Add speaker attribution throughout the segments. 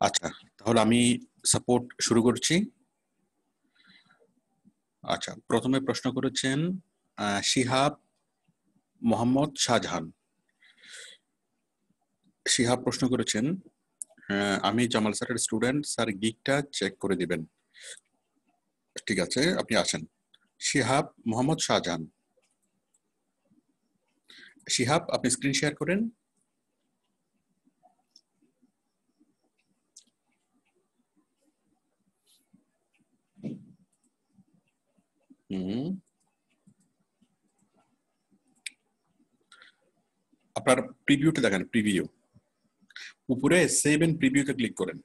Speaker 1: আচ্ছা, তাহলে আমি সাপোর্ট শুরু করছি। আচ্ছা, প্রথমে প্রশ্ন করেছেন শিহাব মোহাম্মদ শাহজাহান। শিহাব প্রশ্ন করেছেন, আমি জামাল স্যারের স্টুডেন্ট, স্যার গিকটা চেক করে দিবেন। ঠিক আছে, আপনি আসেন। শিহাব মোহাম্মদ শাহজাহান। শিহাব, আপনি স্ক্রিন শেয়ার করেন। আপনার প্রিভিউটা দেখেন, প্রিভিউ উপরে সেভ এন্ড প্রিভিউতে ক্লিক করেন।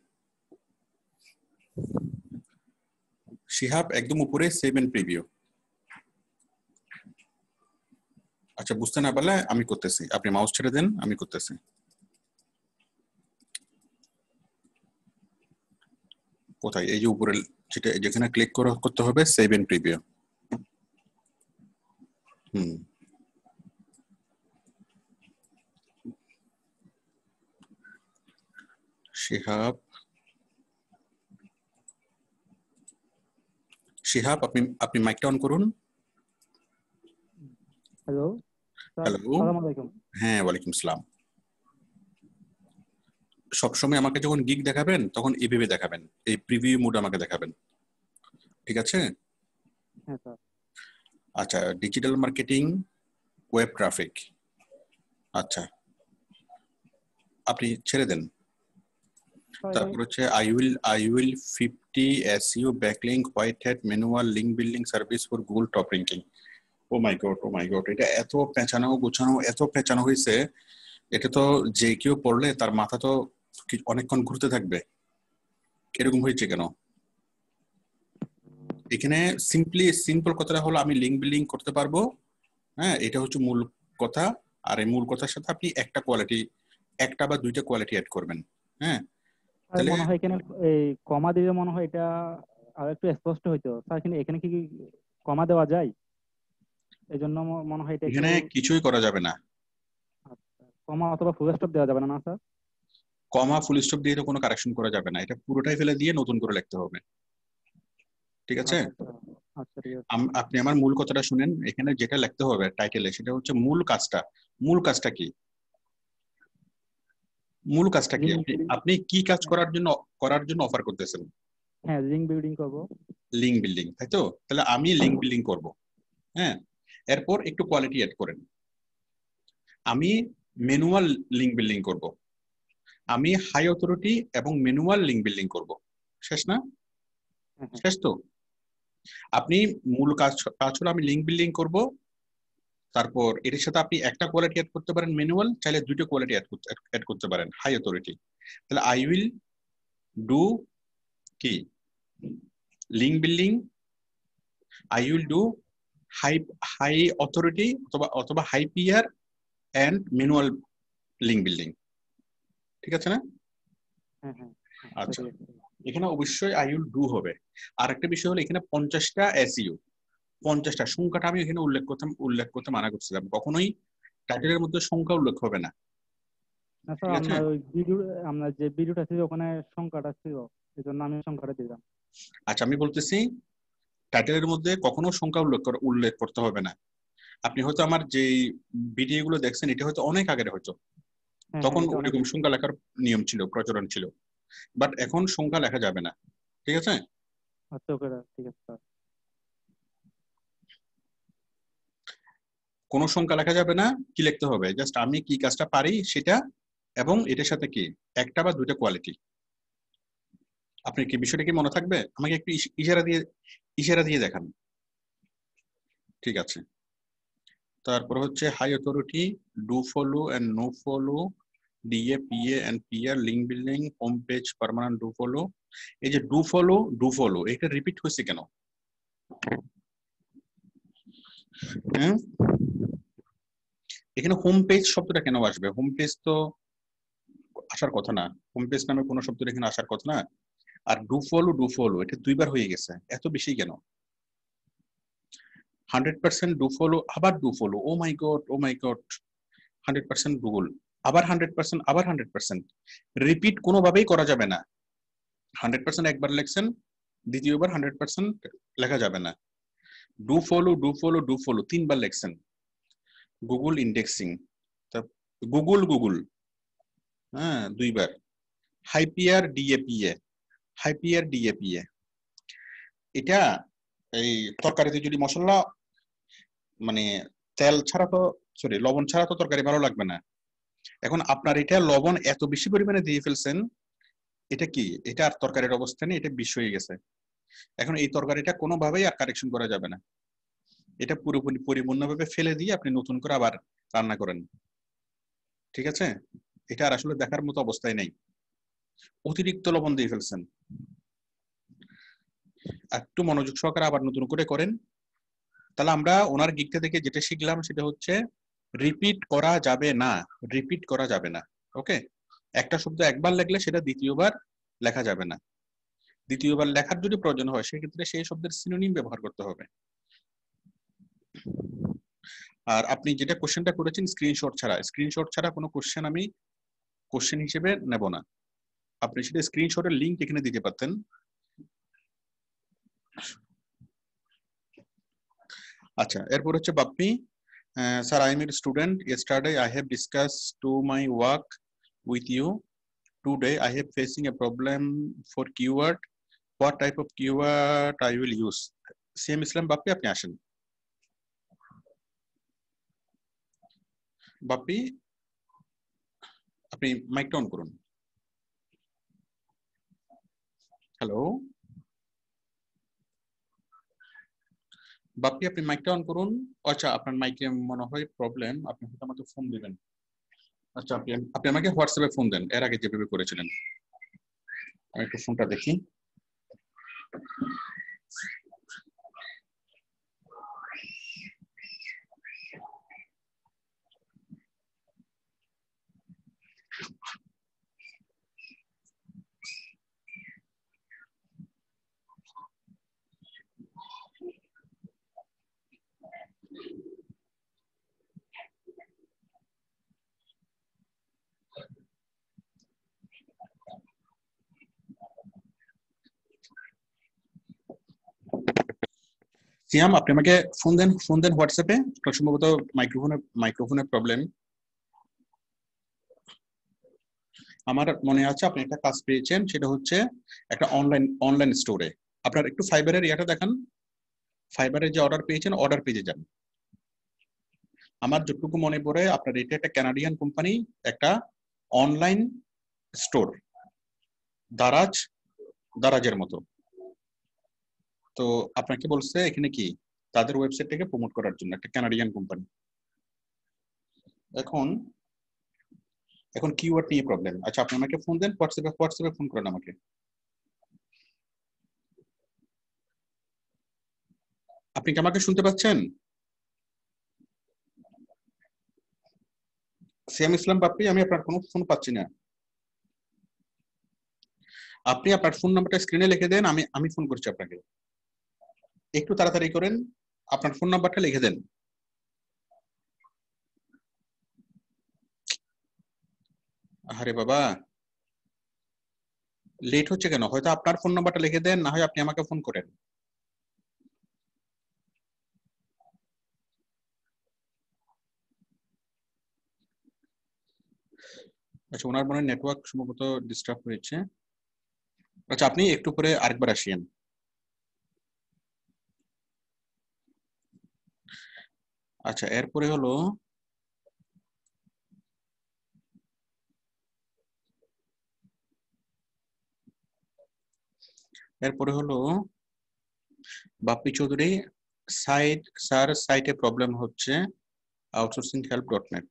Speaker 1: শিহাব একদম উপরে সেভ এন্ড প্রিভিউ। আচ্ছা, বুঝতে না পারলে আমি করতেছি, আপনি মাউস ছেড়ে দেন, আমি করতেছি। কোথায়? এই যে উপরে যেটা, যেখানে ক্লিক করতে হবে save and preview. Shihab, Shihab আপনি মাইকটা অন করুন।
Speaker 2: হ্যালো
Speaker 1: হ্যালো,
Speaker 2: আসসালামু আলাইকুম।
Speaker 1: হ্যাঁ ওয়ালাইকুম সালাম। সবসময় আমাকে যখন গিগ দেখাবেন তখন এইভাবে দেখাবেন, এই প্রিভিউ মোড আমাকে দেখাবেন, ঠিক আছে?
Speaker 2: হ্যাঁ স্যার।
Speaker 1: আচ্ছা, ডিজিটাল মার্কেটিং, ওয়েব ট্রাফিক। আচ্ছা, আপনি ছেড়ে দেন। তারপর হচ্ছে I will 50 SEO backlink white hat manual link building service for Google top ranking. Oh my God, oh my God, এটা এত পেঁচানো গোছানো, এত পেঁচানো হয়েছে, এটা তো যে কেউ পড়লে তার মাথা তো অনেকক্ষণ ঘুরতে থাকবে। এরকম হয়েছে কেন? এখানে সিম্পল কথাটা হলো আমি লিংক বিল্ডিং করতে পারবো, হ্যাঁ, এটা হচ্ছে মূল কথা। আর এই মূল কথার সাথে আপনি একটা বা দুইটা কোয়ালিটি অ্যাড করবেন, হ্যাঁ।
Speaker 2: স্যার
Speaker 1: তাহলে
Speaker 2: মনে হয় এখানে এই কমা দিলে মনে হয় এটা আর একটু স্পষ্ট হইতো স্যার, কিন্তু এখানে কি কমা দেওয়া যায়? এই জন্য মনে হয় এটা একটু
Speaker 1: এখানে কিছুই করা যাবে না।
Speaker 2: কমা অথবা ফুল স্টপ দেওয়া যাবে না, না স্যার?
Speaker 1: কমা ফুল স্টপ দিয়ে তো কোনো কারেকশন করা যাবে না, এটা পুরোটাই ফেলে দিয়ে নতুন করে লিখতে হবে, ঠিক আছে?
Speaker 2: আচ্ছা আচ্ছা, ঠিক আছে।
Speaker 1: আপনি আমার মূল কথাটা শুনেন। এখানে যেটা লিখতে হবে টাইটেলে, সেটা হচ্ছে মূল কাজটা। মূল কাজটা কি? মূল কাজটা কি?
Speaker 2: লিঙ্ক
Speaker 1: আপনি
Speaker 2: বিল্ডিং।
Speaker 1: আপনি কি কাজ করার জন্য অফার করতেছেন?
Speaker 2: হ্যাঁ, লিঙ্ক বিল্ডিং করব।
Speaker 1: লিংক বিল্ডিং, তাই তো? তাহলে আমি লিংক বিল্ডিং করব, হ্যাঁ। এরপর একটু কোয়ালিটি অ্যাড করেন। আমি ম্যানুয়াল লিংক বিল্ডিং করব, আমি হাই অথরিটি এবং ম্যানুয়াল লিংক বিল্ডিং করব। শেষ না?
Speaker 2: হ্যাঁ হ্যাঁ।
Speaker 1: শেষ তো? আপনি মূল কাজ হলো আমি লিংক বিল্ডিং করব, তারপর এর সাথে আপনি একটা কোয়ালিটি অ্যাড করতে পারেন ম্যানুয়াল, চাইলে দুটো কোয়ালিটি অ্যাড করতে পারেন হাই অথরিটি। তাহলে আই উইল ডু কি? Link building, I will do high high authority অথবা অথবা high PR and manual link building, ঠিক আছে না?
Speaker 2: হ্যাঁ হ্যাঁ। আচ্ছা,
Speaker 1: আচ্ছা,
Speaker 2: ঠিক আছে।
Speaker 1: এখানে অবশ্যই আই উইল ডু হবে। আর একটা বিষয় হলো এখানে 50টা এসইও, 50টা সংখ্যাটা আমি এখানে উল্লেখ করতে মানা করছিলাম, কখনোই টাইটেলের মধ্যে সংখ্যা উল্লেখ হবে না,
Speaker 2: না স্যার,
Speaker 1: ঠিক আছে?
Speaker 2: আপনার ওই ভিডিও, আপনার যে ভিডিওটা ছিল ওখানে সংখ্যাটা ছিল, এই জন্য আমি সংখ্যাটা দিলাম।
Speaker 1: আচ্ছা, আমি বলতেছি টাইটেলের মধ্যে কখনো সংখ্যা উল্লেখ করতে হবে না। আপনি হয়তো আমার যে ভিডিও গুলো দেখছেন এটা হয়তো অনেক আগের, হয়তো
Speaker 2: হ্যাঁ হ্যাঁ,
Speaker 1: তখন
Speaker 2: এটা অনেক।
Speaker 1: ওইরকম সংখ্যা লেখার নিয়ম ছিল, প্রচলন ছিল, বাট এখন সংখ্যা লেখা যাবে না, ঠিক আছে?
Speaker 2: আচ্ছা ওকে, ঠিক আছে স্যার।
Speaker 1: কোনো সংখ্যা লেখা যাবে না। কি লিখতে হবে? জাস্ট আমি কি কাজটা পারি সেটা, এবং এটার সাথে কি একটা বা দুইটা কোয়ালিটি। আপনি কি বিষয়টা কি মনে থাকবে? আমাকে একটু ইশারা দিয়ে দেখান। ঠিক আছে, তারপর হচ্ছে high authority, do follow and no follow, DA PA and PR link building, home page permanent do follow. এই যে ডু ফলো এটা রিপিট হয়েছে কেন? হ্যাঁ, এখানে হোম পেজ শব্দটা কেন আসবে? হোম পেজ তো আসার কথা না, হোম পেজ নামে কোনো শব্দ এখানে আসার কথা না। আর ডু ফলো এটা দুইবার হয়ে গেছে, এত বেশি কেন? 100% ডু ফলো, আবার do follow, oh my God, oh my God. 100% ভুল, আবার 100%, আবার 100%। রিপিট কোনোভাবেই করা যাবে না। 100% একবার লেখছেন, দ্বিতীয়বার 100% লেখা যাবে না। Do follow do follow do follow 3বার লেখছেন। গুগল ইন্ডেক্সিং, গুগল গুগল, হ্যাঁ 2বার। হাইপিয়ার ডিএপিএ, হাইপিয়ার ডিএপিএ, এটা এই তরকারিতে যদি মশলা মানে তেল ছাড়া তো, সরি লবণ ছাড়া তো তরকারি ভালো লাগবে না। এখন আপনার এটা লবণ এত বেশি পরিমাণে দিয়ে ফেলছেন, এটা কি, এটা আর তরকারির অবস্থা নেই, এটা বিষ হয়ে গেছে। এখন এই তরকারিটা কোনোভাবেই আর কারেকশন করা যাবে না, এটা পুরোপুরি পরিপূর্ণভাবে ফেলে দিয়ে আপনি নতুন করে আবার রান্না করেন, ঠিক আছে? এটা আর আসলে দেখার মতো অবস্থায় নেই, অতিরিক্ত লবণ দিয়ে ফেলছেন। একটু মনোযোগ সহকারে আবার নতুন করে করেন। তাহলে আমরা ওনার গিকটা থেকে যেটা শিখলাম সেটা হচ্ছে রিপিট করা যাবে না, রিপিট করা যাবে না। ওকে, একটা শব্দ একবার লেখলে সেটা দ্বিতীয়বার লেখা যাবে না। দ্বিতীয়বার লেখার যদি প্রয়োজন হয় সেক্ষেত্রে সেই শব্দের সিনোনিম ব্যবহার করতে হবে। আর আপনি যেটা কোশ্চেনটা করেছেন স্ক্রিনশট ছাড়া, স্ক্রিনশট ছাড়া কোনো কোশ্চেন আমি কোশ্চেন হিসেবে নেব না। আপনি সেটা স্ক্রিনশটের লিংক এখানে দিতে পারতেন। আচ্ছা, এরপর হচ্ছে Bappi, sir I am a student, yesterday I have discussed to my work with you, today I have facing a problem for keyword, what type of keyword I will use? CM Islam Bappi, আপনি আসেন। বাপ্পি আপনি মাইকটা অন করুন। Hello Bappi, আপনি মাইকটা on করুন। আচ্ছা, আপনার মাইকে মনে হয় প্রবলেম, আপনি হয়তো আমাকে ফোন দিবেন। আচ্ছা, আপনি আপনি আমাকে হোয়াটসঅ্যাপে ফোন দেন, এর আগে যেভাবে করেছিলেন। আমি একটু ফোনটা দেখি। সিয়াম, আপনি আমাকে ফোন দেন হোয়াটসঅ্যাপে, সম্ভবত মাইক্রোফোনের প্রবলেম। আমার মনে আছে আপনি একটা কাজ পেয়েছেন, সেটা হচ্ছে একটা অনলাইন স্টোরে। আপনার একটু ফাইবারের ইয়াটা দেখান, ফাইবারের যে অর্ডার পেয়েছেন অর্ডার পেজে যান। আমার যতটুকু মনে পড়ে আপনার এটা একটা কানাডিয়ান কোম্পানি, একটা অনলাইন স্টোর, দারাজের মতো। তো আপনাকে বলছে এখানে কি তাদের ওয়েবসাইটটাকে প্রমোট করার জন্য, একটা কানাডিয়ান কোম্পানি। এখন এখন কিওয়ার্ড নিয়ে প্রবলেম। আচ্ছা, আপনি আমাকে ফোন দেন, হোয়াটসঅ্যাপে ফোন করেন আমাকে। আপনি কি আমাকে শুনতে পাচ্ছেন? সিয়াম ইসলাম বাপ্পি, আমি আপনার কোনো ফোন পাচ্ছি না। আপনি আপনার ফোন নাম্বারটা স্ক্রিনে লিখে দেন, আমি ফোন করছি আপনাকে। একটু তাড়াতাড়ি করেন, আপনার ফোন নাম্বারটা লিখে দেন। আরে বাবা, লেট হচ্ছে কেন? হয়তো আপনার ফোন নাম্বারটা লিখে দেন, না হয় আপনি আমাকে ফোন করেন। আচ্ছা, ওনার মনে নেটওয়ার্ক সম্ভবত ডিস্টার্ব হয়েছে। আচ্ছা, আপনি একটু পরে আরেকবার আসিয়েন। আচ্ছা, এরপরে হলো বাপ্পি চৌধুরী, সাইটে প্রবলেম হচ্ছে, outsourcinghelp.net।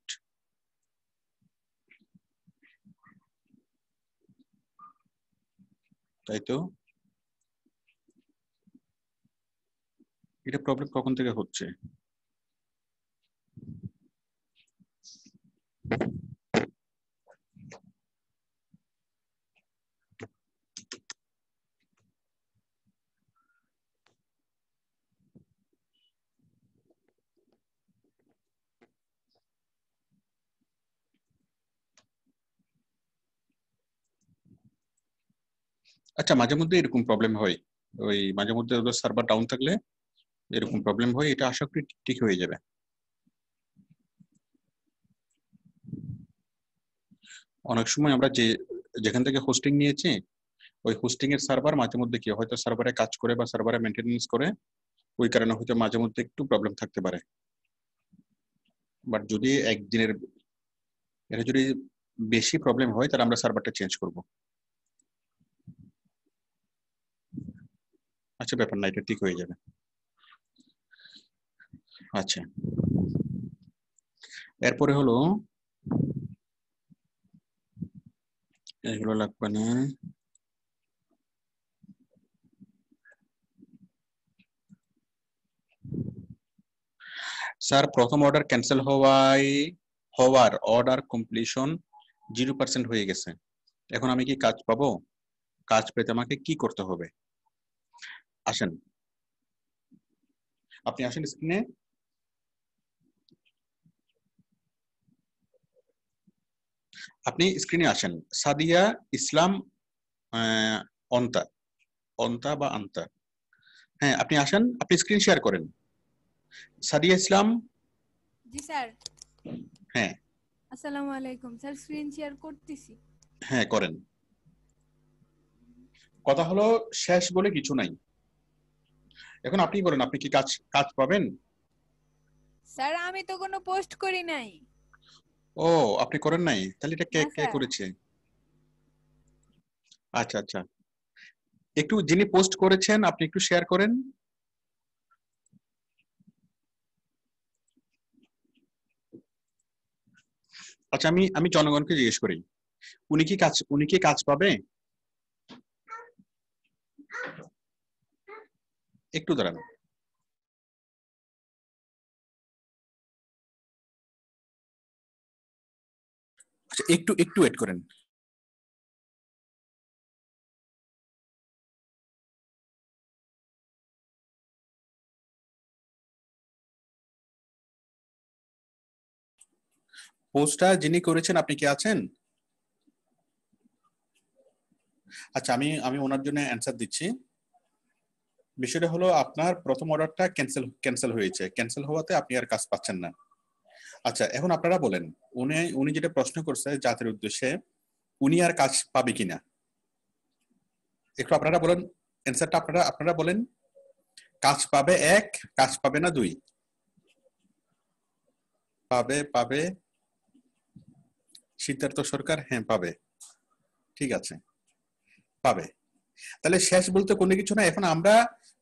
Speaker 1: তাই তো, এটা প্রবলেম কখন থেকে হচ্ছে? আচ্ছা, মাঝে মধ্যে এরকম প্রবলেম হয়, ওই মাঝে মধ্যে ওদের সার্ভার ডাউন থাকলে এরকম প্রবলেম হয়, এটা আশা করি ঠিক হয়ে যাবে। অনেক সময় আমরা যেখান থেকে হোস্টিং নিয়েছি ওই হোস্টিং এর সার্ভার মাঝে মধ্যে কি হয়তো সার্ভারে কাজ করে বা সার্ভারে মেইনটেনেন্স করে, ওই কারণে হয়তো মাঝে মধ্যে একটু প্রবলেম থাকতে পারে। বাট যদি একদিনের এটা যদি বেশি প্রবলেম হয় তাহলে আমরা সার্ভারটা চেঞ্জ করব। আচ্ছা, ব্যাপার না, এটা ঠিক হয়ে যাবে। আচ্ছা, এরপরে হলো এগুলো লাগবে না। স্যার, প্রথম অর্ডার ক্যান্সেল হওয়ার অর্ডার কমপ্লিশন 0% হয়ে গেছে, এখন আমি কি কাজ পাবো? কাজ পেতে আমাকে কি করতে হবে? আসেন, আপনি আসেন স্ক্রিনে। আপনি স্ক্রিনে আসেন। সাদিয়া ইসলাম অন্তা, অন্তা বা আন্তা, হ্যাঁ আপনি আসেন, আপনি স্ক্রিন শেয়ার করেন। সাদিয়া ইসলাম।
Speaker 3: জি স্যার।
Speaker 1: হ্যাঁ,
Speaker 3: আসসালামু আলাইকুম স্যার, স্ক্রিন শেয়ার করতেছি।
Speaker 1: হ্যাঁ করেন। কথা হলো শেষ বলে কিছু নাই, এখন আপনি বলেন আপনি কি কাজ কাজ পাবেন?
Speaker 3: স্যার আমি তো কোনো পোস্ট করি নাই।
Speaker 1: ও, আপনি করেন নাই? তাহলে এটা কে
Speaker 3: না
Speaker 1: কে
Speaker 3: স্যার।
Speaker 1: করেছে? আচ্ছা আচ্ছা, একটু যিনি পোস্ট করেছেন আপনি একটু শেয়ার করেন। আচ্ছা, আমি আমি জনগণকে জিজ্ঞেস করি, উনি কি কাজ পাবে? একটু দাঁড়ান। আচ্ছা, একটু একটু ওয়েট করেন। পোস্টটা যিনি করেছেন আপনি কি আছেন? আচ্ছা, আমি আমি ওনার জন্য অ্যান্সার দিচ্ছি। বিষয়টা হলো আপনার প্রথম অর্ডারটা ক্যান্সেল হয়েছে, ক্যান্সেল হওয়াতে আপনি আর কাজ পাচ্ছেন না। আচ্ছা, এখন আপনারা বলেন, উনি উনি যেটা প্রশ্ন করছে জাতির উদ্দেশ্যে, উনি আর কাজ পাবে কিনা, একটু আপনারা বলেন অ্যান্সারটা, আপনারা আপনারা বলেন। কাজ পাবে এক, কাজ পাবে না দুই? পাবে পাবে। সিদ্ধার্থ সরকার, হ্যাঁ পাবে। ঠিক আছে, পাবে। তাহলে শেষ বলতে কোনো কিছু না। এখন আমরা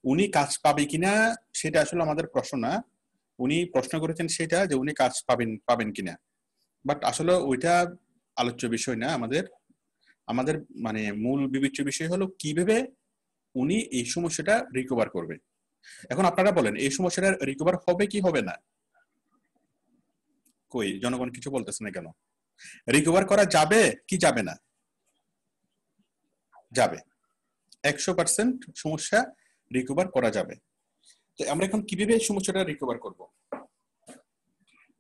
Speaker 1: উনি কাজ পাবে কিনা সেটা আসলে আমাদের প্রশ্ন না, উনি প্রশ্ন করেছেন সেটা যে উনি কাজ পাবেন পাবেন কিনা, বাট আসলে ওইটা আলোচ্য বিষয় না আমাদের। আমাদের মানে মূল বিবেচ্য বিষয় হলো কিভাবে উনি এই সমস্যাটা রিকভার করবে। এখন আপনারা বলেন এই সমস্যাটা রিকভার হবে কি হবে না? কই জনগণ কিছু বলতেছে না কেন? রিকভার করা যাবে কি যাবে না? যাবে, 100% সমস্যা রিকভার করা যাবে। তো আমরা এখন কিভাবে এই সমস্যাটা রিকভার করব?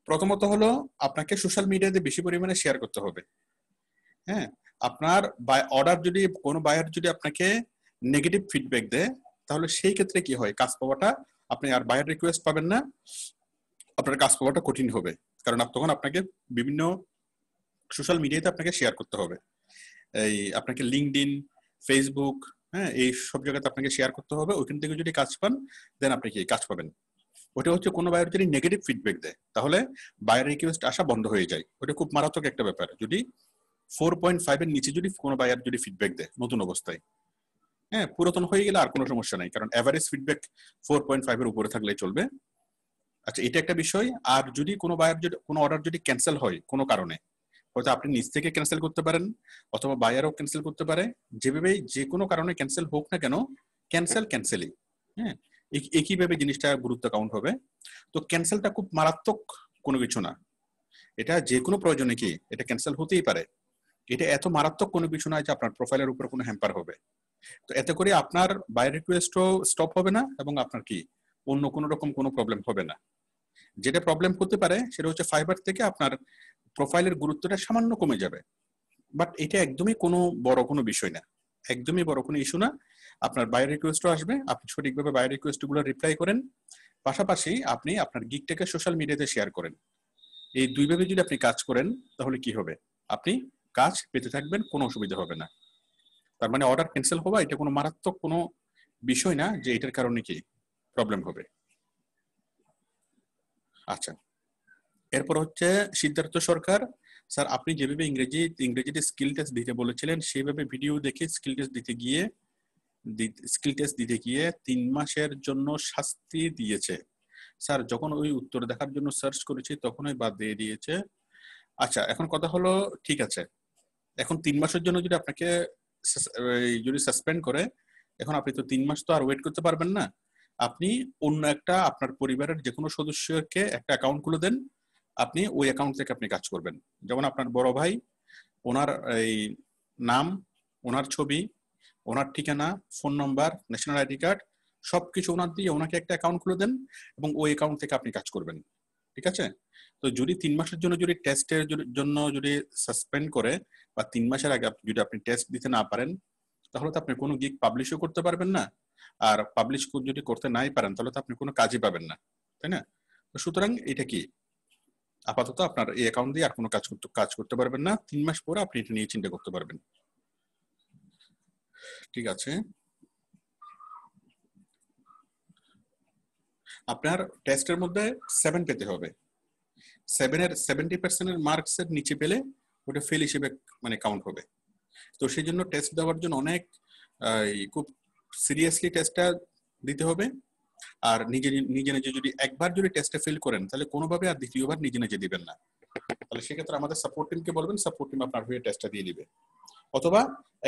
Speaker 1: প্রথমত হলো আপনাকে সোশ্যাল মিডিয়াতে বেশি পরিমাণে শেয়ার করতে হবে। হ্যাঁ, আপনার অর্ডার যদি কোনো বায়ার যদি আপনাকে নেগেটিভ ফিডব্যাক দেয় তাহলে সেই ক্ষেত্রে কি হয়, কাজ পাওয়াটা, আপনি আর বায়ার রিকোয়েস্ট পাবেন না, আপনার কাজ পাওয়াটা কঠিন হবে। কারণ তখন আপনাকে বিভিন্ন সোশ্যাল মিডিয়াতে আপনাকে শেয়ার করতে হবে, এই আপনাকে লিঙ্কডইন, ফেসবুক, হ্যাঁ এই সব জায়গাতে আপনাকে শেয়ার করতে হবে। ওইখান থেকে যদি কাজ পান দেন আপনি কি কাজ পাবেন। ওটা হচ্ছে কোনো বায়ার যদি নেগেটিভ ফিডব্যাক দেয় তাহলে বায়ার রিকোয়েস্ট আসা বন্ধ হয়ে যায়, ওটা খুব মারাত্মক একটা ব্যাপার। যদি 4.5 এর নিচে যদি কোনো বায়ার যদি ফিডব্যাক দেয় নতুন অবস্থায়, হ্যাঁ পুরাতন হয়ে গেলে আর কোনো সমস্যা নাই, কারণ এভারেজ ফিডব্যাক 4.5 এর উপরে থাকলে চলবে। আচ্ছা, এটা একটা বিষয়। আর যদি কোনো বায়ার যদি কোনো অর্ডার যদি ক্যান্সেল হয় কোনো কারণে, হয়তো আপনি নিজ থেকে ক্যান্সেল করতে পারেন অথবা বায়ারও ক্যান্সেল করতে পারে, যেভাবেই যে কোনো কারণে ক্যান্সেল হোক না কেন, ক্যান্সেলই। হ্যাঁ, একইভাবে জিনিসটা গুরুত্ব কাউন্ট হবে। তো ক্যান্সেলটা খুব মারাত্মক কোনো কিছু না, এটা যে কোনো প্রয়োজনে কি এটা ক্যান্সেল হতেই পারে। এটা এত মারাত্মক কোনো কিছু নয় যে আপনার প্রোফাইলের উপর কোনো হ্যাম্পার হবে। তো এতে করে আপনার বাই রিকোয়েস্টও স্টপ হবে না এবং আপনার কি অন্য কোনো রকম কোনো প্রবলেম হবে না। যেটা প্রবলেম হতে পারে সেটা হচ্ছে ফাইবার থেকে আপনার প্রোফাইলের গুরুত্বটা সামান্য কমে যাবে, বাট এটা একদমই কোনো বড় কোনো বিষয় না, একদমই বড় কোনো ইস্যু না। আপনার বাই রিকোয়েস্টও আসবে, আপনি সঠিকভাবে বাই রিকোয়েস্টগুলো রিপ্লাই করেন, পাশাপাশি আপনি আপনার গিগটাকে সোশ্যাল মিডিয়াতে শেয়ার করেন। এই দুইভাবে যদি আপনি কাজ করেন তাহলে কি হবে, আপনি কাজ পেতে থাকবেন, কোনো অসুবিধা হবে না। তার মানে অর্ডার ক্যান্সেল হওয়া এটা কোনো মারাত্মক কোনো বিষয় না যে এটার কারণে কি প্রবলেম হবে। আচ্ছা, এরপর হচ্ছে সিদ্ধার্থ সরকার। স্যার আপনি যেভাবে ইংরেজিতে স্কিল টেস্ট দিতে বলেছিলেন সেইভাবে ভিডিও দেখে স্কিল টেস্ট দিতে গিয়ে 3 মাসের জন্য শাস্তি দিয়েছে স্যার। যখন ওই উত্তর দেখার জন্য সার্চ করেছি তখনই বাদ দিয়ে দিয়েছে। আচ্ছা, এখন কথা হলো ঠিক আছে, এখন 3 মাসের জন্য যদি আপনাকে যদি সাসপেন্ড করে, এখন আপনি তো 3 মাস তো আর ওয়েট করতে পারবেন না। আপনি অন্য একটা আপনার পরিবারের যে কোনো সদস্যকে একটা অ্যাকাউন্ট খুলে দেন, আপনি ওই অ্যাকাউন্ট থেকে আপনি কাজ করবেন। যেমন আপনার বড় ভাই, ওনার এই নাম, ওনার ছবি, ওনার ঠিকানা, phone number, national ID card সবকিছু ওনার দিয়ে ওনাকে একটা অ্যাকাউন্ট খুলে দেন এবং ওই অ্যাকাউন্ট থেকে আপনি কাজ করবেন। ঠিক আছে? তো যদি 3 মাসের জন্য যদি টেস্টের জন্য যদি সাসপেন্ড করে বা 3 মাসের আগে যদি আপনি টেস্ট দিতে না পারেন, তাহলে তো আপনি কোনো গিগ পাবলিশও করতে পারবেন না। আর পাবলিশ যদি করতে নাই পারেন তাহলে তো আপনি কোনো কাজই পাবেন না, তাই না? তো সুতরাং এটা কি আপাতত আপনার এই অ্যাকাউন্ট দিয়ে আর কোনো কাজ করতে পারবেন না। 3 মাস পরে আপনি এটা নিয়ে চিন্তা করতে পারবেন। ঠিক আছে? আপনার টেস্টের মধ্যে 7 পেতে হবে। 7-এর 70% মার্কস এর নিচে পেলে ওটা ফেল হিসেবে মানে কাউন্ট হবে। তো সেই জন্য টেস্ট দেওয়ার জন্য অনেক খুব সিরিয়াসলি টেস্টটা দিতে হবে। আর নিজে নিজে যদি একবার যদি টেস্টে ফেল করেন তাহলে কোনোভাবে আর দ্বিতীয়বার নিজে দিবেন না। তাহলে সেক্ষেত্রে আমাদের সাপোর্ট টিমকে বলবেন, সাপোর্ট টিম আপনার হয়ে টেস্টটা দিয়ে দিবে। অথবা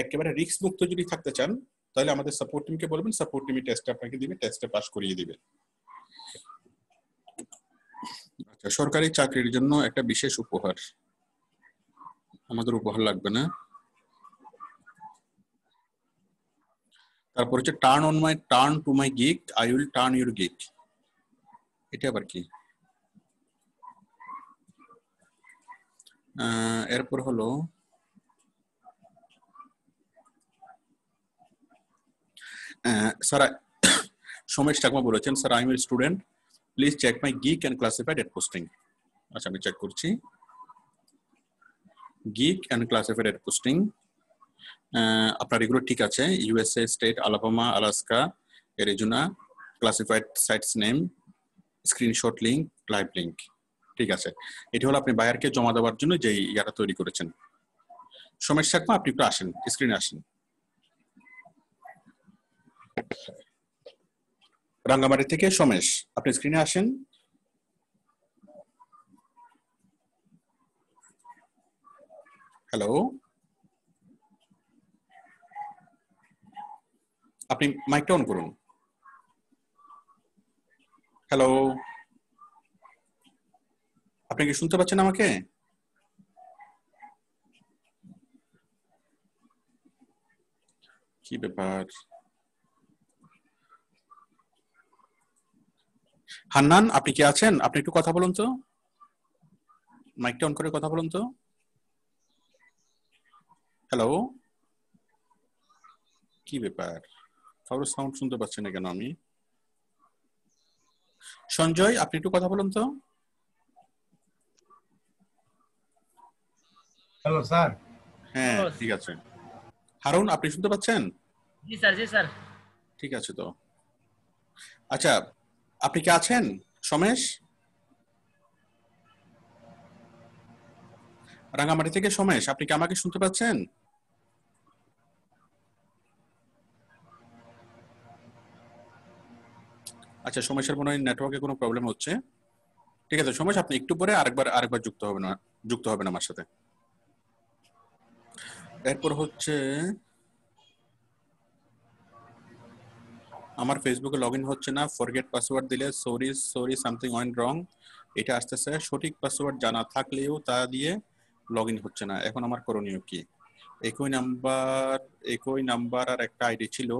Speaker 1: একেবারে রিস্ক মুক্ত যদি থাকতে চান তাহলে আমাদের সাপোর্ট টিমকে বলবেন, সাপোর্ট টিমই টেস্টটা আপনাকে দিবে, টেস্টে পাস করিয়ে দিবে। আচ্ছা, সরকারি চাকরির জন্য একটা বিশেষ উপহার। আমাদের উপহার লাগবে না। তারপর হচ্ছে turn to my gig, I will turn your gig. এটা আবার কি? এরপর হলো স্যার সোমেশ চাকমা বলেছেন, sir I am a student, please check my gig and classified ad posting. আচ্ছা, আমি চেক করছি। Gig and classified ad posting আপনার এগুলো ঠিক আছে। USA, state, Alabama, Alaska, Arizona, classified sites name, screenshot link, live link. ঠিক আছে, এটি হলো আপনি বায়ারকে জমা দেওয়ার জন্য যে ইয়াটা তৈরি করেছেন। সোমেশ চাকমা, আপনি একটু আসেন, স্ক্রিনে আসেন। রাঙ্গামাটি থেকে সোমেশ, আপনি স্ক্রিনে আসেন। হ্যালো, আপনি মাইকটা অন করুন। হ্যালো, আপনি কি শুনতে পাচ্ছেন আমাকে? কি ব্যাপার? হান্নান, আপনি কি আছেন? আপনি একটু কথা বলুন তো, মাইকটা অন করে কথা বলুন তো। হ্যালো, কি ব্যাপার? কারোর সাউন্ড শুনতে পাচ্ছি না কেন আমি? সঞ্জয়, আপনি একটু কথা বলুন তো।
Speaker 4: Hello sir.
Speaker 1: হ্যাঁ, ঠিক আছে। হারুন, আপনি শুনতে পাচ্ছেন?
Speaker 4: জি স্যার, জি স্যার।
Speaker 1: ঠিক আছে তো। আচ্ছা, আপনি কি আছেন সোমেশ? রাঙ্গামাটি থেকে সোমেশ, আপনি কি আমাকে শুনতে পাচ্ছেন? আচ্ছা, সোমেশের মনে হয় নেটওয়ার্কে কোনো প্রবলেম হচ্ছে। ঠিক আছে সোমেশ, আপনি একটু পরে আরেকবার যুক্ত হবেন আমার সাথে। এরপর হচ্ছে আমার ফেসবুকে লগইন হচ্ছে না, ফরগেট পাসওয়ার্ড দিলে সরি সামথিং ওয়েন্ট রং এটা আসতেছে। সঠিক পাসওয়ার্ড জানা থাকলেও তা দিয়ে লগইন হচ্ছে না, এখন আমার করণীয় কি? একই নাম্বার আর একটা আইডি ছিল,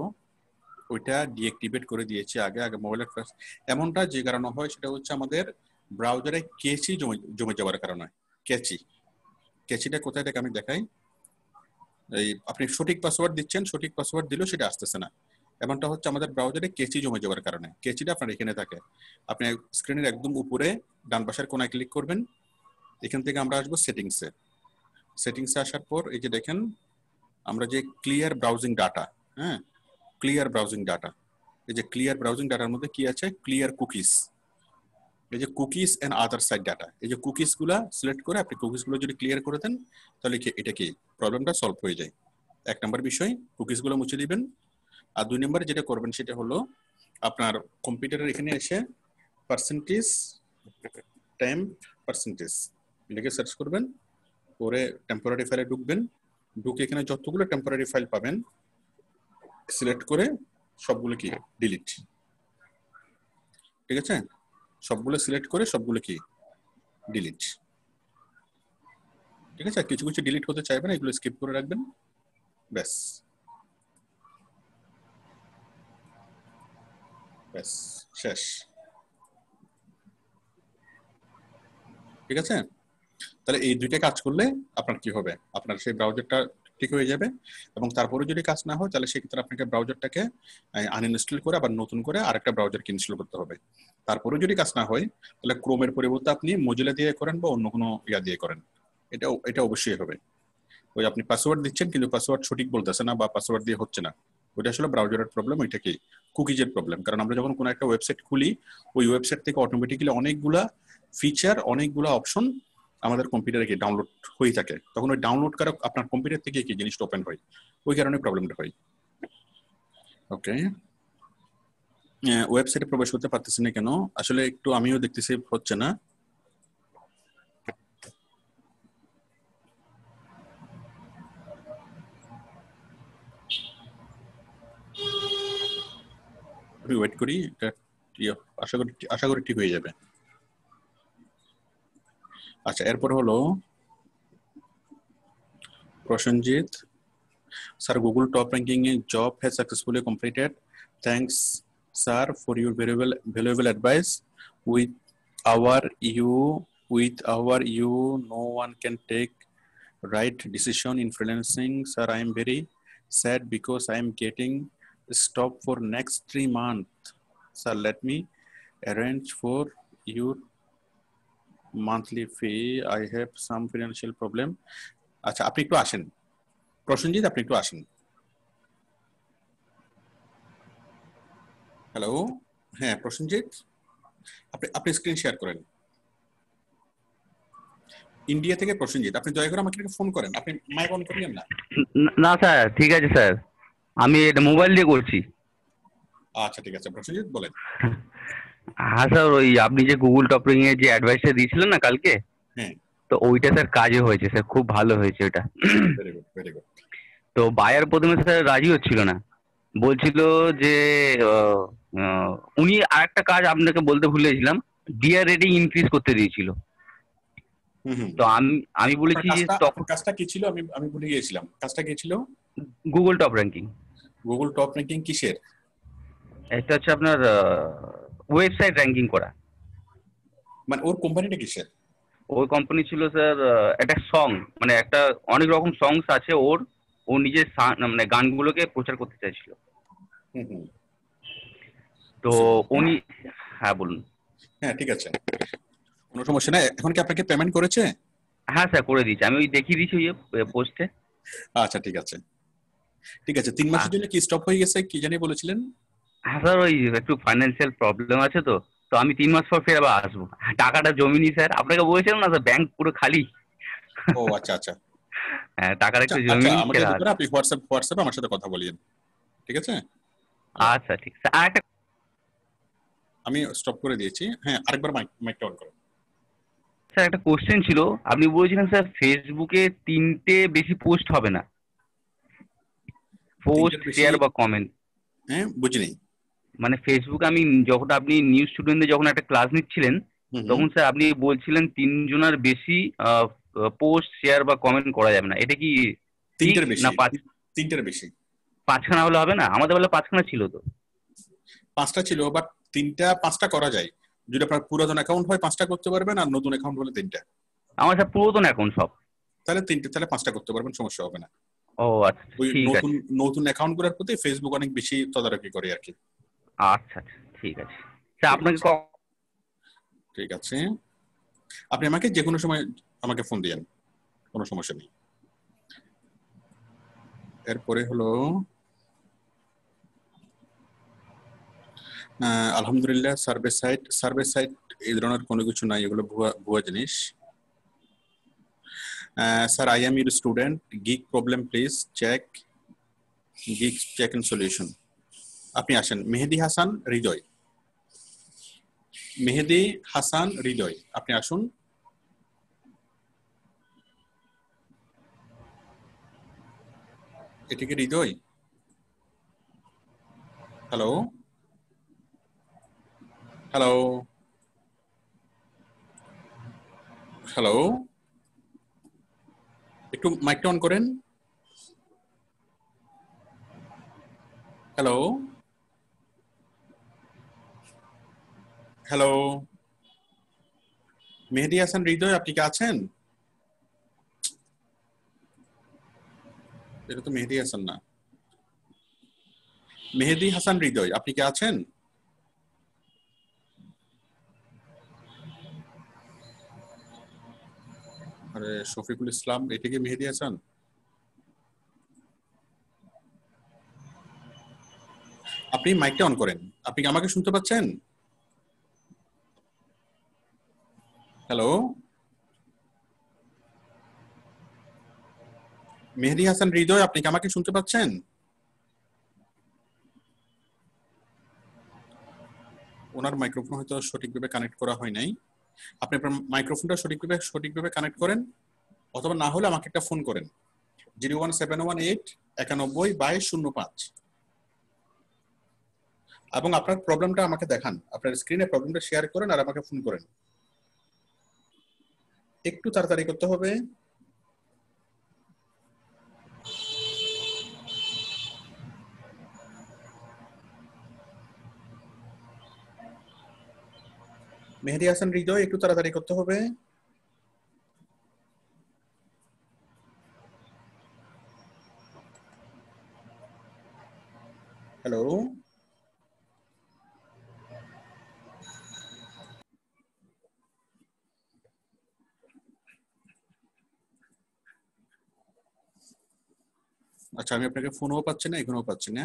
Speaker 1: ওইটা ডিঅ্যাক্টিভেট করে দিয়েছি আগে মোবাইলের ফার্স্ট। এমনটা যে কারণে হয় সেটা হচ্ছে আমাদের ব্রাউজারে ক্যাচি জমে যাওয়ার কারণে। ক্যাচিটা কোথায় থেকে আমি দেখাই। এই আপনি সঠিক পাসওয়ার্ড দিচ্ছেন, সঠিক পাসওয়ার্ড দিলেও সেটা আসতেছে না। এমনটা হচ্ছে আমাদের ব্রাউজারে কেচি জমে যাওয়ার কারণে। কেচিটা আপনার এখানে থাকে, আপনি স্ক্রিনের একদম উপরে ডান পাশের কোনায় ক্লিক করবেন। এখান থেকে আমরা আসবো সেটিংসে। সেটিংসে আসার পর এই যে দেখেন আমরা যে ক্লিয়ার ব্রাউজিং ডাটা, হ্যাঁ ক্লিয়ার ব্রাউজিং ডাটা, এই যে ক্লিয়ার ব্রাউজিং ডাটার মধ্যে কি আছে, ক্লিয়ার কুকিজ, এই যে cookies and other site data, এই যে কুকিজ গুলা সিলেক্ট করে আপনি কুকিজ গুলো যদি ক্লিয়ার করে দেন তাহলে কি এটা কি প্রবলেমটা সলভ হয়ে যায়। এক নম্বর বিষয় কুকিজ গুলো মুছে দিবেন। আর দুই নম্বরে যেটা করবেন সেটা হলো আপনার কম্পিউটারের এখানে এসে পার্সেন্টেজ টেম্প পার্সেন্টেজ লিখে সার্চ করবেন, পরে টেম্পোরারি ফাইলে ঢুকবেন, ঢুকে এখানে যতগুলো টেম্পোরারি ফাইল পাবেন সিলেক্ট করে সবগুলো কি ডিলিট। ঠিক আছে, সবগুলো সিলেক্ট করে সবগুলো কি ডিলিট। ঠিক আছে, কিছু কিছু ডিলিট হতে চাইবেন, এগুলো স্কিপ করে রাখবেন, ব্যাস ব্যাস শেষ। ঠিক আছে, তাহলে এই দুইটা কাজ করলে আপনার কি হবে, আপনার সেই ব্রাউজারটা ঠিক হয়ে যাবে। এবং তারপরে যদি কাজ না হয় তাহলে সেক্ষেত্রে আপনাকে ব্রাউজারটাকে আনইনস্টল করে আবার নতুন করে আরেকটা ব্রাউজারকে ইনস্টল করতে হবে। তারপরে যদি কাজ না হয় তাহলে ক্রোমের পরিবর্তে আপনি মজিলা দিয়ে করেন বা অন্য কোনো ইয়া দিয়ে করেন, এটা অবশ্যই হবে। ওই আপনি পাসওয়ার্ড দিচ্ছেন কিন্তু পাসওয়ার্ড সঠিক বলতেছে না বা পাসওয়ার্ড দিয়ে হচ্ছে না, ওইটা আসলে ব্রাউজারের প্রবলেম, ওইটা কি কুকিজের প্রবলেম। কারণ আমরা যখন কোনো একটা ওয়েবসাইট খুলি ওই ওয়েবসাইট থেকে অটোমেটিক্যালি অনেকগুলা ফিচার অনেকগুলা অপশন আমাদের কম্পিউটারে কি ডাউনলোড হয়ে থাকে, তখন ওই ডাউনলোড করা আপনার কম্পিউটার থেকে কি জিনিসটা ওপেন হয়, ওই কারণে প্রবলেমটা হয়। ওকে, ওয়েবসাইটে প্রবেশ করতে পারতেছি না কেন, আসলে একটু আমিও দেখতেছি হচ্ছে না। আমি ওয়েট করি, আশা করি ঠিক হয়ে যাবে। আচ্ছা, এরপর হলো Prosenjit sir, Google top ranking A job has successfully completed, thanks sir for your valuable advice. With our you no one can take right decision in freelancing. Sir, I am very sad because I am getting stopped for next 3 months. Sir, let me arrange for your monthly fee. I have some financial problem. আচ্ছা, আপনি একটু আসেন প্রসেনজিৎ, আপনি একটু আসেন। Hello, হ্যাঁ প্রসেনজিৎ, আপনি screen share করেন। ইন্ডিয়া থেকে প্রসেনজিৎ, আপনি দয়া করে আমাকে ফোন করেন, আপনি মাইক অন করিয়েন না।
Speaker 4: না স্যার, ঠিক আছে স্যার, আমি এটা মোবাইল দিয়ে করছি।
Speaker 1: আচ্ছা ঠিক আছে প্রসেনজিৎ, বলেন।
Speaker 4: হ্যাঁ স্যার, ওই আপনি যে গুগল টপ র্যাঙ্কিং এর যে অ্যাডভাইসটা দিয়েছিলেন না কালকে,
Speaker 1: হ্যাঁ
Speaker 4: তো ওইটা স্যার কাজে হয়েছে স্যার, খুব ভালো হয়েছে ওটা।
Speaker 1: Very good very good.
Speaker 4: তো বায়ার প্রথমে স্যার রাজি হচ্ছিল না, বলছিল যে উনি আরেকটা কাজ আপনাকে বলতে ভুলেছিলাম, ডিআর রেটিং ইনক্রিজ করতে দিয়েছিল। তো আমি বলেছি যে তখন
Speaker 1: কাজটা কি ছিল, আমি ভুলে গিয়েছিলাম, কাজটা কি ছিল?
Speaker 4: Google top ranking.
Speaker 1: Google top ranking কিসের?
Speaker 4: এটা হচ্ছে আপনার ওয়েবসাইট র্যাঙ্কিং করা।
Speaker 1: মানে ওর কোম্পানিটা কিসের?
Speaker 4: ওর কোম্পানি ছিল স্যার একটা সং, মানে একটা অনেক রকম সংস আছে ওর, ও নিজের মানে গানগুলোকে প্রচার করতে চাইছিল। তো উনি, হ্যাঁ বলুন।
Speaker 1: হ্যাঁ ঠিক আছে, কোনো সমস্যা নাই। এখন কি আপনাকে পেমেন্ট করেছে?
Speaker 4: হ্যাঁ স্যার করে দিয়েছি, আমি ওই দেখিয়ে দিয়েছি ওই পোস্টে।
Speaker 1: আচ্ছা ঠিক আছে ঠিক আছে। 3 মাসের জন্য কি স্টপ হয়ে গেছে কি জানি বলেছিলেন?
Speaker 4: হ্যাঁ স্যার, ওই একটু ফাইন্যান্সিয়াল প্রবলেম আছে তো, তো আমি 3 মাস পর ফের আবার আসবো। টাকাটা জমিনি স্যার, আপনাকে বলেছিলাম না স্যার, ব্যাংক পুরো খালি।
Speaker 1: ও আচ্ছা আচ্ছা,
Speaker 4: হ্যাঁ টাকাটা একটু জমিনি।
Speaker 1: আমাকে আপনি হোয়াটসঅ্যাপে আমার সাথে কথা বলিয়েন, ঠিক আছে?
Speaker 4: আচ্ছা ঠিক স্যার। আর একটা,
Speaker 1: আমি স্টপ করে দিয়েছি। হ্যাঁ আরেকবার মাইকটা অন করুন।
Speaker 4: স্যার একটা কোশ্চেন ছিল, আপনি বলেছিলেন স্যার ফেসবুকে 3টে বেশি পোস্ট হবে না, পোস্ট শেয়ার বা কমেন্ট।
Speaker 1: হ্যাঁ বুঝিনি।
Speaker 4: মানে ফেসবুক আমি যখন আপনি নিউ স্টুডেন্টদের যখন একটা ক্লাস নিচ্ছিলেন তখন স্যার আপনি বলছিলেন 3 জনের বেশি পোস্ট শেয়ার বা কমেন্ট করা যাবে না, এটা কি
Speaker 1: 3টের বেশি
Speaker 4: না
Speaker 1: 3টের বেশি?
Speaker 4: 5খানা হলে হবে না? আমাদের বেলা 5খানা ছিল তো।
Speaker 1: 5টা ছিল, বাট 5টা করা যায়। যদি আপনার পুরাতন অ্যাকাউন্ট হয় 5টা করতে পারবেন, আর নতুন অ্যাকাউন্ট হলে 3টা।
Speaker 4: আমার স্যার পুরাতন অ্যাকাউন্ট সব।
Speaker 1: তাহলে 5টা করতে পারবেন, সমস্যা হবে না।
Speaker 4: ও আচ্ছা,
Speaker 1: ওই
Speaker 4: ঠিক
Speaker 1: নতুন
Speaker 4: আছে।
Speaker 1: নতুন অ্যাকাউন্ট গুলোর প্রতি ফেসবুক অনেক বেশি তদারকি করে আর কি।
Speaker 4: আচ্ছা আচ্ছা, ঠিক আছে স্যার।
Speaker 1: ঠিক
Speaker 4: আপনাকে
Speaker 1: আছে, ঠিক আছে। আপনি আমাকে যে কোনো সময় আমাকে ফোন দিয়েন, কোনো সমস্যা নেই। এরপরে হলো আলহামদুলিল্লাহ সার্ভে সাইট এই ধরনের কোনো কিছু নাই, এগুলো ভুয়া ভুয়া জিনিস। Sir I am your student, gig problem please check, gig check and solution. আপনি আসেন, মেহেদি হাসান হৃদয়, মেহেদি হাসান হৃদয়, আপনি আসুন। এটা কি হৃদয়? হ্যালো, হ্যালো, হ্যালো, একটু মাইকটা অন করেন। হ্যালো, হ্যালো, মেহেদি হাসান হৃদয়, আপনি কি আছেন? এটা তো মেহেদি হাসান না। মেহেদি হাসান হৃদয়, আপনি কি আছেন? আরে শফিকুল ইসলাম, এটা কি মেহেদি হাসান? আপনি মাইকটা অন করেন। আপনি কি আমাকে শুনতে পাচ্ছেন? হ্যালো, মেহেদি হাসান হৃদয়, আপনি কি আমাকে শুনতে পাচ্ছেন? ওনার মাইক্রোফোন হয়তো সঠিকভাবে কানেক্ট করা হয় নাই। আপনি আপনার মাইক্রোফোনটা সঠিকভাবে কানেক্ট করেন, অথবা না হলে আমাকে একটা ফোন করেন 01718 91 22 05, এবং আপনার প্রবলেমটা আমাকে দেখান, আপনার স্ক্রিনে প্রবলেমটা শেয়ার করেন আর আমাকে ফোন করেন। একটু তাড়াতাড়ি করতে হবে। মেহেদি হাসান হৃদয়, একটু তাড়াতাড়ি করতে হবে। হ্যালো, আচ্ছা, আমি আপনাকে ফোনও পাচ্ছি না, এখনো পাচ্ছি না।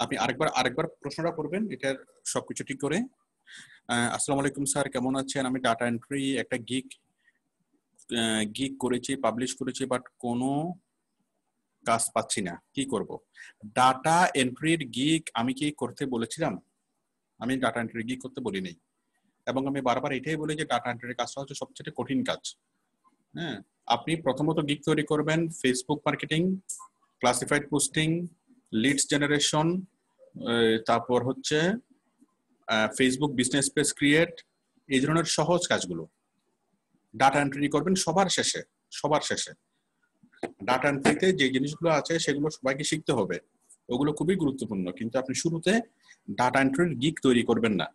Speaker 1: আপনি আরেকবার প্রশ্নটা করবেন এটার সবকিছু ঠিক করে। আসসালামু আলাইকুম স্যার, কেমন আছেন? আমি ডাটা এন্ট্রি একটা গিগ করেছি, পাবলিশ করেছি, বাট কোনো কাজ পাচ্ছি না, কি করব? ডাটা এন্ট্রির গিগ আমি কি করতে বলেছিলাম? আমি ডাটা এন্ট্রি গিগ করতে বলি নাই, এবং আমি বারবার এটাই বলি যে ডাটা এন্ট্রির কাজটা হচ্ছে সবচেয়ে কঠিন কাজ। হ্যাঁ, আপনি প্রথমত গিগ তৈরি করবেন Facebook marketing, classified posting, leads generation, তারপর হচ্ছে ফেসবুক বিজনেস পেজ ক্রিয়েট, এই ধরনের সহজ কাজগুলো ডাটা এন্ট্রি করবেন সবার শেষে। ডাটা এন্ট্রিতে যে জিনিসগুলো আছে সেগুলো সবাইকে শিখতে হবে, ওগুলো খুবই গুরুত্বপূর্ণ, কিন্তু আপনি শুরুতে ডাটা এন্ট্রির গিগ তৈরি করবেন না।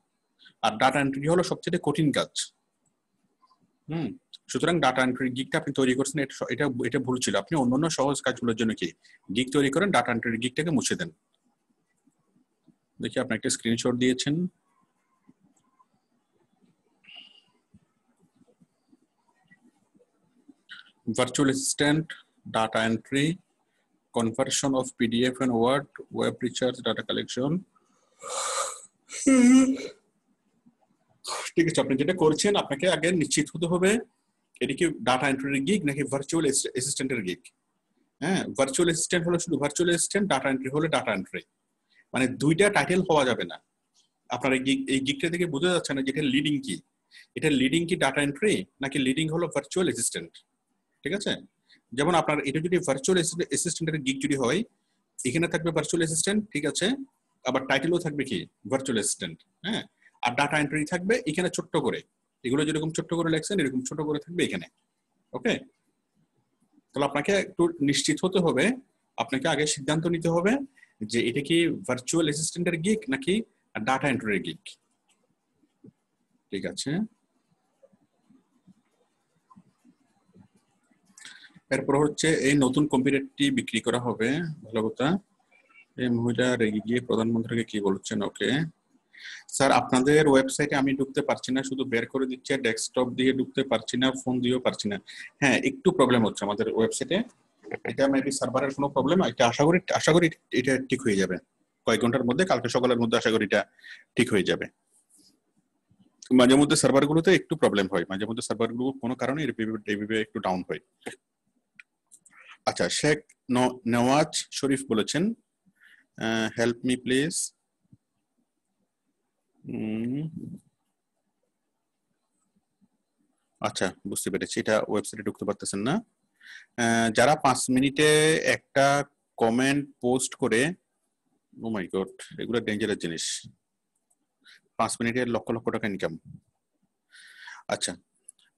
Speaker 1: আর ডাটা এন্ট্রি হলো সবচেয়ে কঠিন কাজ। সুতরাং ডাটা এন্ট্রি গিগটা আপনি তৈরি করছেন, এটা ভুল ছিল। আপনি অন্যান্য সহজ কাজগুলোর জন্য কি গিগ তৈরি করেন, ডাটা এন্ট্রি গিগটাকে মুছে দেন। দেখি আপনি একটা স্ক্রিনশট দিয়েছেন। Virtual assistant, data entry, conversion of PDF and Word, web research, data collection। ঠিক আছে, আপনি যেটা করছেন আপনাকে আগে নিশ্চিত হতে হবে এটা কি ডাটা এন্ট্রির গিগ নাকি ভার্চুয়াল অ্যাসিস্ট্যান্টের গিগ। হ্যাঁ, ভার্চুয়াল অ্যাসিস্ট্যান্ট হলো শুধু ভার্চুয়াল অ্যাসিস্ট্যান্ট, ডাটা এন্ট্রি হলো ডাটা এন্ট্রি, মানে দুইটা টাইটেল হওয়া যাবে না। আপনার এই গিগটা থেকে বোঝা যাচ্ছে না যে এটা লিডিং কি, এটা লিডিং কি ডাটা এন্ট্রি নাকি লিডিং হলো ভার্চুয়াল অ্যাসিস্ট্যান্ট। ঠিক আছে, যেমন আপনার এটা যদি ভার্চুয়াল অ্যাসিস্ট্যান্টের গিগ যদি হয়, এখানে থাকবে ভার্চুয়াল অ্যাসিস্ট্যান্ট, ঠিক আছে, আবার টাইটেলও থাকবে কি ভার্চুয়াল অ্যাসিস্ট্যান্ট। হ্যাঁ, আর ডাটা এন্ট্রি থাকবে এখানে ছোট্ট করে, এগুলো যেরকম ছোট্ট করে লেখছেন এরকম ছোট করে থাকবে এখানে। ওকে, তাহলে আপনাকে একটু নিশ্চিত হতে হবে, আপনাকে আগে সিদ্ধান্ত নিতে হবে যে এটা কি ভার্চুয়াল অ্যাসিস্ট্যান্টের গিগ নাকি ডাটা এন্ট্রির গিগ। ঠিক আছে, এরপর হচ্ছে এই নতুন কম্পিউটারটি বিক্রি করা হবে, ভালো কথা। এই মহিলা রেগে গিয়ে প্রধানমন্ত্রীকে কি বলছেন? ওকে স্যার, আপনাদের ওয়েবসাইটে আমি ঢুকতে পারছি না, শুধু বের করে দিচ্ছে, ডেস্কটপ দিয়ে ঢুকতে পারছি না, ফোন দিয়েও পারছি না। হ্যাঁ, একটু প্রবলেম হচ্ছে আমাদের ওয়েবসাইটে, এটা মেবি সার্ভারের কোনো প্রবলেম। এটা আশা করি এটা ঠিক হয়ে যাবে কয়েক ঘন্টার মধ্যে, কালকে সকালের মধ্যে আশা করি এটা ঠিক হয়ে যাবে। মাঝে মধ্যে সার্ভারগুলোতে একটু প্রবলেম হয়, মাঝে মধ্যে সার্ভারগুলো কোনো কারণে এইভাবে একটু ডাউন হয়। আচ্ছা, শেখ নওয়াজ শরীফ বলেছেন, হেল্প মি প্লিজ। আচ্ছা, বুঝতে পেরেছি, এটা ওয়েবসাইটে ঢুকতে পারতেছেন না। যারা 5 মিনিটে একটা কমেন্ট পোস্ট করে, ও মাই গড, এগুলো ডেঞ্জারাস জিনিস। 5 মিনিটে লক্ষ লক্ষ টাকা ইনকাম। আচ্ছা,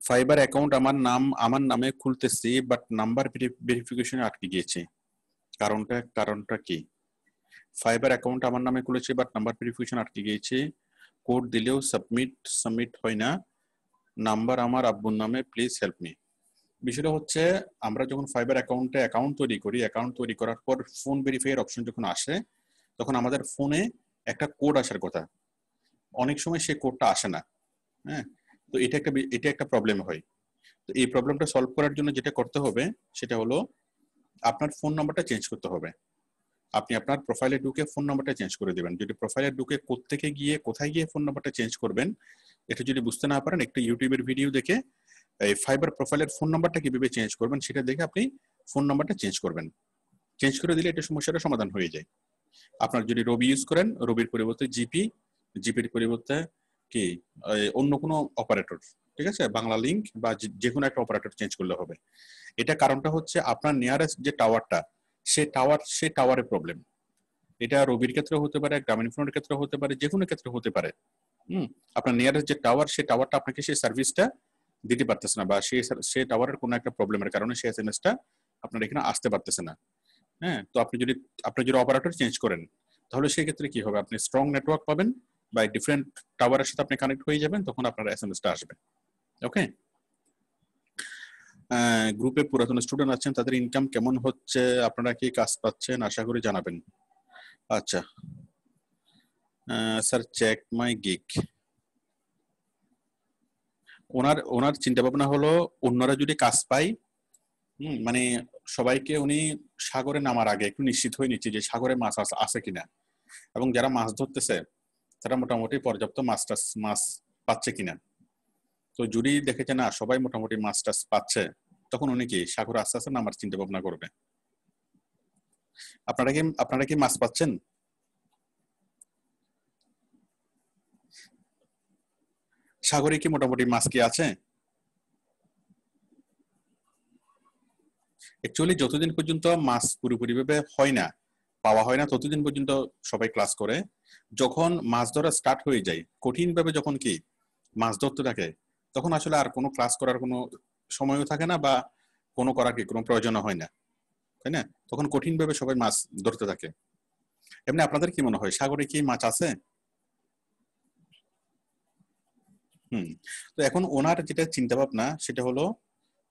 Speaker 1: ফাইবার অ্যাকাউন্ট আমার নামে খুলতেছি, বাট নাম্বার ভেরিফিকেশনে আটকে গিয়েছে, কারণটা কি? ফাইবার অ্যাকাউন্ট আমার নামে খুলেছে, বাট নাম্বার ভেরিফিকেশন আটকে গিয়েছে, কোড দিলেও সাবমিট হয় না, নাম্বার আমার আব্বুর নামে, প্লিজ হেল্প মি। বিষয়টা হচ্ছে, আমরা যখন ফাইবার অ্যাকাউন্ট তৈরি করার পর ফোন ভেরিফাইয়ের অপশন যখন আসে, তখন আমাদের ফোনে একটা কোড আসার কথা, অনেক সময় সেই কোডটা আসে না। হ্যাঁ, তো এটা একটা প্রবলেম হয়। তো এই প্রবলেমটা সলভ করার জন্য যেটা করতে হবে সেটা হলো আপনার ফোন নাম্বারটা চেঞ্জ করতে হবে। আপনি আপনার প্রোফাইলে ঢুকে ফোন নাম্বারটা চেঞ্জ করে দিবেন। যদি প্রোফাইলে ঢুকে কোথায় গিয়ে ফোন নাম্বারটা চেঞ্জ করবেন এটা যদি বুঝতে না পারেন, একটু ইউটিউবের ভিডিও দেখে এই ফাইবার প্রোফাইলের ফোন নাম্বারটা কিভাবে চেঞ্জ করবেন সেটা দেখে আপনি ফোন নাম্বারটা চেঞ্জ করবেন। চেঞ্জ করে দিলে এটা সমস্যাটা সমাধান হয়ে যায়। আপনার যদি রবি ইউজ করেন, রবির পরিবর্তে জিপির পরিবর্তে কি অন্য কোনো অপারেটর, ঠিক আছে, বাংলা লিংক বা যে কোনো একটা অপারেটর চেঞ্জ করলে হবে। এটা কারণটা হচ্ছে আপনার নিয়ারেস্ট যে টাওয়ারটা, সে টাওয়ারের প্রবলেম। এটা রবির ক্ষেত্রে হতে পারে, গ্রামীণ ফোনের ক্ষেত্রে হতে পারে, যে কোনো ক্ষেত্রে হতে পারে। আপনার নিয়ারেস্ট যে টাওয়ার, সেই টাওয়ারটা আপনাকে সেই সার্ভিসটা দিতে পারতেছে না, বা সেই টাওয়ারের কোনো একটা প্রবলেমের কারণে সেই এসএমএসটা আপনার এখানে আসতে পারতেছে না। হ্যাঁ, তো আপনি যদি অপারেটর চেঞ্জ করেন, তাহলে সেই ক্ষেত্রে কি হবে, আপনি স্ট্রং নেটওয়ার্ক পাবেন বা ডিফারেন্ট টাওয়ারের সাথে আপনি কানেক্ট হয়ে যাবেন, তখন আপনার এসএমএসটা আসবে। ওকে, গ্রুপে পুরাতন স্টুডেন্ট আছেন, তাদের ইনকাম কেমন হচ্ছে, আপনারা কি কাজ পাচ্ছেন, আশা করি জানাবেন। আচ্ছা স্যার, চেক মাই গিগ। ওনার চিন্তা ভাবনা হলো অন্যরা যদি কাজ পায়, মানে সবাইকে উনি সাগরে নামার আগে একটু নিশ্চিত হয়ে নিচ্ছে যে সাগরে মাছ আছে কিনা, এবং যারা মাছ ধরতেছে তারা মোটামুটি পর্যাপ্ত মাছ পাচ্ছে কিনা। তো যদি দেখেছে না সবাই মোটামুটি মাছ টাছ পাচ্ছে, তখন উনি কি সাগরে আস্তে আস্তে নামার চিন্তা ভাবনা করবে। আপনারা কি মাছ পাচ্ছেন? সাগরে কি মোটামুটি মাছ কি আছে? অ্যাকচুয়ালি যতদিন পর্যন্ত মাছ পুরোপুরি ভাবে পাওয়া হয় না ততদিন পর্যন্ত সবাই ক্লাস করে। যখন মাছ ধরা স্টার্ট হয়ে যায়, কঠিন ভাবে যখন কি মাছ ধরতে থাকে, তখন আসলে আর কোনো ক্লাস করার কোনো সময়ও থাকে না, বা কোনো প্রয়োজন হয় না, তাই না? তখন কঠিন ভাবে সবাই মাছ ধরতে থাকে। এমনি আপনাদের কি মনে হয়, সাগরে কি মাছ আছে? তো এখন ওনার যেটা চিন্তা ভাবনা সেটা হলো,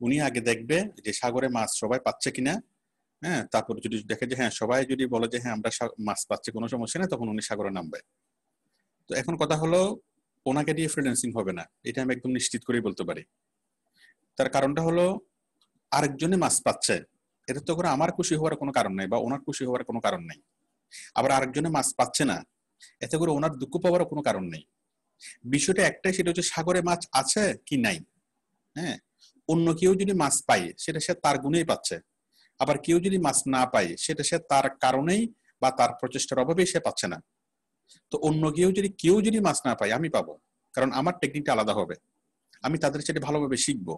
Speaker 1: উনি আগে দেখবে যে সাগরে মাছ সবাই পাচ্ছে কিনা। হ্যাঁ, তারপর যদি দেখে যে হ্যাঁ সবাই যদি বলে যে হ্যাঁ আমরা মাছ পাচ্ছি, কোনো সমস্যা নেই, তখন উনি সাগরে নামবে। তো এখন কথা হলো, ওনাকে দিয়ে ফ্রিল্যান্সিং হবে না, এটা আমি একদম নিশ্চিত করেই বলতে পারি। তার কারণটা হলো, আরেকজনে মাছ পাচ্ছে, এটা তো করে আমার খুশি হওয়ার কোনো কারণ নাই, বা ওনার খুশি হওয়ার কোনো কারণ নাই। আবার আরেকজনে মাছ পাচ্ছে না, এতে করে ওনার দুঃখ পাওয়ারও কোনো কারণ নেই। বিষয়টা একটাই, সেটা হচ্ছে সাগরে মাছ আছে কি নাই। হ্যাঁ, অন্য কেউ যদি মাছ পায় সেটা সে তার গুণেই পাচ্ছে, আবার কেউ যদি মাছ না পায় সেটা সে তার কারণেই বা তার প্রচেষ্টার অভাবেই সে পাচ্ছে না। তো অন্য কেউ যদি মাছ না পায়, আমি পাবো, কারণ আমার টেকনিকটা আলাদা হবে। আমি তাদের সাথে ভালোভাবে শিখবো,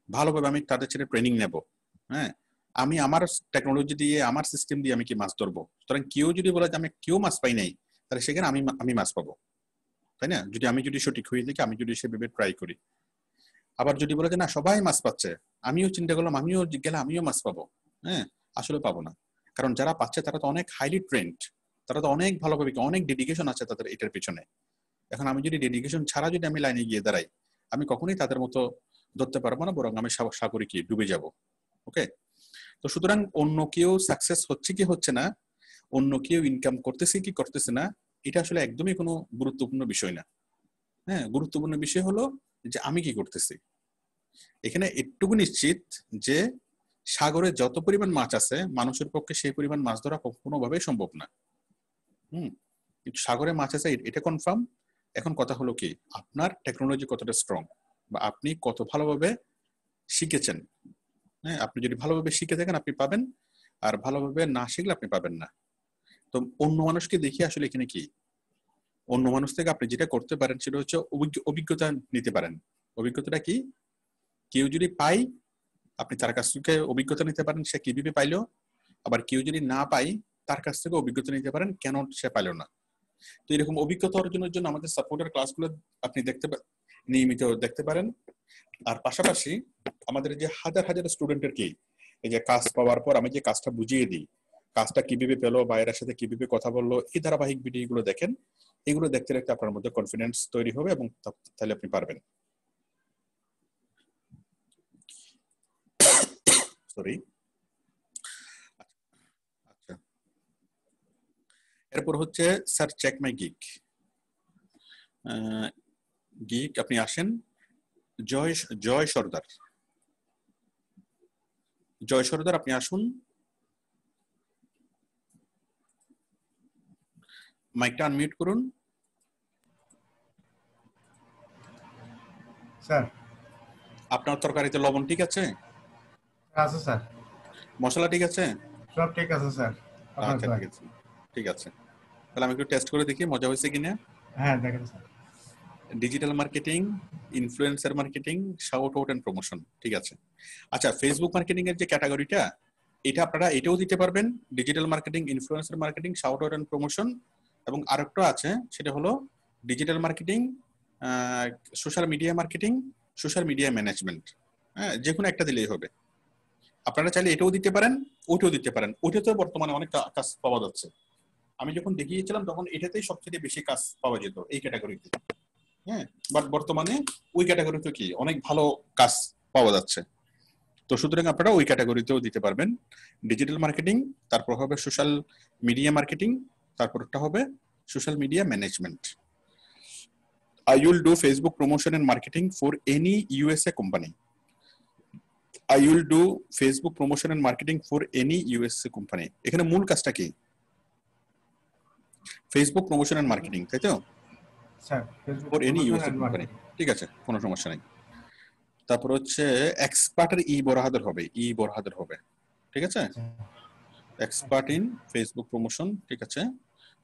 Speaker 1: ভালোভাবে আমি তাদের সাথে ট্রেনিং নেব। হ্যাঁ, আমি আমার টেকনোলজি দিয়ে, আমার সিস্টেম দিয়ে আমি কি মাছ ধরবো। সুতরাং কেউ যদি বলে যে আমি কেউ মাছ পাই নাই, তাহলে সেখানে আমি মাছ পাবো, তাই না? আমি যদি সঠিক হয়ে দেখি, আমি যদি সেভাবে ট্রাই করি। আবার যদি বলে যে না সবাই মাছ পাচ্ছে, আমিও চিন্তা করলাম আমিও গেলে আমিও মাছ পাবো, হ্যাঁ, আসলে পাবো না। কারণ যারা পাচ্ছে তারা তো অনেক হাইলি ট্রেন্ড, তারা তো অনেক ভালোভাবে, অনেক ডেডিকেশন আছে তাদের এটার পিছনে। এখন আমি যদি ডেডিকেশন ছাড়া যদি আমি লাইনে গিয়ে দাঁড়াই, আমি কখনোই তাদের মতো ধরতে পারবো না, বরং আমি সাগরে কি ডুবে যাব। ওকে, তো সুতরাং অন্য কেউ সাকসেস হচ্ছে কি হচ্ছে না, অন্য কেউ ইনকাম করতেছে কি করতেছে না, এটা আসলে একদমই কোনো গুরুত্বপূর্ণ বিষয় না। হ্যাঁ, গুরুত্বপূর্ণ বিষয় হলো যে আমি কি করতেছি। এখানে একটুকু নিশ্চিত যে সাগরে যত পরিমাণ মাছ আছে মানুষের পক্ষে সেই পরিমাণ মাছ ধরা কোনোভাবেই সম্ভব না। কিন্তু সাগরে মাছ আছে এটা কনফার্ম। এখন কথা হলো কি, আপনার টেকনোলজি কতটা স্ট্রং, বা আপনি কত ভালোভাবে শিখেছেন। হ্যাঁ, আপনি যদি ভালোভাবে শিখে থাকেন আপনি পাবেন, আর ভালোভাবে না শিখলে আপনি পাবেন না। তো অন্য মানুষকে দেখি আসলে এখানে কি, অন্য মানুষ থেকে আপনি যেটা করতে পারেন সেটা হচ্ছে অভিজ্ঞতা নিতে পারেন। অভিজ্ঞতাটা কি, কেউ যদি পাই আপনি তার কাছ থেকে অভিজ্ঞতা নিতে পারেন সে কিভাবে পাইলো, আবার কেউ যদি না পাই তার কাছ থেকে অভিজ্ঞতা নিতে পারেন কেন সে পাইলো না। তো এরকম অভিজ্ঞতা অর্জনের জন্য আমাদের সাপোর্টের ক্লাসগুলো আপনি নিয়মিত দেখতে পারেন। আর পাশাপাশি আমাদের যে হাজার হাজার স্টুডেন্টের কি, এই যে কাজ পাওয়ার পর আমি যে কাজটা বুঝিয়ে দিই, কাজটা কিভাবে পেলো, বাইরের সাথে কিভাবে কথা বললো, এই ধারাবাহিক ভিডিওগুলো দেখেন। এগুলো দেখতে দেখতে আপনার মধ্যে কনফিডেন্স তৈরি হবে এবং তাহলে আপনি পারবেন। সরি। আচ্ছা, এরপর হচ্ছে sir check my gig. Gig আপনি আসেন, জয় সর্দার, জয় সর্দার আপনি আসুন, মাইকটা আনমিউট করুন।
Speaker 5: স্যার,
Speaker 1: আপনার তরকারিতে লবণ ঠিক আছে?
Speaker 5: আছে স্যার।
Speaker 1: মশলা ঠিক আছে?
Speaker 5: সব ঠিক আছে স্যার।
Speaker 1: আচ্ছা ঠিক আছে, ঠিক আছে। তাহলে আমি একটু টেস্ট করে দেখি মজা হয়েছে কিনা।
Speaker 5: হ্যাঁ দেখেন sir.
Speaker 1: Digital marketing, influencer marketing, shout out and promotion, ঠিক আছে। আচ্ছা, ফেসবুক মার্কেটিং এর যে ক্যাটাগরিটা, এটা আপনারা এটাও দিতে পারবেন, digital marketing, influencer marketing, shout out and promotion. এবং আরেকটা আছে সেটা হলো digital marketing, social media marketing, social media management. হ্যাঁ, যে কোনো একটা দিলেই হবে। আপনারা চাইলে এটাও দিতে পারেন, ওইটাও দিতে পারেন। ওইটাতে বর্তমানে অনেক কাজ পাওয়া যাচ্ছে। আমি যখন দেখিয়েছিলাম তখন এটাতেই সবচেয়ে বেশি কাজ পাওয়া যেত, এই ক্যাটাগরিতে। হ্যাঁ, বাট বর্তমানে ওই ক্যাটাগরিতে কি অনেক ভালো কাজ পাওয়া যাচ্ছে। তো সুতরাং আপনারা ওই ক্যাটাগরিতেও দিতে পারবেন। ডিজিটাল মার্কেটিং, তারপর হবে সোশ্যাল মিডিয়া মার্কেটিং, তারপরটা হবে social media management. I will do Facebook promotion and marketing for any USA company. I will do Facebook promotion and marketing for any USA company. এখানে মূল কাজটা কি? ফেসবুক প্রমোশন এন্ড মার্কেটিং, তাই তো?
Speaker 5: Sir,
Speaker 1: for any USA company, ঠিক আছে, কোনো সমস্যা নেই। তারপর হচ্ছে এক্সপার্টের বরাহাদের হবে, বরাহাদের হবে, ঠিক আছে। এক্সপার্ট ইন ফেসবুক প্রমোশন, ঠিক আছে।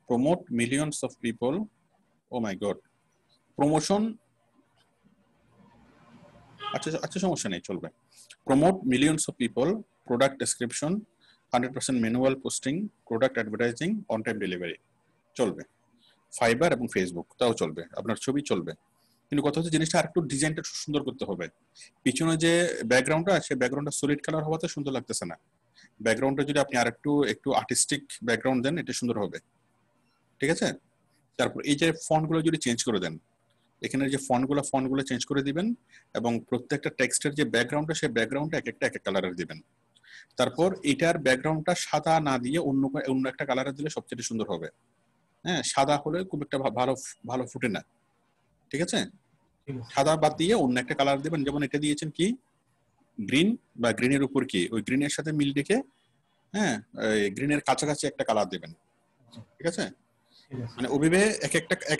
Speaker 1: Promote millions of people, oh my God, promotion, আচ্ছা আচ্ছা সমস্যা নেই, চলবে। Promote millions of people, product description, 100% manual posting, product advertising, on time delivery, চলবে। ফাইবার এবং ফেসবুক, তাও চলবে, আপনার ছবি চলবে। কিন্তু কথা হচ্ছে জিনিসটা আরেকটু ডিজাইনটা সুন্দর করতে হবে। পিছনে যে ব্যাকগ্রাউন্ডটা আছে, ব্যাকগ্রাউন্ডটা সলিড কালার হওয়াতে সুন্দর লাগতেছে না। ব্যাকগ্রাউন্ডটা যদি আপনি একটু আর্টিস্টিক ব্যাকগ্রাউন্ড দেন, এটা সুন্দর হবে, ঠিক আছে। তারপর এই যে ফন্টগুলো যদি চেঞ্জ করে দেন, এখানে যে ফন্টগুলো চেঞ্জ করে দিবেন, এবং প্রত্যেকটা টেক্সটের যে ব্যাকগ্রাউন্ডটা, সেই ব্যাকগ্রাউন্ডটা এক এক কালারের দিবেন। তারপর এটার ব্যাকগ্রাউন্ডটা সাদা না দিয়ে অন্য একটা কালারের দিলে সবচেয়ে সুন্দর হবে। হ্যাঁ, সাদা হলে খুব একটা ভালো ফুটে না, ঠিক আছে। সাদা বাদ দিয়ে অন্য একটা কালার দিবেন, যেমন এটা দিয়েছেন কি গ্রিন, বা গ্রিনের উপর কি ওই গ্রিনের সাথে মিল রেখে, হ্যাঁ, গ্রিনের কাছাকাছি একটা কালার দিবেন, ঠিক আছে। মানে ওইভাবে এক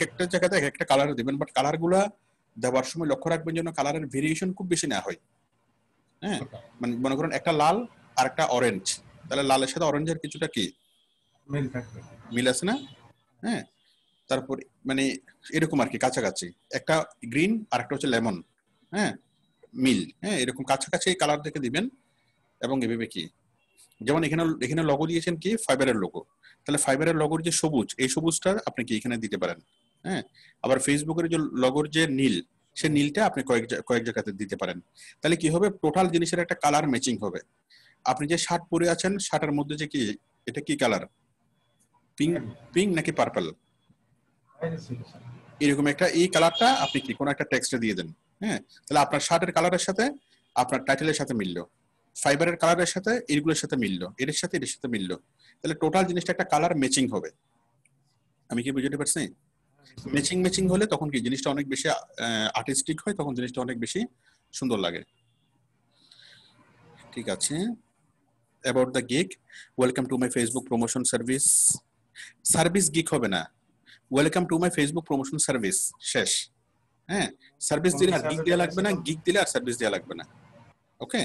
Speaker 1: একটা জায়গাতে এক একটা কালার দিবেন, বাট কালারগুলা দেওয়ার সময় লক্ষ্য রাখবেন যেন কালারের ভেরিয়েশন খুব বেশি না হয়। হ্যাঁ, মানে মনে করেন একটা লাল আর একটা অরেঞ্জ, তাহলে লালের সাথে অরেঞ্জের কিছুটা কি মিল আছে না? হ্যাঁ, তারপর মানে এরকম আর কি কাছাকাছি, একটা গ্রিন আর একটা হচ্ছে লেমন, হ্যাঁ, মিল, হ্যাঁ, এরকম কাছাকাছি কালার দেখে দিবেন। এবং এভাবে কি, যেমন এখানে লগো দিয়েছেন কি ফাইবারের লোগো, তাহলে ফাইবারের লগোর যে সবুজ, এই সবুজটা আপনি কি এখানে দিতে পারেন। হ্যাঁ, আবার ফেসবুকের যে লগোর যে নীল, সে নীলটা আপনি কয়েক জায়গাতে দিতে পারেন। তাহলে কি হবে, টোটাল জিনিসের একটা কালার ম্যাচিং হবে। আপনি যে শার্ট পরে আছেন, শার্টের মধ্যে যে কি, এটা কি কালার, পিঙ্ক নাকি পার্পল, এরকম একটা এই কালারটা আপনি কি কোনো একটা টেক্সটে দিয়ে দেন। হ্যাঁ, তাহলে আপনার শার্টের কালারের সাথে আপনার টাইটেলের সাথে মিললো। ফাইবারের কালারের সাথে এইগুলোর সাথে মিললো, এর সাথে এর সাথে মিললো, তাহলে টোটাল জিনিসটা একটা কালার ম্যাচিং হবে। আমি কি বুঝতে পারছি? ম্যাচিং হলে তখন কি জিনিসটা অনেক বেশি আর্টিস্টিক হয়, তখন জিনিসটা অনেক বেশি সুন্দর লাগে। ঠিক আছে, about the gig, welcome to my Facebook promotion service. Service gig হবে না, welcome to my Facebook promotion service, শেষ। হ্যাঁ, সার্ভিস দিলে আর গিগ দেওয়া লাগবে না, গিগ দিলে আর সার্ভিস দেওয়া লাগবে না। ওকে,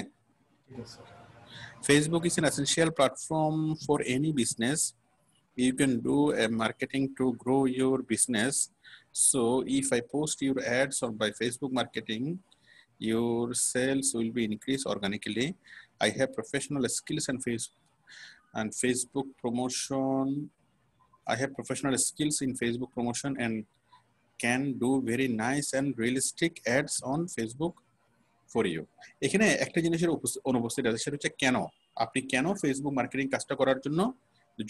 Speaker 1: Facebook is an essential platform for any business. You can do a marketing to grow your business. So if I post your ads or by Facebook marketing, your sales will be increased organically. I have professional skills and Facebook promotion. I have professional skills in Facebook promotion and can do very nice and realistic ads on Facebook for you. এখানে একটা জিনিসের অনুপস্থিত আছে, সেটা হচ্ছে কেন, আপনি কেন ফেসবুক মার্কেটিং কাজটা করার জন্য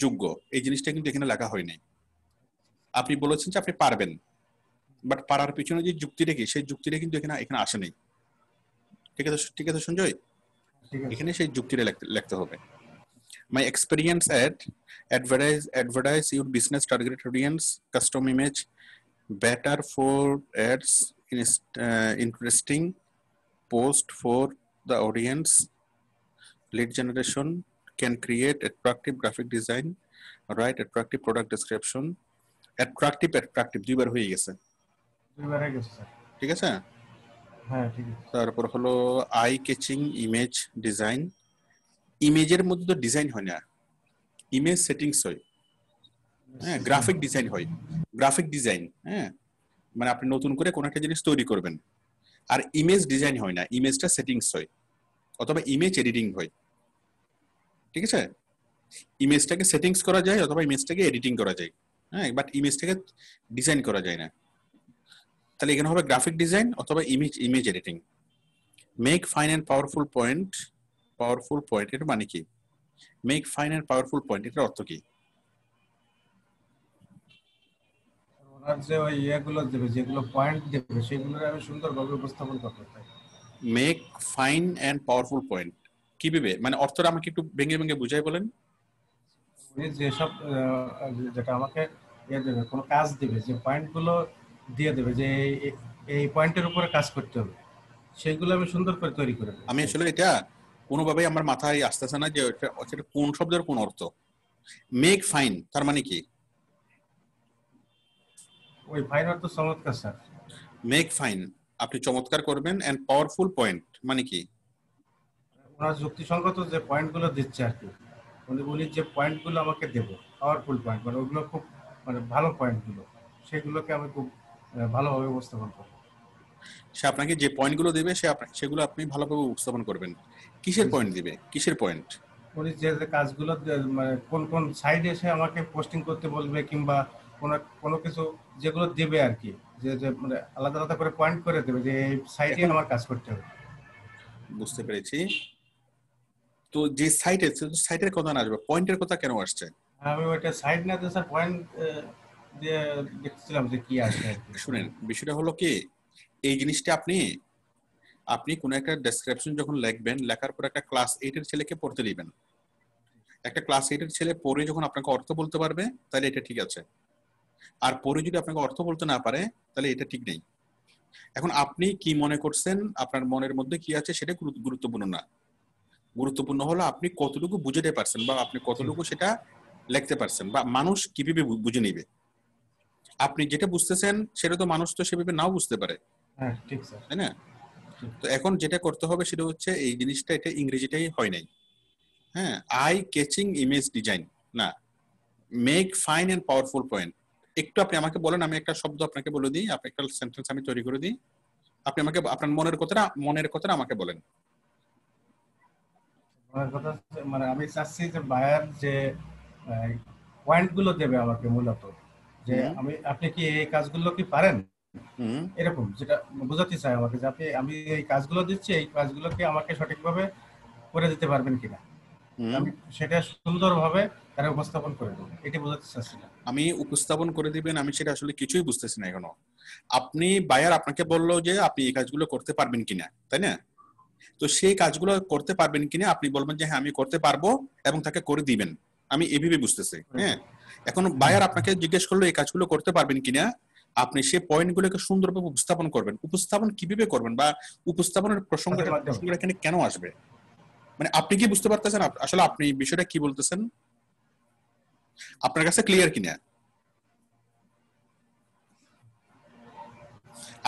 Speaker 1: যোগ্য, এই জিনিসটা কিন্তু এখানে লেখা হয়নি। আপনি বলেছেন যে আপনি পারবেন, বাট পারার পিছনে যে যুক্তিটা কি, সেই যুক্তিটা কিন্তু এখানে আসে নাই। ঠিক আছে সঞ্জয়, এখানে সেই যুক্তিটা লিখতে হবে। My experience at advertise your business target audience, custom image, better for ads, interesting post for the audience, lead generation, can create attractive graphic design, write attractive product description. attractive দুইবার হয়ে গেছে,
Speaker 5: স্যার।
Speaker 1: ঠিক আছে।
Speaker 5: হ্যাঁ ঠিক আছে।
Speaker 1: তারপর হলো আই ক্যাচিং ইমেজ ডিজাইন। ইমেজের মধ্যে তো ডিজাইন হয় না, ইমেজ সেটিংস হয়। হ্যাঁ, গ্রাফিক ডিজাইন হয়, গ্রাফিক ডিজাইন। হ্যাঁ, মানে আপনি নতুন করে কোন একটা জিনিস তৈরি করবেন, আর ইমেজ ডিজাইন হয় না, ইমেজটা সেটিংস হয় অথবা ইমেজ এডিটিং হয়। ঠিক আছে, ইমেজটাকে সেটিংস করা যায় অথবা ইমেজটাকে এডিটিং করা যায়। হ্যাঁ, বাট ইমেজটাকে ডিজাইন করা যায় না। তাহলে এখানে হবে গ্রাফিক ডিজাইন অথবা image editing. Make fine and powerful point, powerful point এর মানে কি? Make fine and powerful point এর অর্থ কি?
Speaker 5: ওনার যে ওই ইয়েগুলো দেবে, যেগুলো পয়েন্ট দেবে, সেগুলো আমি সুন্দরভাবে উপস্থাপন করতে চাই।
Speaker 1: Make fine and powerful point কি ভেবে, মানে অর্থটা আমাকে একটু ভেঙে ভেঙে বুঝাই বলেন।
Speaker 5: উনি যেসব যেটা আমাকে ইয়ে দেবে, কোনো কাজ দেবে, যে পয়েন্টগুলো দিয়ে দেবে যে এই পয়েন্টের উপরে কাজ করতে হবে, সেগুলো আমি সুন্দর করে তৈরি করে দেব।
Speaker 1: আমি আসলে এটা কোনোভাবেই আমার মাথায় আসতেছে না যে এটা কোন শব্দের কোন অর্থ। মেক ফাইন তার মানে কি?
Speaker 5: ওই ফাইন অর্থ চমৎকার স্যার।
Speaker 1: মেক ফাইন আপনি চমৎকার করবেন, এন্ড পাওয়ারফুল পয়েন্ট মানে কি?
Speaker 5: ওনার যুক্তিসঙ্গত যে পয়েন্টগুলো দিচ্ছে আর কি, উনি যে পয়েন্টগুলো আমাকে দেবে, পাওয়ারফুল পয়েন্ট, মানে ওগুলো খুব মানে ভালো পয়েন্টগুলো, সেগুলোকে আমি খুব ভালোভাবে উপস্থাপন করব।
Speaker 1: সে আপনাকে যে পয়েন্টগুলো দেবে সেগুলো আপনি ভালোভাবে উপস্থাপন করবেন। কিসের পয়েন্ট দিবে, কিসের পয়েন্ট?
Speaker 5: উনি যে কাজগুলো মানে কোন কোন সাইডে এসে আমাকে পোস্টিং করতে বলবে, কিংবা কোনো কিছু যেগুলো দেবে আর কি, যে মানে আলাদা আলাদা করে পয়েন্ট করে দেবে যে এই সাইডে আমার কাজ করতে হবে।
Speaker 1: বুঝতে পেরেছি। তো যে সাইটের কথা না আসবে, পয়েন্টের কথা কেন আসছে?
Speaker 5: আমি ওইটা সাইড না দিয়ে স্যার পয়েন্ট দিয়ে দেখছিলাম যে কি আসে আর কি।
Speaker 1: শুনেন, বিষয়টা হলো কি, এই জিনিসটা আপনি কোন একটা ডেসক্রিপশন যখন লিখবেন, লেখার পর একটা ক্লাস 8 এর ছেলেকে পড়তে দিবেন। একটা ক্লাস 8 এর ছেলে পড়ে যখন আপনাকে অর্থ বলতে পারবে, তাহলে এটা ঠিক আছে। আর পরে যদি আপনাকে অর্থ বলতে না পারে, তাহলে এটা ঠিক নেই। এখন আপনি কি মনে করছেন, আপনার মনের মধ্যে কি আছে সেটা গুরুত্বপূর্ণ না। গুরুত্বপূর্ণ হলো আপনি কতটুকু বুঝতে পারছেন, বা আপনি কতটুকু সেটা লিখতে পারছেন, বা মানুষ কিভাবে বুঝে নিবে। আপনি যেটা বুঝতেছেন সেটা তো মানুষ তো সেভাবে নাও বুঝতে পারে।
Speaker 5: হ্যাঁ ঠিক স্যার।
Speaker 1: তাই না? তো এখন যেটা করতে হবে সেটা হচ্ছে এই জিনিসটা, এটা ইংরেজিটাই হয় নাই। হ্যাঁ, আই ক্যাচিং ইমেজ ডিজাইন না, make fine and powerful point. একটু আপনি আমাকে বলেন, আমি একটা শব্দ আপনাকে বলে দিই, আপনি একটা সেন্টেন্স আমি তৈরি করে দিই, আপনি আমাকে আপনার মনের কথাটা আমাকে বলেন।
Speaker 5: আমার কথা মানে আমি চাচ্ছি যে বায়ার যে পয়েন্টগুলো দেবে আমাকে মূলত, যে আপনি কি এই কাজগুলো কি পারেন, এরকম যেটা বোঝাতে চাই আমাকে, যে আমি এই কাজগুলো দিচ্ছি, এই কাজগুলোকে আমাকে সঠিকভাবে করে দিতে পারবেন কিনা, আমি সেটা সুন্দরভাবে তারা উপস্থাপন করে দেবো, এটি বোঝাতে চাচ্ছিলাম।
Speaker 1: আমি উপস্থাপন করে দিবেন, আমি সেটা আসলে কিছুই বুঝতেছি না এখনো। আপনি বায়ার আপনাকে বললো যে আপনি এই কাজগুলো করতে পারবেন কিনা, তাই না? তো সেই কাজগুলো করতে পারবেন কিনা আপনি বলবেন যে হ্যাঁ আমি করতে পারবো এবং তাকে করে দিবেন, আমি এভাবে বুঝতেছি। হ্যাঁ, এখন বায়ার আপনাকে জিজ্ঞেস করলো এই কাজগুলো করতে পারবেন কিনা, আপনি সেই পয়েন্টগুলোকে সুন্দরভাবে উপস্থাপন করবেন। উপস্থাপন কিভাবে করবেন বা উপস্থাপনের প্রসঙ্গটা এখানে কেন আসবে, মানে আপনি কি বুঝতে পারতেছেন আসলে আপনি বিষয়টা কি বলতেছেন, আপনার কাছে ক্লিয়ার কিনা?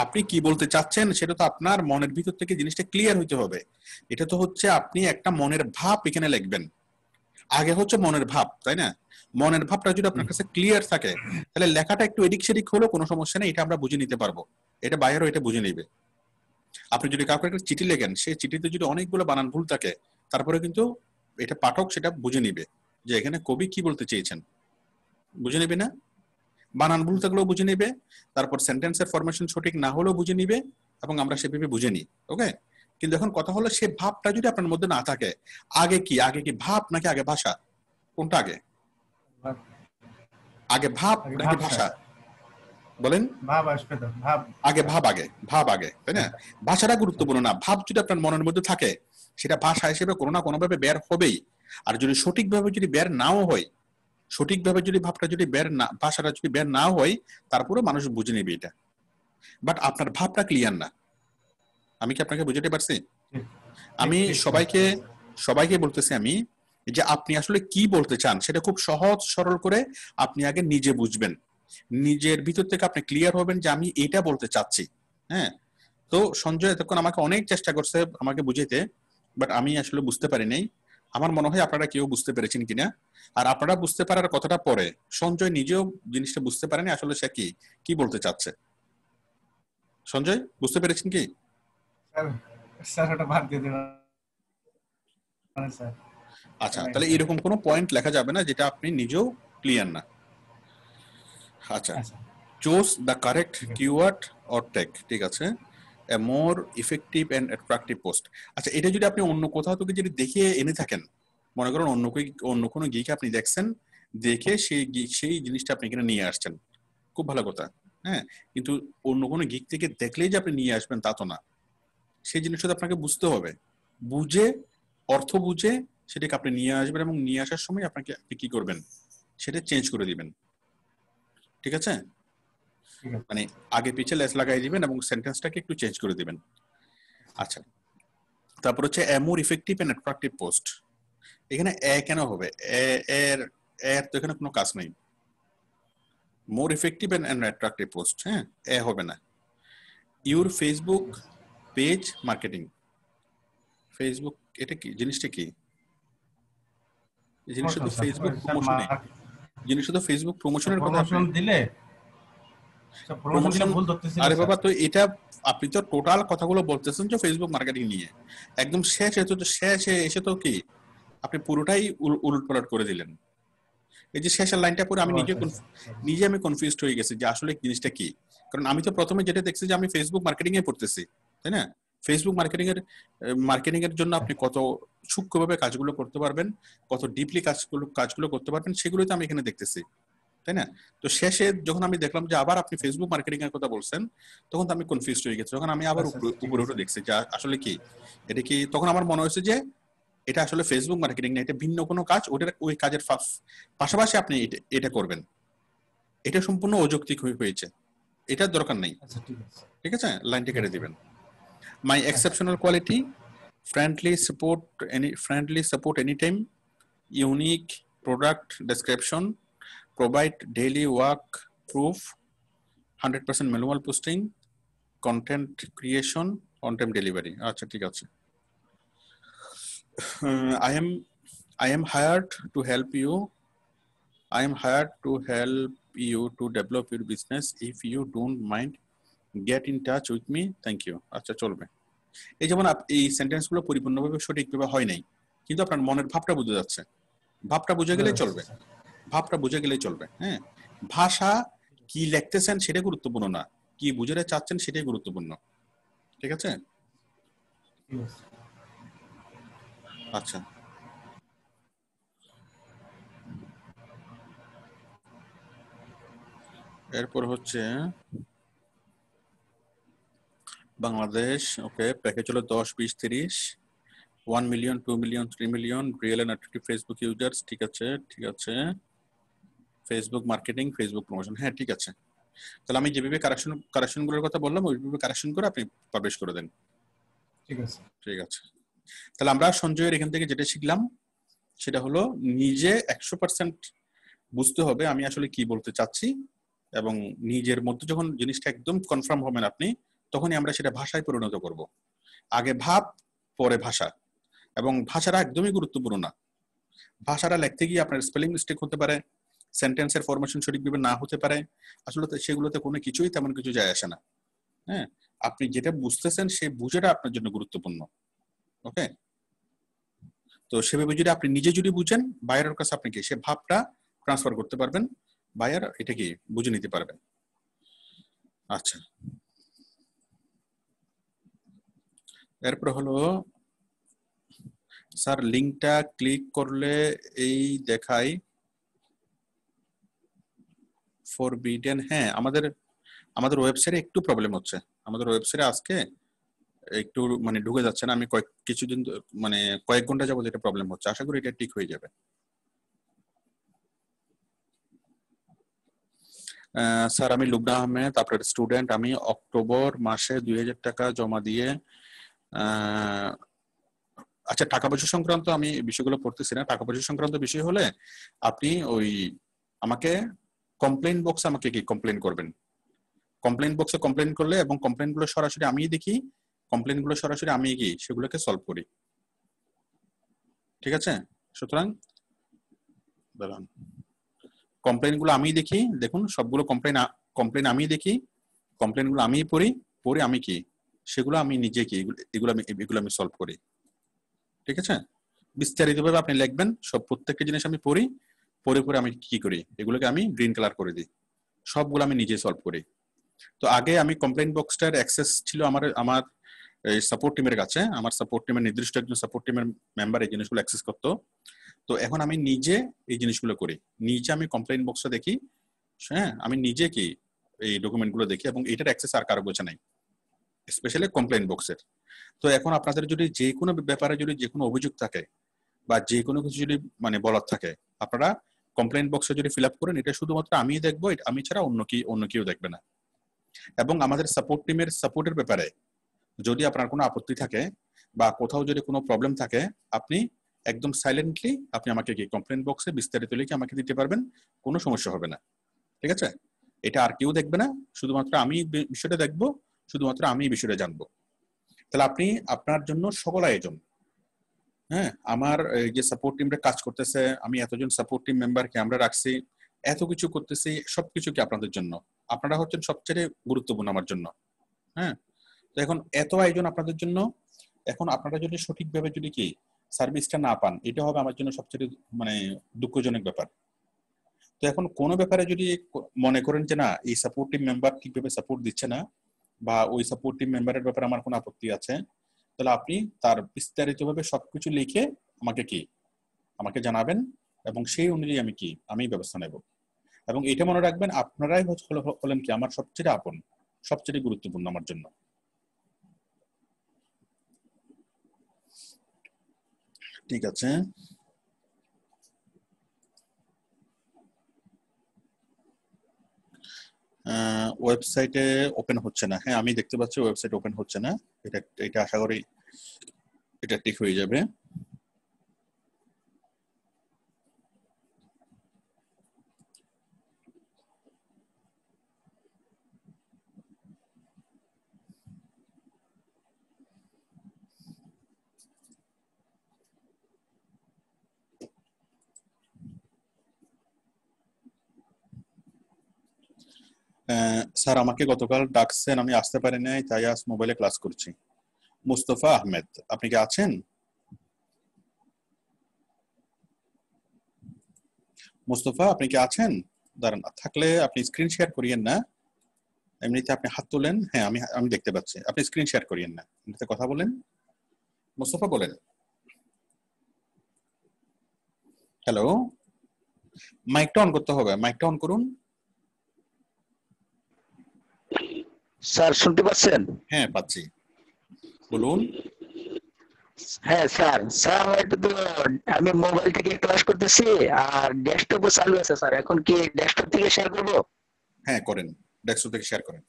Speaker 1: আপনি কি বলতে চাচ্ছেন সেটা তো আপনার মনের ভিতর থেকে জিনিসটা ক্লিয়ার হইতে হবে। এটা তো হচ্ছে আপনি একটা মনের ভাব এখানে লিখবেন, আগে হচ্ছে মনের ভাব, তাই না? মনের ভাবটা যদি আপনার কাছে ক্লিয়ার থাকে তাহলে লেখাটা একটু এদিক সেদিক হলেও কোনো সমস্যা নেই, এটা আমরা বুঝে নিতে পারবো, এটা বাইরেও এটা বুঝে নিবে। আপনি যদি কাউকে একটা চিঠি লেখেন, সেই চিঠিতে যদি অনেকগুলো বানান ভুল থাকে, তারপরে কিন্তু এটা পাঠক সেটা বুঝে নিবে যে এখানে কবি কি বলতে চেয়েছেন, বুঝে নিবে না? বানান ভুল থাকলেও বুঝে নিবে, তারপর সেন্টেন্সের ফরমেশন সঠিক না হলেও বুঝে নিবে, এবং আমরা সেভাবে বুঝে নিই। ওকে, কিন্তু এখন কথা হলো সে ভাবটা যদি আপনার মধ্যে না থাকে, আগে কি ভাব নাকি আগে ভাষা, কোনটা আগে? আগে ভাব নাকি ভাষা বলেন?
Speaker 5: ভাব আসবে তো, ভাব
Speaker 1: আগে ভাব আগে, তাই না? ভাষাটা গুরুত্বপূর্ণ না, ভাব যদি আপনার মনের মধ্যে থাকে সেটা ভাষা হিসেবে কোনো না কোনো ভাবে বের হবেই। আর যদি সঠিকভাবে যদি বের নাও হয়, সঠিকভাবে যদি ভাবটা যদি বের না, ভাষাটা যদি বের না হয়, তারপরে মানুষ বুঝে নেবে এটা। বাট আপনার ভাবটা ক্লিয়ার না। আমি কি আপনাকে বুঝাতে পারছি? আমি সবাইকে বলতেছি আমি যে আপনি আসলে কি বলতে চান সেটা খুব সহজ সরল করে আপনি আগে নিজে বুঝবেন, নিজের ভিতর থেকে আপনি ক্লিয়ার হবেন যে আমি এটা বলতে চাচ্ছি। হ্যাঁ, তো সঞ্জয় এতক্ষণ আমাকে অনেক চেষ্টা করছে আমাকে বুঝাইতে, বাট আমি আসলে বুঝতে পারি নাই। আমার মনে হয় আপনারা কেউ বুঝতে পেরেছেন কিনা। আর আপনারা বুঝতে পারার কথাটা পরে সঞ্জয় নিজেও জিনিসটা বুঝতে পারেনি আসলে সে কি বলতে চাচ্ছে। সঞ্জয় বুঝতে পেরেছেন কি?
Speaker 5: স্যার ওটা বাদ দিয়ে দিন স্যার।
Speaker 1: আচ্ছা, তাহলে এরকম কোনো পয়েন্ট লেখা যাবে না যেটা আপনি নিজেও ক্লিয়ার না। আচ্ছা, choose the correct keyword or tag, ঠিক আছে, a more effective and attractive post. আচ্ছা, এটা যদি আপনি অন্য কোথাও থেকে যদি দেখে এনে থাকেন, মনে করেন অন্য কোনো গিকে আপনি দেখছেন, দেখে সেই জিনিসটা আপনি এখানে নিয়ে আসছেন, খুব ভালো কথা। হ্যাঁ, কিন্তু অন্য কোনো গিক থেকে দেখলেই যে আপনি নিয়ে আসবেন তা তো না, সেই জিনিসটা তো আপনাকে বুঝতে হবে, বুঝে অর্থ বুঝে সেটাকে আপনি নিয়ে আসবেন, এবং নিয়ে আসার সময় আপনি কি করবেন সেটা চেঞ্জ করে দিবেন। ঠিক আছে, মানে আগে পিছে লেস লাগাই দিবেন এবং সেন্টেন্সটাকে একটু চেঞ্জ করে দিবেন। আচ্ছা, তারপর হচ্ছে a more effective and attractive post. এখানে এ কেন হবে? এর তো এখানে কোনো কাজ নেই। More effective and attractive post, হ্যাঁ, এ হবে না। Your Facebook page marketing, Facebook এটা কি জিনিসটা কি? জিনিসটা তো ফেসবুক প্রমোশনে, জিনিসটা তো ফেসবুক প্রমোশনের কথা
Speaker 5: দিলে
Speaker 1: প্রমোশন।
Speaker 5: ভুল ধরতেছিল
Speaker 1: আরে বাবা,
Speaker 5: স্যার।
Speaker 1: তো এটা আপনি তো টোটাল কথাগুলো বলতেছেন যে ফেসবুক মার্কেটিং নিয়ে, একদম শেষে এসে তো কি আপনি পুরোটাই উলটপালট করে দিলেন। এই যে শেষের লাইনটা পরে আমি নিজে আমি কনফিউজড হয়ে গেছি যে আসলে জিনিসটা কি। কারণ আমি তো প্রথমে যেটা দেখছি যে আমি ফেসবুক মার্কেটিং এ পড়তেছি, তাই না? ফেসবুক মার্কেটিং এর জন্য আপনি কত সূক্ষ্মভাবে কাজগুলো করতে পারবেন, কত ডিপলি কাজগুলো করতে পারবেন, সেগুলোই তো আমি এখানে দেখতেছি, তাই না? তো শেষে যখন আমি দেখলাম যে আবার আপনি ফেসবুক মার্কেটিং এর কথা বলছেন, তখন তো আমি কনফিউজড হয়ে গেছি। তখন আমি আবার উপরে উঠে দেখছি যে আসলে কি এটা কি, তখন আমার মনে হয়েছে যে এটা আসলে ফেসবুক মার্কেটিং না, এটা ভিন্ন কোনো কাজ, ওই কাজের পাশাপাশি আপনি এটা করবেন। এটা সম্পূর্ণ অযৌক্তিক হয়েছে, এটার দরকার নেই। ঠিক আছে, লাইনটা কেটে দিবেন। My exceptional quality, friendly support anytime, unique product description, provide daily work proof, 100% manual posting, content creation, on time delivery। আচ্ছা, ঠিক আছে। I am hired to help you. I am hired to help you to develop your business. If you don't mind, get in touch with me. Thank you. আচ্ছা, চলবে। এই যেমন এই সেন্টেন্সগুলো পরিপূর্ণভাবে সঠিকভাবে হয় নাই, কিন্তু আপনার মনের ভাবটা বুঝে যাচ্ছে, ভাবটা বুঝে গেলেই চলবে, ভাবটা বুঝে গেলেই চলবে। হ্যাঁ, ভাষা কি লিখতেছেন সেটা গুরুত্বপূর্ণ না, কি বুঝাতে চাচ্ছেন সেটাই গুরুত্বপূর্ণ। ঠিক আছে, আচ্ছা। এরপর হচ্ছে বাংলাদেশ, ওকে, প্যাকেজ হলো 10, 20, 30, 1 million, 2 million, 3 million, real and active Facebook users. ঠিক আছে, ঠিক আছে। ফেসবুক মার্কেটিং, ফেসবুক প্রমোশন, হ্যাঁ ঠিক আছে। তাহলে আমি যেভাবে কারেকশনগুলোর কথা বললাম ওইভাবে কারেকশন করে আপনি পাবলিশ করে দেন।
Speaker 5: ঠিক আছে,
Speaker 1: ঠিক আছে। তাহলে আমরা সঞ্জয়ের এখান থেকে যেটা শিখলাম সেটা হলো নিজে 100% বুঝতে হবে আমি আসলে কি বলতে চাচ্ছি, এবং নিজের মধ্যে যখন জিনিসটা একদম কনফার্ম হবেন আপনি, তখনই আমরা সেটা ভাষায় পরিণত করব। আগে ভাব, পরে ভাষা। এবং ভাষাটা একদমই গুরুত্বপূর্ণ না। ভাষাটা লিখতে গিয়ে আপনার স্পেলিং মিস্টেক হতে পারে, সেন্টেন্সের ফরমেশন সঠিকভাবে না হতে পারে, আসলে সেগুলোতে কোনো কিছুই তেমন কিছু যায় আসে না। হ্যাঁ, আপনি যেটা বুঝতেছেন সেই বুঝাটা আপনার জন্য গুরুত্বপূর্ণ। ওকে, তো সেভাবে যদি আপনি নিজে যদি বুঝেন, বায়ারের কাছে আপনি কি সে ভাবটা ট্রান্সফার করতে পারবেন, বায়ার এটা কি বুঝে নিতে পারবেন। আচ্ছা, এরপর হলো স্যার লিংকটা ক্লিক করলে এই দেখাই ফরবিডেন। হ্যাঁ, আমাদের ওয়েবসাইটে একটু প্রবলেম হচ্ছে। আমাদের ওয়েবসাইটে আজকে একটু মানে ঢুকে যাচ্ছে না। আমি কিছুদিন মানে কয়েক ঘন্টা যাবত এটা প্রবলেম হচ্ছে, আশা করি এটা ঠিক হয়ে যাবে। স্যার আমি লুবনা আহমেদ, আপনার স্টুডেন্ট। আমি অক্টোবর মাসে 2000 টাকা জমা দিয়ে আচ্ছা, টাকা পয়সা সংক্রান্ত আমি বিষয়গুলো পড়তেছি না। টাকা পয়সা সংক্রান্ত বিষয় হলে আপনি ওই আমাকে কমপ্লেইন বক্সে আমাকে কি কমপ্লেইন করবেন। কমপ্লেইন বক্সে কমপ্লেইন করলে এবং কমপ্লেইনগুলো সরাসরি আমিই দেখি, কমপ্লেইনগুলো সরাসরি আমি কি সেগুলোকে সলভ করি। ঠিক আছে, সুতরাং দাঁড়ান, কমপ্লেইনগুলো আমি দেখি, দেখুন সবগুলো কমপ্লেইন আমি দেখি, কমপ্লেইনগুলো আমি পড়ি আমি কি সেগুলো আমি নিজে কি এগুলো আমি সলভ করি। ঠিক আছে, বিস্তারিতভাবে আপনি লিখবেন, সব প্রত্যেকটা জিনিস আমি পড়ি, পরে আমি কি করি এগুলোকে আমি গ্রিন কালার করে দিই, সবগুলো আমি নিজে সলভ করি। তো আগে আমি কমপ্লেইন বক্সটার অ্যাক্সেস ছিল আমার এই সাপোর্ট টিমের কাছে, আমার সাপোর্ট টিমের নির্দিষ্ট একজন সাপোর্ট টিমের মেম্বার এই জিনিসগুলো অ্যাক্সেস করতো। তো এখন আমি নিজে এই জিনিসগুলো করি, নিজে আমি কমপ্লেইন বক্সটা দেখি, হ্যাঁ আমি নিজে কি এই ডকুমেন্টগুলো দেখি, এবং এটার অ্যাক্সেস আর কারো কাছে নাই, স্পেশালি কমপ্লেইন বক্সের। তো এখন আপনাদের যদি যে কোনো ব্যাপারে যদি যে কোনো অভিযোগ থাকে বা যে কোনো কিছু যদি মানে বলার থাকে, আপনারা কমপ্লেইন বক্সে যদি ফিল আপ করেন, এটা শুধুমাত্র আমিই দেখবো, আমি ছাড়া অন্য কেউ দেখবে না। এবং আমাদের সাপোর্ট টিমের সাপোর্টের ব্যাপারে যদি আপনার কোনো আপত্তি থাকে বা কোথাও যদি কোনো প্রবলেম থাকে, আপনি একদম সাইলেন্টলি আপনি আমাকে কি কমপ্লেইন বক্সে বিস্তারিত লিখে আমাকে দিতে পারবেন, কোনো সমস্যা হবে না। ঠিক আছে, এটা আর কেউ দেখবে না, শুধুমাত্র আমি বিষয়টা দেখবো, শুধুমাত্র আমি বিষয়টা জানবো। তাহলে আপনি আপনার জন্য সকল আয়োজন, হ্যাঁ আমার এই যে সাপোর্ট টিমটা কাজ করতেছে, আমি এতজন সাপোর্ট টিম মেম্বারকে আমরা রাখছি, এত কিছু করতেছি, সবকিছু কি আপনাদের জন্য। আপনারা হচ্ছেন সবচেয়ে গুরুত্বপূর্ণ আমার জন্য। হ্যাঁ, তো এখন এত আয়োজন আপনাদের জন্য, এখন আপনারা যদি সঠিকভাবে যদি কি সার্ভিসটা না পান, এটা হবে আমার জন্য সবচেয়ে মানে দুঃখজনক ব্যাপার। তো এখন কোনো ব্যাপারে যদি মনে করেন যে না এই সাপোর্ট টিম মেম্বার ঠিকভাবে সাপোর্ট দিচ্ছে না, বা ওই সাপোর্ট টিম মেম্বারের ব্যাপারে আমার কোনো আপত্তি আছে, তাহলে আপনি তার বিস্তারিতভাবে সবকিছু লিখে আমাকে জানাবেন, এবং সেই অনুযায়ী আমি ব্যবস্থা নেব। এবং এটা মনে রাখবেন, আপনারাই হলেন কি আমার সবচেয়ে আপন, সবচেয়ে গুরুত্বপূর্ণ আমার জন্য। ঠিক আছে, ওয়েবসাইটে ওপেন হচ্ছে না। হ্যাঁ আমি দেখতে পাচ্ছি ওয়েবসাইট ওপেন হচ্ছে না, এটা আশা করি এটা ঠিক হয়ে যাবে। স্যার আমাকে গতকাল ডাকছেন, আমি আসতে পারি নাই, তাই আজ মোবাইলে ক্লাস করছি। মুস্তফা আহমেদ, আপনি কি আছেন? মুস্তফা আপনি কি আছেন? দাঁড়ান, থাকলে আপনি স্ক্রিন শেয়ার করিয়েন না, এমনিতে আপনি হাত তোলেন। হ্যাঁ আমি দেখতে পাচ্ছি, আপনি স্ক্রিন শেয়ার করিয়েন না, এমনিতে কথা বলেন। মুস্তফা বলেন। হ্যালো, মাইকটা অন করতে হবে, মাইকটা অন করুন।
Speaker 6: স্যার শুনতে পাচ্ছেন?
Speaker 1: হ্যাঁ পাচ্ছি, বলুন।
Speaker 6: হ্যাঁ স্যার, স্যার এটা তো আমি মোবাইল থেকে ক্লাস করতেছি আর ডেস্কটপও চালু আছে স্যার, এখন কি ডেস্কটপ থেকে শেয়ার করব?
Speaker 1: হ্যাঁ করেন, ডেস্কটপ থেকে শেয়ার করেন।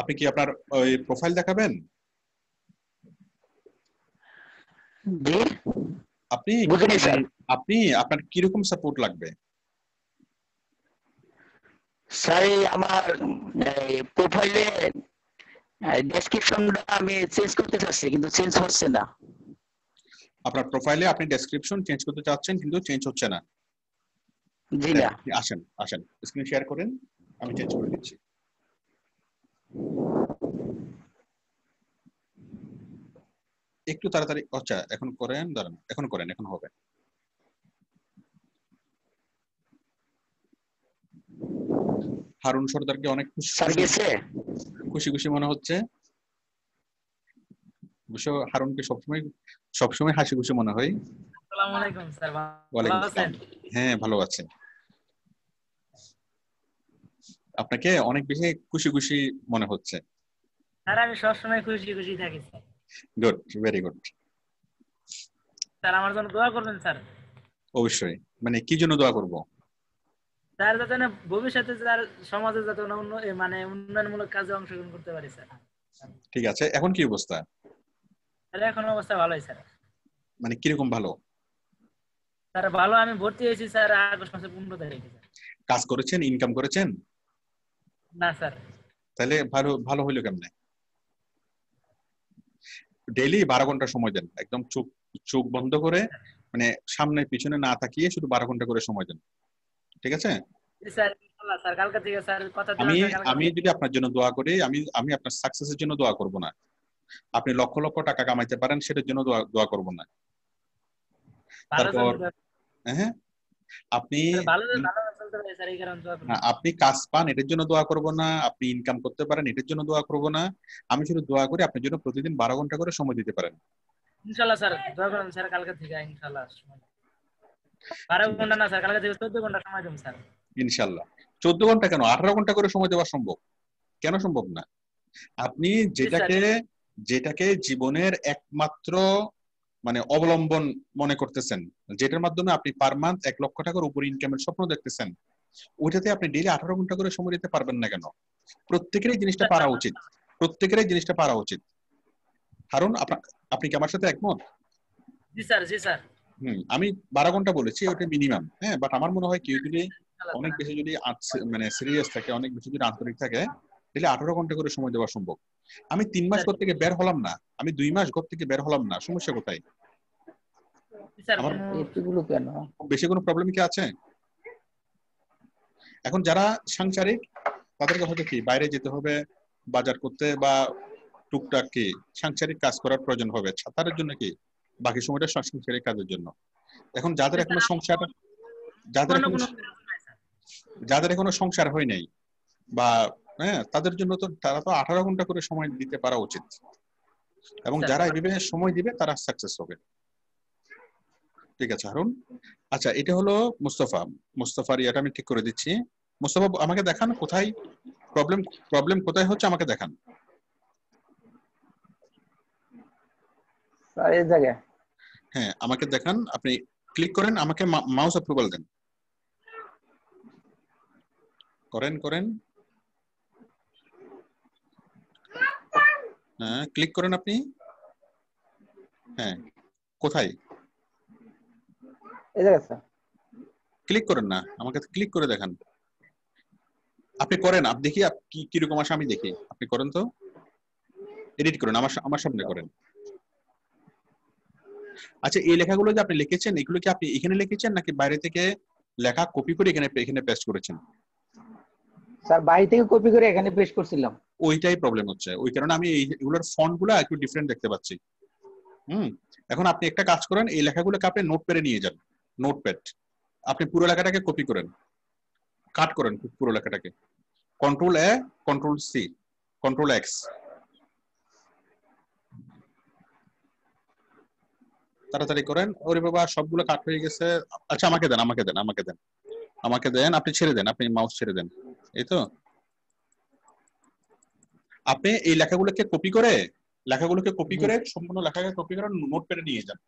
Speaker 1: আপনি কি আপনার ওই প্রোফাইল দেখাবেন?
Speaker 6: জি
Speaker 1: আপনি
Speaker 6: বুঝিনি স্যার।
Speaker 1: আপনি আপনার কিরকম সাপোর্ট লাগবে?
Speaker 6: স্যার এই আমার প্রোফাইলে ডেসক্রিপশনটা আমি চেঞ্জ করতে চাচ্ছি কিন্তু চেঞ্জ হচ্ছে না।
Speaker 1: আপনার প্রোফাইলে আপনি ডেসক্রিপশন চেঞ্জ করতে চাচ্ছেন কিন্তু চেঞ্জ হচ্ছে না?
Speaker 6: জি না।
Speaker 1: আসেন আসেন স্ক্রিন শেয়ার করেন, আমি চেঞ্জ করে দিচ্ছি। একটু তাড়াতাড়ি, আচ্ছা এখন করেন, দাঁড়ান এখন করেন, এখন হবে। হারুন সর্দারকে অনেক খুশি খুশি মনে হচ্ছে। হারুনকে সবসময় হাসি খুশি মনে হয়।
Speaker 7: আসসালামু আলাইকুম স্যার,
Speaker 1: ভালো আছেন? হ্যাঁ ভালো আছেন। আপনাকে অনেক বেশি খুশি খুশি মনে হচ্ছে।
Speaker 7: স্যার আমি সবসময় খুশি খুশি থাকি sir.
Speaker 1: Good, very good.
Speaker 7: Sir আমার জন্য দোয়া করবেন স্যার।
Speaker 1: অবশ্যই। মানে কি জন্য দোয়া করব?
Speaker 7: স্যার যাতে না ভবিষ্যতে স্যার সমাজে যাতে না মানে উন্নয়নমূলক কাজে অংশগ্রহণ করতে পারি স্যার।
Speaker 1: ঠিক আছে, এখন কি অবস্থা?
Speaker 7: স্যার এখন অবস্থা ভালোই স্যার।
Speaker 1: মানে কিরকম ভালো?
Speaker 7: স্যার ভালো, আমি ভর্তি হয়েছি স্যার আগস্ট মাসের 15 তারিখে।
Speaker 1: কাজ করেছেন, ইনকাম করেছেন?
Speaker 7: না স্যার।
Speaker 1: তাহলে ভালো ভালো হইলো কেমনে? ডেইলি 12 ঘন্টা সময় দেন, একদম চোখ বন্ধ করে, মানে সামনে পিছনে না তাকিয়ে শুধু 12 ঘন্টা করে সময় দেন, ঠিক আছে?
Speaker 7: স্যার ইনশাআল্লাহ স্যার, কালকে থেকে স্যার কথা দিলাম স্যার।
Speaker 1: আমি যদি আপনার জন্য দোয়া করি, আমি আপনার সাকসেসের জন্য দোয়া করব না। আপনি লক্ষ লক্ষ টাকা কামাইতে পারেন সেটার জন্য দোয়া করব না। তারপর হ্যাঁ আপনি কাজ পান এটার জন্য দোয়া করব না, আপনি ইনকাম করতে পারেন এটার জন্য দোয়া করব না। আমি শুধু দোয়া করি আপনার জন্য প্রতিদিন 12 ঘন্টা করে সময় দিতে পারেন।
Speaker 7: ইনশাআল্লাহ স্যার, দোয়া করেন স্যার, কালকে থেকে ইনশাআল্লাহ 12 ঘন্টা না স্যার, কালকে থেকে 14 ঘন্টা সময় দেব স্যার।
Speaker 1: ইনশাআল্লাহ 14 ঘন্টা কেন, 18 ঘন্টা করে সময় দেওয়া সম্ভব। কেন সম্ভব না? আপনি যেটাকে জীবনের একমাত্র মানে অবলম্বন মনে করতেছেন, যেটার মাধ্যমে আপনি পার মান্থ 1 লক্ষ টাকার উপর ইনকামের স্বপ্ন দেখতেছেন, ওইটাতে আপনি ডেইলি 18 ঘন্টা করে সময় দিতে পারবেন না কেন? প্রত্যেকেরই জিনিসটা পারা উচিত, প্রত্যেকেরই জিনিসটা পারা উচিত। কারণ আপনি কি আমার সাথে একমত?
Speaker 7: জি স্যার, জি স্যার।
Speaker 1: আমি 12 ঘন্টা বলেছি, ওটা মিনিমাম। হ্যাঁ, বাট আমার মনে হয় কেউ যদি অনেক বেশি যদি মানে সিরিয়াস থাকে, অনেক বেশি যদি আন্তরিক থাকে, তাহলে 18 ঘন্টা করে সময় দেওয়া সম্ভব। আমি 3 মাস ঘর থেকে বের হলাম না, আমি 2 মাস ঘর থেকে বের হলাম না, সমস্যা কোথায়? আমার
Speaker 6: এতগুলো কেন?
Speaker 1: বেশি কোনো প্রবলেম কি আছে? এখন যারা সাংসারিক তাদেরকে হয়তো কি বাইরে যেতে হবে বাজার করতে, বা টুকটাক কি সাংসারিক কাজ করার প্রয়োজন হবে, তাদের জন্য কি বাকি সময়টা সাংসারিক কাজের জন্য। এখন যাদের এখনো সংসার হয় নাই বা হ্যাঁ, তাদের জন্য তো তারা তো 18 ঘন্টা করে সময় দিতে পারা উচিত, এবং যারা এইভাবে সময় দিবে তারা সাকসেস হবে। ঠিক আছে হারুন? আচ্ছা, এটা হলো মুস্তফার ইয়াটা আমি ঠিক করে দিচ্ছি। মুস্তফা আমাকে দেখান কোথায় প্রবলেম কোথায় হচ্ছে, আমাকে দেখান।
Speaker 6: এই জায়গায়।
Speaker 1: হ্যাঁ আমাকে দেখান, আপনি ক্লিক করেন, আমাকে মাউস অ্যাপ্রুভাল দেন। করেন হ্যাঁ ক্লিক করেন আপনি। হ্যাঁ কোথায়?
Speaker 6: এই জায়গায় স্যার।
Speaker 1: ক্লিক করেন না, আমাকে ক্লিক করে দেখান। আপনি করেন, আপনি দেখি কি রকম আসে আমি দেখি। আপনি করেন তো, এডিট করেন, আমার সামনে করেন। আচ্ছা, এই লেখাগুলো যে আপনি লিখেছেন, এগুলো কি আপনি এখানে লিখেছেন নাকি বাইরে থেকে লেখা কপি করে এখানে পেস্ট করেছেন?
Speaker 6: স্যার বাইরে থেকে কপি করে এখানে পেস্ট করছিলাম।
Speaker 1: ওইটাই প্রবলেম হচ্ছে, ওই কারণে আমি এগুলোর ফন্টগুলো একটু ডিফারেন্ট দেখতে পাচ্ছি। এখন আপনি একটা কাজ করেন, এই লেখাগুলোকে আপনি নোটপ্যাডে নিয়ে যান। নোটপ্যাড আপনি পুরো লেখাটাকে কপি করেন, কাট করেন পুরো লেখাটাকে, কন্ট্রোল এ, কন্ট্রোল সি, কন্ট্রোল এক্স। তাড়াতাড়ি করেন। ওরে বাবা, সবগুলো কাট হয়ে গেছে। আচ্ছা আমাকে দেন, আপনি ছেড়ে দেন, আপনি মাউস ছেড়ে দেন। এই তো আপনি এই লেখাগুলোকে কপি করে সম্পূর্ণ লেখাকে কপি করে নোটপ্যাডে নিয়ে যান,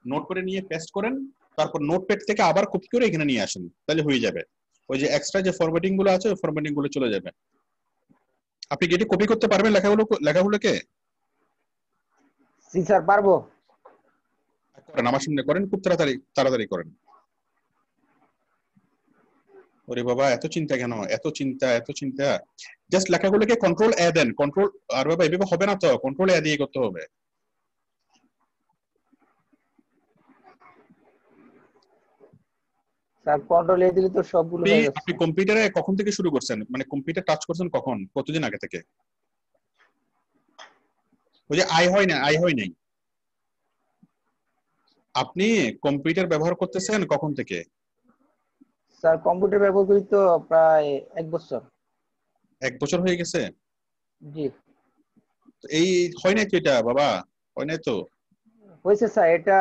Speaker 1: নোটপ্যাডে নিয়ে পেস্ট করেন, তারপর নোটপ্যাড থেকে আবার কপি করে এখানে নিয়ে আসেন, তাহলে হয়ে যাবে। ওই যে এক্সট্রা যে ফরম্যাটিং গুলো আছে ওই ফরম্যাটিং গুলো চলে যাবে। আপনি কি এটা কপি করতে পারবেন লেখাগুলোকে?
Speaker 8: জি স্যার পারবো।
Speaker 1: করেন, আমার সামনে করেন, খুব তাড়াতাড়ি করেন। ওরে বাবা, এত চিন্তা কেন? এত চিন্তা। জাস্ট লেখাগুলোকে কন্ট্রোল এ দেন, কন্ট্রোল। আর বাবা এভাবে হবে না তো, কন্ট্রোল এ দিয়ে করতে হবে।
Speaker 8: স্যার কন্ট্রোল এ দিলে তো সবগুলো হয়ে যাচ্ছে।
Speaker 1: আপনি কম্পিউটারে কখন থেকে শুরু করছেন, মানে কম্পিউটার টাচ করছেন কখন, কতদিন আগে থেকে? ওই যে আই হয় নাই, আপনি কম্পিউটার ব্যবহার করতেছেন কখন থেকে?
Speaker 8: স্যার কম্পিউটার ব্যবহার করি তো প্রায় 1 বছর।
Speaker 1: 1 বছর হয়ে গেছে?
Speaker 8: জি।
Speaker 1: এই হয় নাই তো এটা বাবা, হয় নাই তো?
Speaker 8: হয়েছে স্যার, এটা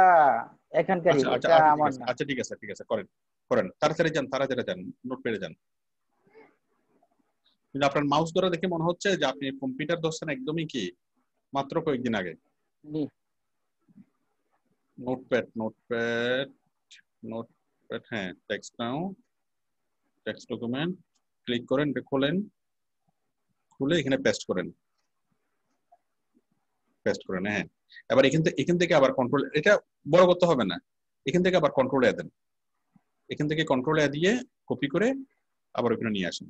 Speaker 8: এখানকারই, এটা আমার না।
Speaker 1: আচ্ছা ঠিক আছে, করেন তাড়াতাড়ি যান, নোটপ্যাডে যান। কিন্তু আপনার মাউস ধরা দেখে মনে হচ্ছে যে আপনি কম্পিউটার ধরছেন একদমই কি মাত্র কয়েকদিন আগে।
Speaker 8: জি।
Speaker 1: নোটপ্যাড, হ্যাঁ, টেক্সট নাও, টেক্সট ডকুমেন্ট, ক্লিক করেন, এটা খুলে এখানে পেস্ট করেন। হ্যাঁ, এবার এখান থেকে আবার কন্ট্রোল, এটা বড় করতে হবে না, এখান থেকে আবার কন্ট্রোল এ দেন, এখান থেকে কন্ট্রোল এ দিয়ে কপি করে আবার ওখানে নিয়ে আসেন।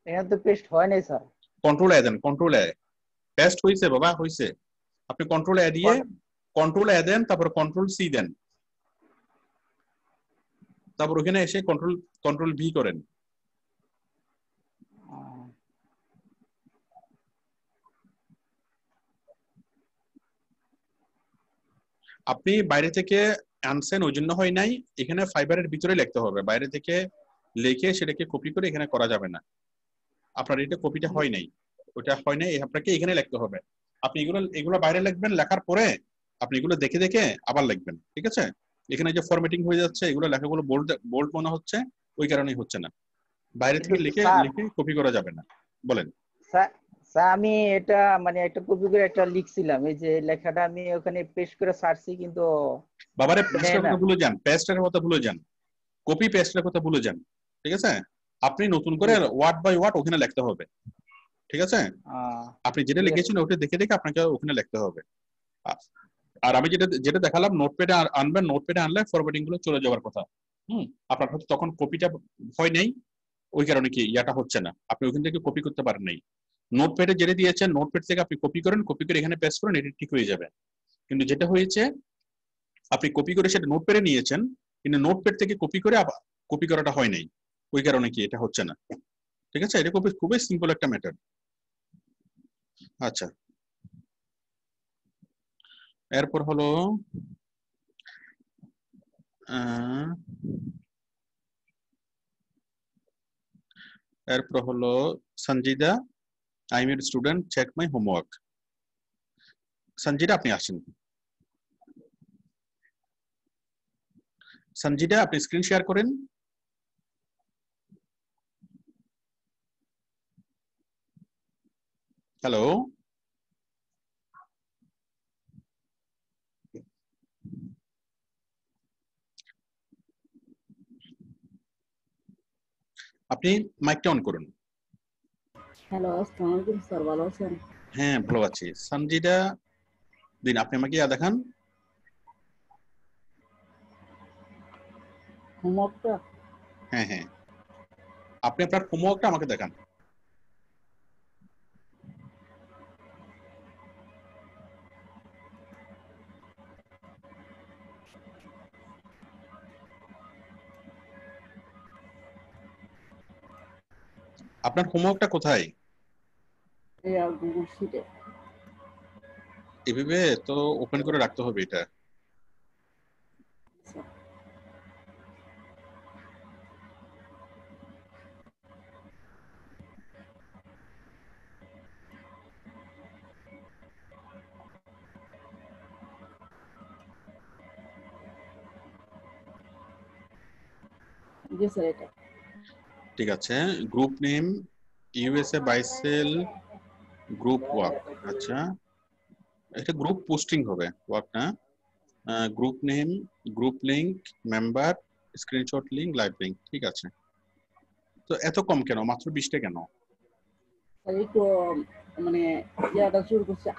Speaker 8: এখানে তো পেস্ট হয় নাই স্যার।
Speaker 1: কন্ট্রোল এ দেন, পেস্ট হইছে বাবা, হইছে। আপনি কন্ট্রোল এ দেন, তারপর কন্ট্রোল সি দেন, তারপর ওখানে এসে কন্ট্রোল ভি করেন। আপনি বাইরে থেকে আনছেন ওই জন্য হয় নাই, এখানে ফাইবারের ভিতরে লিখতে হবে, বাইরে থেকে লিখে সেটাকে কপি করে এখানে করা যাবে না। আপনার এটা কপিটা হয় নাই, ওটা হয় নাই, আপনাকে এখানে লিখতে হবে। আপনি এগুলো বাইরে লিখবেন, লেখার পরে আপনি এগুলো দেখে আবার লিখবেন, ঠিক আছে? এখানে যে ফরম্যাটিং হয়ে যাচ্ছে, এগুলো লেখাগুলো বোল্ড মনে হচ্ছে, ওই কারণেই হচ্ছে না। বাইরে থেকে লিখে কপি করা যাবে না। বলেন
Speaker 8: স্যার। আমি এটা মানে একটা কপি করে একটা লিখছিলাম, এই যে লেখাটা আমি ওখানে পেস্ট করে সারছি, কিন্তু
Speaker 1: বাবারে পেস্টের কথা ভুলে যান, কপি পেস্টের কথা ভুলে যান, ঠিক আছে? আপনি নতুন করে ওয়ার্ড বাই ওয়ার্ড ওখানে লিখতে হবে, ঠিক আছে? আপনি যেটা লিখেছেন ওটা দেখে আপনাকে ওখানে লিখতে হবে। আর আমি যেটা দেখালাম, নোটপ্যাডে আনবেন, নোটপ্যাডে আনলে ফরম্যাটিং গুলো চলে যাওয়ার কথা। আপনার হয়তো তখন কপিটা হয় নাই, ওই কারণে কি ইয়াটা হচ্ছে না, আপনি ওখান থেকে কপি করতে পারেন নাই। নোটপ্যাডে যেটা দিয়েছেন, নোটপ্যাড থেকে আপনি কপি করে এখানে পেস্ট করেন, এটা ঠিক হয়ে যাবে। কিন্তু যেটা হয়েছে, আপনি কপি করে সেটা নোটপ্যাডে নিয়েছেন, কিন্তু নোটপ্যাড থেকে কপি করে আবার কপি করাটা হয় নাই, ওই কারণে কি এটা হচ্ছে না, ঠিক আছে? এটা খুবই সিম্পল একটা মেথড। আচ্ছা, এরপর হলো Sanjida, I am a student, check my homework. Sanjida আপনি আসেন। সঞ্জিদা আপনি স্ক্রিন শেয়ার করেন। হ্যালো, আপনি মাইকটা অন করুন।
Speaker 9: হ্যালো, আসসালামু আলাইকুম স্যার, ভালো আছেন?
Speaker 1: হ্যাঁ, ভালো আছি। সঞ্জিদা দিন, আপনি আমাকে দেখান
Speaker 9: হোমওয়ার্কটা।
Speaker 1: হ্যাঁ, আপনি আপনার হোমওয়ার্কটা আমাকে দেখান। আপনার হোমওয়ার্কটা কোথায়?
Speaker 9: গুগল শিটে।
Speaker 1: এভাবে তো ওপেন করে রাখতে হবে এটা।
Speaker 9: জি স্যার, এটা
Speaker 1: ঠিক আছে। Group name USA বাইসেল group work, আচ্ছা এটা গ্রুপ পোস্টিং হবে ওয়ার্ক না, group name, group link, member, screenshot link, live link, ঠিক আছে। তো এত কম কেন, মাত্র 20টা কেন?
Speaker 9: এই তো মানে ইয়াটা শুরু করছে,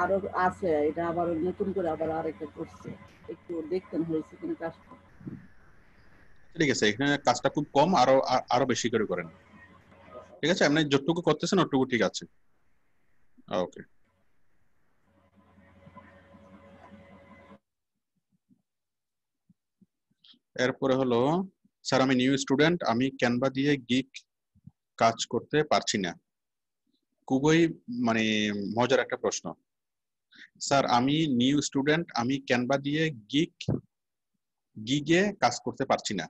Speaker 9: আরো আছে, এটা আবার নতুন করে আবার আরেকটা করছে, একটু দেখতেন হয়েছে কিনা কাজটা।
Speaker 1: ঠিক আছে, এখানে কাজটা খুব কম, আরো বেশি করে করেন, ঠিক আছে? আপনি যতটুকু করতেছেন ওটুকু ঠিক আছে, ওকে। এরপরে হলো, স্যার আমি নিউ স্টুডেন্ট, আমি ক্যানভা দিয়ে গিগ কাজ করতে পারছি না। খুবই মানে মজার একটা প্রশ্ন। স্যার আমি নিউ স্টুডেন্ট, আমি ক্যানভা দিয়ে গিগে কাজ করতে পারছি না।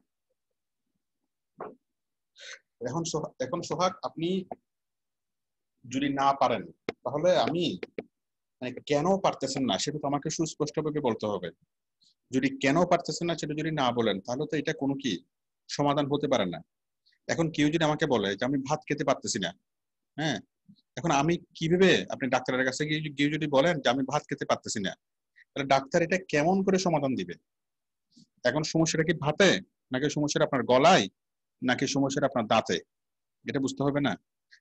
Speaker 1: এখন সোহাগ, আপনি যদি না পারেন তাহলে আমি মানে কেন পারতেছেন না সেটা তো আমাকে সুস্পষ্টভাবে বলতে হবে। যদি কেন পারতেছেন না সেটা যদি না বলেন তাহলে তো এটা কোনো কি সমাধান হতে পারে না। এখন কেউ যদি আমাকে বলে যে আমি ভাত খেতে পারতেছি না, হ্যাঁ, এখন আমি কিভাবে, আপনি ডাক্তারের কাছে গিয়ে কেউ যদি বলেন যে আমি ভাত খেতে পারতেছি না, তাহলে ডাক্তার এটা কেমন করে সমাধান দিবে? এখন সমস্যাটা কি ভাতে, নাকি সমস্যাটা আপনার গলায়, নাকি সমস্যাটা আপনার দাঁতে, এটা বুঝতে হবে না?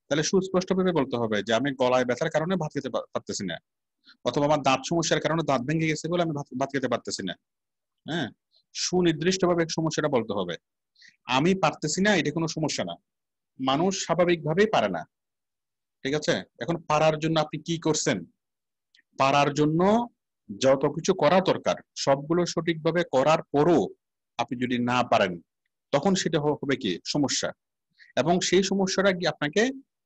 Speaker 1: তাহলে সুস্পষ্টভাবে বলতে হবে যে আমি গলায় ব্যথার কারণে ভাত খেতে পারতেছি না, অথবা আমার দাঁত সমস্যার কারণে দাঁত ভেঙে গেছে বলে আমি ভাত খেতে পারতেছি না। হ্যাঁ, সুনির্দিষ্টভাবে সমস্যাটা বলতে হবে। আমি পারতেছি না এটা কোনো সমস্যা না, মানুষ স্বাভাবিকভাবেই পারে না, ঠিক আছে? এখন পারার জন্য আপনি কি করছেন? পারার জন্য যত কিছু করা দরকার সবগুলো সঠিকভাবে করার পরও আপনি যদি না পারেন তখন সেটা হবে কি সমস্যা। এবং সেই সমস্যাটা কি আপনাকে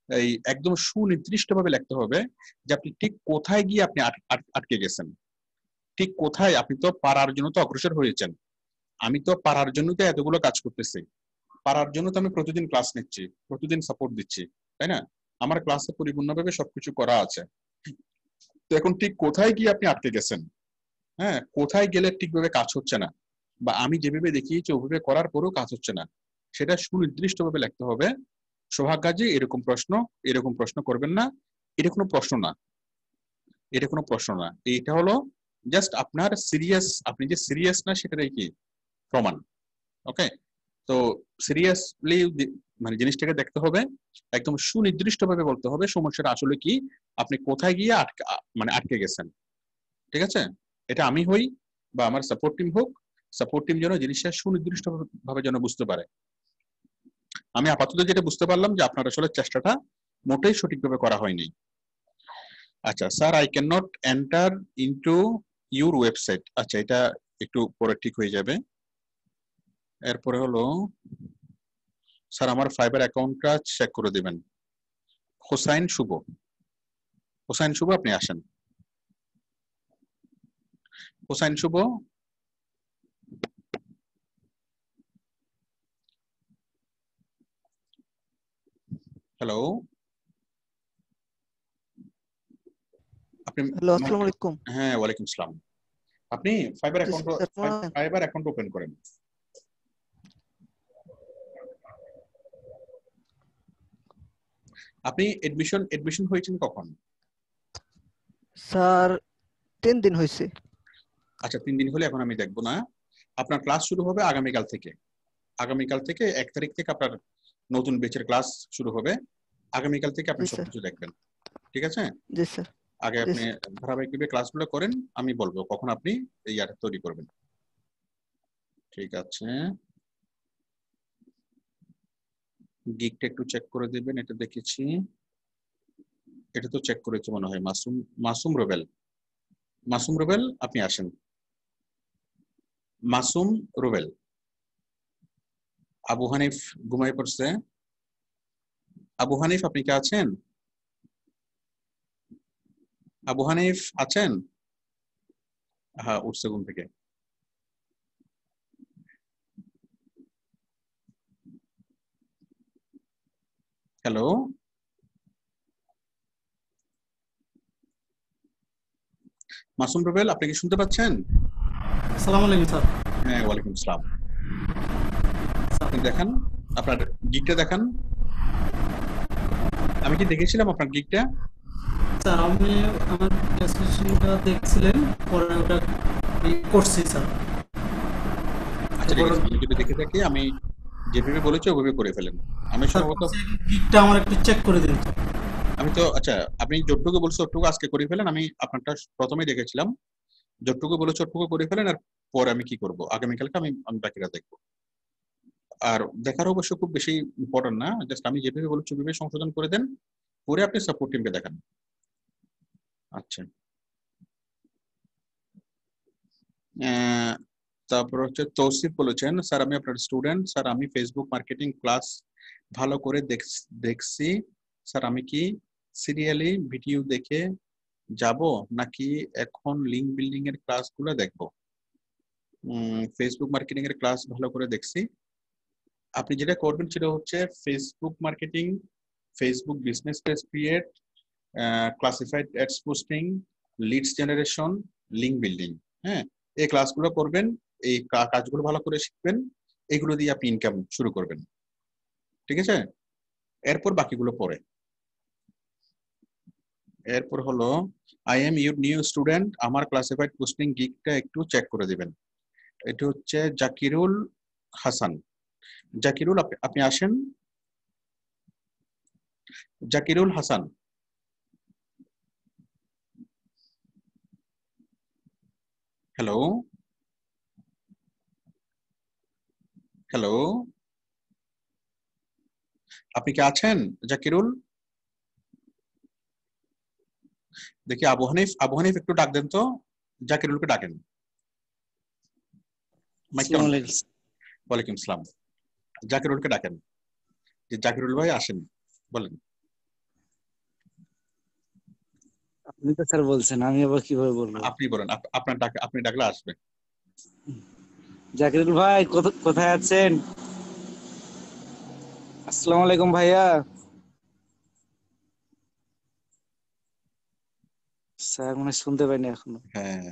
Speaker 1: এই একদম সুনির্দিষ্টভাবে লিখতে হবে যে আপনি ঠিক কোথায় গিয়ে আপনি আটকে গেছেন, ঠিক কোথায়। আপনি তো পারার জন্য তো অগ্রসর হয়েছেন, আমি তো পারার জন্য তো এতগুলো কাজ করতেছি, পারার জন্য তো আমি প্রতিদিন ক্লাস নিচ্ছি, প্রতিদিন সাপোর্ট দিচ্ছি, তাই না? আমার ক্লাসে পরিপূর্ণভাবে সবকিছু করা আছে। তো এখন ঠিক কোথায় গিয়ে আপনি আটকে গেছেন, হ্যাঁ, কোথায় গেলে ঠিকভাবে কাজ হচ্ছে না, বা আমি যেভাবে দেখিয়েছি ওভাবে করার পরেও কাজ হচ্ছে না, সেটা সুনির্দিষ্টভাবে লিখতে হবে। সোহাগ গাজী এরকম প্রশ্ন করবেন না, এটা কোনো প্রশ্ন না, এটা কোনো প্রশ্ন না, এটা হলো জাস্ট আপনার সিরিয়াস, আপনি যে সিরিয়াস না সেটাই কি প্রমাণ। ওকে, তো সিরিয়াসলি মানে জিনিসটাকে দেখতে হবে, একদম সুনির্দিষ্টভাবে বলতে হবে সমস্যাটা আসলে কি, আপনি কোথায় গিয়ে আটকে গেছেন, ঠিক আছে? এটা আমি হই বা আমার সাপোর্ট টিম হোক, সাপোর্ট টিম যেন জিনিসটা সুনির্দিষ্ট ভাবে যেন বুঝতে পারে। আমি আপাতত যেটা বুঝতে পারলাম যে আপনার আসলে চেষ্টাটা মোটেই সঠিকভাবে করা হয়নি। আচ্ছা sir, I can not enter into your website, আচ্ছা এটা একটু পরে ঠিক হয়ে যাবে। এরপরে হলো, স্যার আমার ফাইবার অ্যাকাউন্টটা চেক করে দিবেন। হোসাইন শুভ, হোসাইন শুভ আপনি আসেন। হোসাইন শুভ, হ্যালো, আপনি?
Speaker 10: হ্যালো, আসসালামু আলাইকুম।
Speaker 1: হ্যাঁ, ওয়ালাইকুম আসসালাম। আপনি ফাইবার অ্যাকাউন্ট ওপেন করেন। আপনি এডমিশন হয়েছেন কখন?
Speaker 10: স্যার 3 দিন হয়েছে।
Speaker 1: আচ্ছা 3 দিন হলে এখন আমি দেখবো না, আপনার ক্লাস শুরু হবে আগামীকাল থেকে। আগামীকাল থেকে 1 তারিখ থেকে আপনার নতুন ব্যাচের ক্লাস শুরু হবে। আগামীকাল থেকে আপনি সবকিছু দেখবেন, ঠিক আছে?
Speaker 10: জি স্যার।
Speaker 1: আগে আপনি ধারাবাহিকভাবে ক্লাসগুলো করেন, আমি বলবো কখন আপনি এই ইয়ারটা তৈরি করবেন, ঠিক আছে? গিগটা একটু চেক করে দিবেন, এটা দেখেছি, এটা তো চেক করেছি মনে হয়। মাসুম রুবেল আপনি আসেন। মাসুম রুবেল। আবু হানিফ ঘুমাই পড়ছে। আবু হানিফ আপনি কি আছেন? আবু হানিফ আছেন? হ্যাঁ, উঠছে ঘুম থেকে। হ্যালো, মাসুম রুবেল আপনি কি শুনতে পাচ্ছেন?
Speaker 11: আসসালামু আলাইকুম স্যার।
Speaker 1: হ্যাঁ, ওয়ালাইকুম আসসালাম। আপনি দেখান আপনার গিগটা দেখান। আমি কি দেখেছিলাম আপনার গিগটা?
Speaker 11: স্যার আমি আমার প্রেজেন্টেশনটা দেখছিলেন, পরে ওটা করছি স্যার।
Speaker 1: আচ্ছা ঠিক আছে, আমি যদি দেখে থাকি আমি যেভাবে বলেছি ওইভাবে করে ফেলেন। আমি সম্ভবত
Speaker 11: গিকটা আমার একটু চেক করে দিন।
Speaker 1: আমি তো আচ্ছা আপনি যতটুকু বলছো ততটুকু আজকে করে ফেলেন। আমি আপনারটা প্রথমেই দেখেছিলাম, যতটুকু বলেছো ততটুকু করে ফেলেন, আর পরে আমি কি করব আগামীকালকে আমি আমি বাকিটা দেখবো। আর দেখার অবশ্য খুব বেশি ইম্পর্টেন্ট না, জাস্ট আমি যেভাবে বলেছি ওইভাবে সংশোধন করে দেন, পরে আপনি সাপোর্ট টিমকে দেখান। আচ্ছা তারপর হচ্ছে তৌসিফ বলেছেন, স্যার আমি আপনার স্টুডেন্ট, স্যার আমি ফেসবুক মার্কেটিং ক্লাস ভালো করে দেখছি, স্যার আমি কি সিরিয়ালি ভিডিও দেখে যাব নাকি এখন লিঙ্ক বিল্ডিং এর ক্লাসগুলো দেখব? ফেসবুক মার্কেটিং এর ক্লাস ভালো করে দেখছি। আপনি যেটা করবেন সেটা হচ্ছে Facebook marketing, Facebook business page create, classified ads posting, leads generation, link building. হ্যাঁ, এই ক্লাসগুলো করবেন, এই কাজগুলো ভালো করে শিখবেন, এগুলো দিয়ে আপনি ইনকাম শুরু করবেন। ঠিক আছে, এরপর বাকিগুলো পরে। এরপর হলো I am your new student, আমার ক্লাসিফাইড পোস্টিং গিগটা একটু চেক করে দিবেন। এটা হচ্ছে জাকিরুল হাসান। জাকিরুল আপনি আসেন। জাকিরুল হাসান, হ্যালো হ্যালো, আপনি কি আছেন জাকিরুল? দেখি আবু হানিফ একটু ডাক দেন তো, জাকিরুলকে ডাকেন। ওয়ালাইকুম আসসালাম, জাকিরুলকে ডাকেন। যে জাকিরুল ভাই আসেন, বলেন।
Speaker 12: আপনি তো স্যার বলছেন, আমি আবার কিভাবে বলবো?
Speaker 1: আপনি বলেন, আপনার আপনি ডাকলে আসবে।
Speaker 12: জাকিরুল ভাই কোথায় আছেন? আসসালামু আলাইকুম ভাইয়া। স্যার মনে শুনতে পাইনি এখনো।
Speaker 1: হ্যাঁ,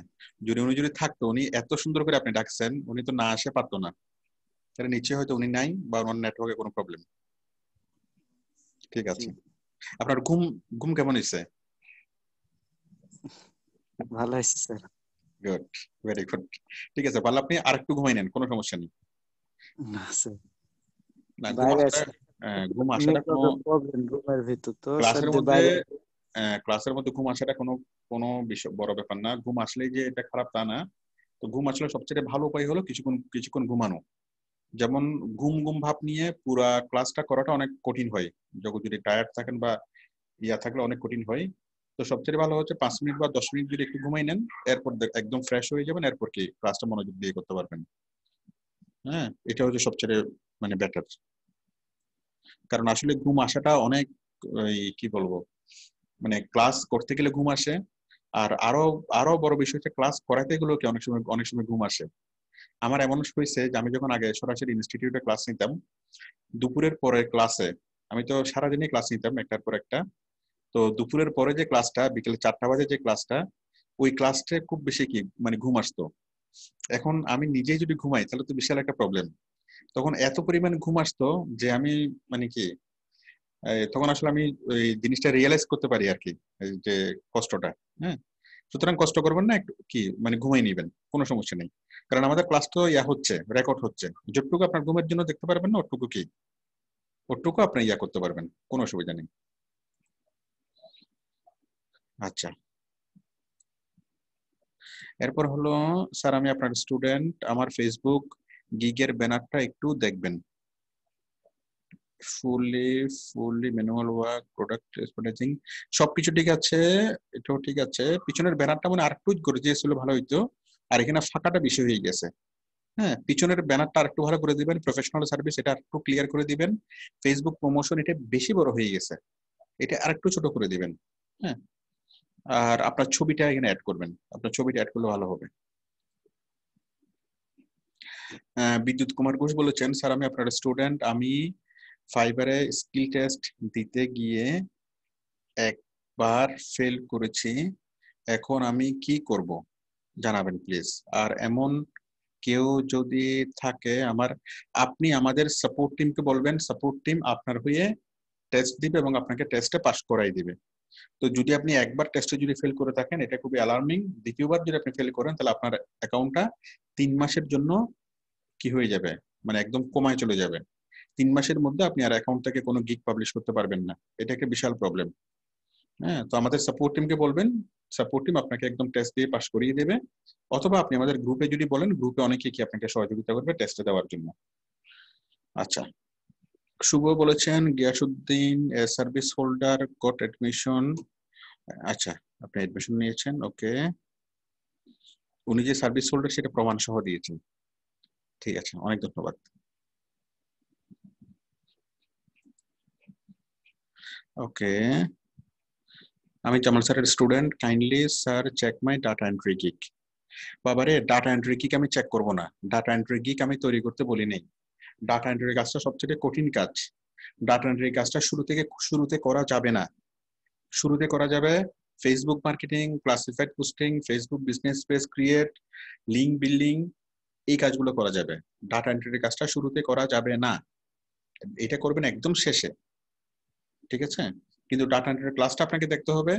Speaker 1: উনি যদি থাকতো, উনি এত সুন্দর করে আপনি ডাকছেন, উনি তো না আসে পারতো না। তাহলে নিশ্চয়ই হয়তো উনি নাই বা ওনার নেটওয়ার্কে কোনো প্রবলেম। ঠিক আছে, আপনার ঘুম কেমন হয়েছে?
Speaker 12: ভালো হয়েছে স্যার।
Speaker 1: Good, very good. ঠিক আছে, ভালো, আপনি আরেকটু ঘুমাই নেন, কোনো সমস্যা নেই।
Speaker 12: না স্যার,
Speaker 1: না,
Speaker 12: ঘুম আসাটা কোনো প্রবলেম রুমের ভিতর তো
Speaker 1: ক্লাসের
Speaker 12: স্যার,
Speaker 1: মধ্যে
Speaker 12: বাইরে
Speaker 1: ক্লাসের মধ্যে ঘুম আসাটা কোনো বিষয় বড় ব্যাপার না। ঘুম আসলেই যে এটা খারাপ তা না। তো ঘুম আসলে সবচেয়ে ভালো উপায় হলো কিছুক্ষণ ঘুমানো। যেমন ঘুম ভাব নিয়ে পুরা ক্লাসটা করাটা অনেক কঠিন হয়, যখন যদি টায়ার্ড থাকেন বা থাকলে অনেক কঠিন হয়। তো সবচেয়ে ভালো হচ্ছে 5 মিনিট বা 10 মিনিট যদি একটু ঘুমাই নেন, এরপর একদম ফ্রেশ হয়ে যাবেন, এরপর কি ক্লাসটা মনোযোগ দিয়ে করতে পারবেন। হ্যাঁ, এটা হচ্ছে সবচেয়ে বেটার। কারণ আসলে ঘুম আসাটা অনেক কি বলবো, ক্লাস করতে গেলে ঘুম আসে। আর আরো বড় বিষয় হচ্ছে ক্লাস করাতে গেলেও কি অনেক সময় ঘুম আসে। আমার এমন হয়েছে যে আমি যখন আগে সরাসরি ইনস্টিটিউটে ক্লাস নিতাম, দুপুরের পরে ক্লাসে আমি তো সারাদিনই ক্লাস নিতাম একটার পর একটা। তো দুপুরের পরে যে ক্লাসটা, বিকেল 4টা বাজে যে ক্লাসটা, ওই ক্লাসটা খুব বেশি কি ঘুম আসতো। এখন আমি নিজেই যদি ঘুমাই তাহলে তো বিশাল একটা প্রবলেম। তখন এত পরিমাণ ঘুম আসতো যে আমি কি তখন আসলে আমি ওই জিনিসটা রিয়েলাইজ করতে পারি আর কি, যে কষ্টটা। হ্যাঁ, সুতরাং কষ্ট করবেন না, একটু কি ঘুমাই নিবেন, কোনো সমস্যা নেই। কারণ আমাদের ক্লাস তো হচ্ছে, রেকর্ড হচ্ছে। যতটুকু আপনার ঘুমের জন্য দেখতে পারবেন না, ওটুকু আপনি করতে পারবেন, কোনো অসুবিধা নেই। আচ্ছা, এরপর হলো স্যার আমি আপনার স্টুডেন্ট, আমার ফেসবুক গিগের ব্যানারটা একটু দেখবেন। Fully manual work, product exporting, সবকিছু ঠিক আছে, এটাও ঠিক আছে। পিছনের ব্যানারটা আরেকটু করে দিয়েছিল ভালো হইতো, আর এখানে ফাঁকাটা বেশি হয়ে গেছে। হ্যাঁ, পিছনের ব্যানারটা আরেকটু ভালো করে দিবেন। প্রফেশনাল সার্ভিস এটা আরেকটু ক্লিয়ার করে দিবেন। ফেসবুক প্রমোশন এটা বেশি বড় হয়ে গেছে, এটা আরেকটু ছোট করে দিবেন। হ্যাঁ, আর আপনার ছবিটা এখানে অ্যাড করবেন, আপনার ছবিটা অ্যাড করলে ভালো হবে। বিদ্যুৎ কুমার ঘোষ বলেছেন, স্যার আমি আপনার স্টুডেন্ট, আমি ফাইবারে স্কিল টেস্ট দিতে গিয়ে একবার ফেল করেছি, এখন আমি কি করব জানাবেন প্লিজ। আর এমন কেউ যদি থাকে আপনি আমাদের সাপোর্ট টিমকে বলবেন, সাপোর্ট টিম আপনার হয়ে টেস্ট দিবে এবং আপনাকে টেস্টে পাস করাই দিবে। তো যদি আপনি একবার টেস্টে যদি ফেল করে থাকেন এটা খুবই অ্যালার্মিং। দ্বিতীয়বার যদি আপনি ফেল করেন তাহলে আপনার অ্যাকাউন্টটা 3 মাসের জন্য কি হয়ে যাবে, মানে একদম কমায় চলে যাবে। 3 মাসের মধ্যে আপনি আর অ্যাকাউন্ট থেকে কোনো গিগ পাবলিশ করতে পারবেন না। এটা একটা বিশাল প্রবলেম। হ্যাঁ, তো আমাদের সাপোর্ট টিমকে বলবেন, সাপোর্ট টিম আপনাকে একদম টেস্ট দিয়ে পাস করিয়ে দেবে, অথবা আপনি আমাদের গ্রুপে যদি বলেন, গ্রুপে অনেকে কি আপনাকে সহযোগিতা করবে টেস্টে দেওয়ার জন্য। আচ্ছা, শুভ বলেছেন Giasuddin service holder goat admission. আচ্ছা, আপনি এডমিশন নিয়েছেন, ওকে। উনি যে সার্ভিস হোল্ডার সেটা প্রমাণ সহ দিয়েছেন, ঠিক আছে, অনেক ধন্যবাদ। ওকে, আমি জামাল স্যারের student, kindly sir check my data entry gig. বাবারে, ডাটা এন্ট্রি গিগ আমি চেক করব না, ডাটা এন্ট্রি গিগ আমি তৈরি করতে বলি নাই। ডাটা এন্ট্রি কাজটা সবচেয়ে কঠিন কাজ। ডাটা এন্ট্রি কাজটা শুরুতে করা যাবে না। শুরুতে করা যাবে Facebook marketing, classified posting, Facebook business page create, link building, এই কাজগুলো করা যাবে। ডাটা এন্ট্রি কাজটা শুরুতে করা যাবে না, এটা করবেন একদম শেষে, ঠিক আছে? কিন্তু ডাটা এন্ট্রি ক্লাসটা আপনাকে দেখতে হবে।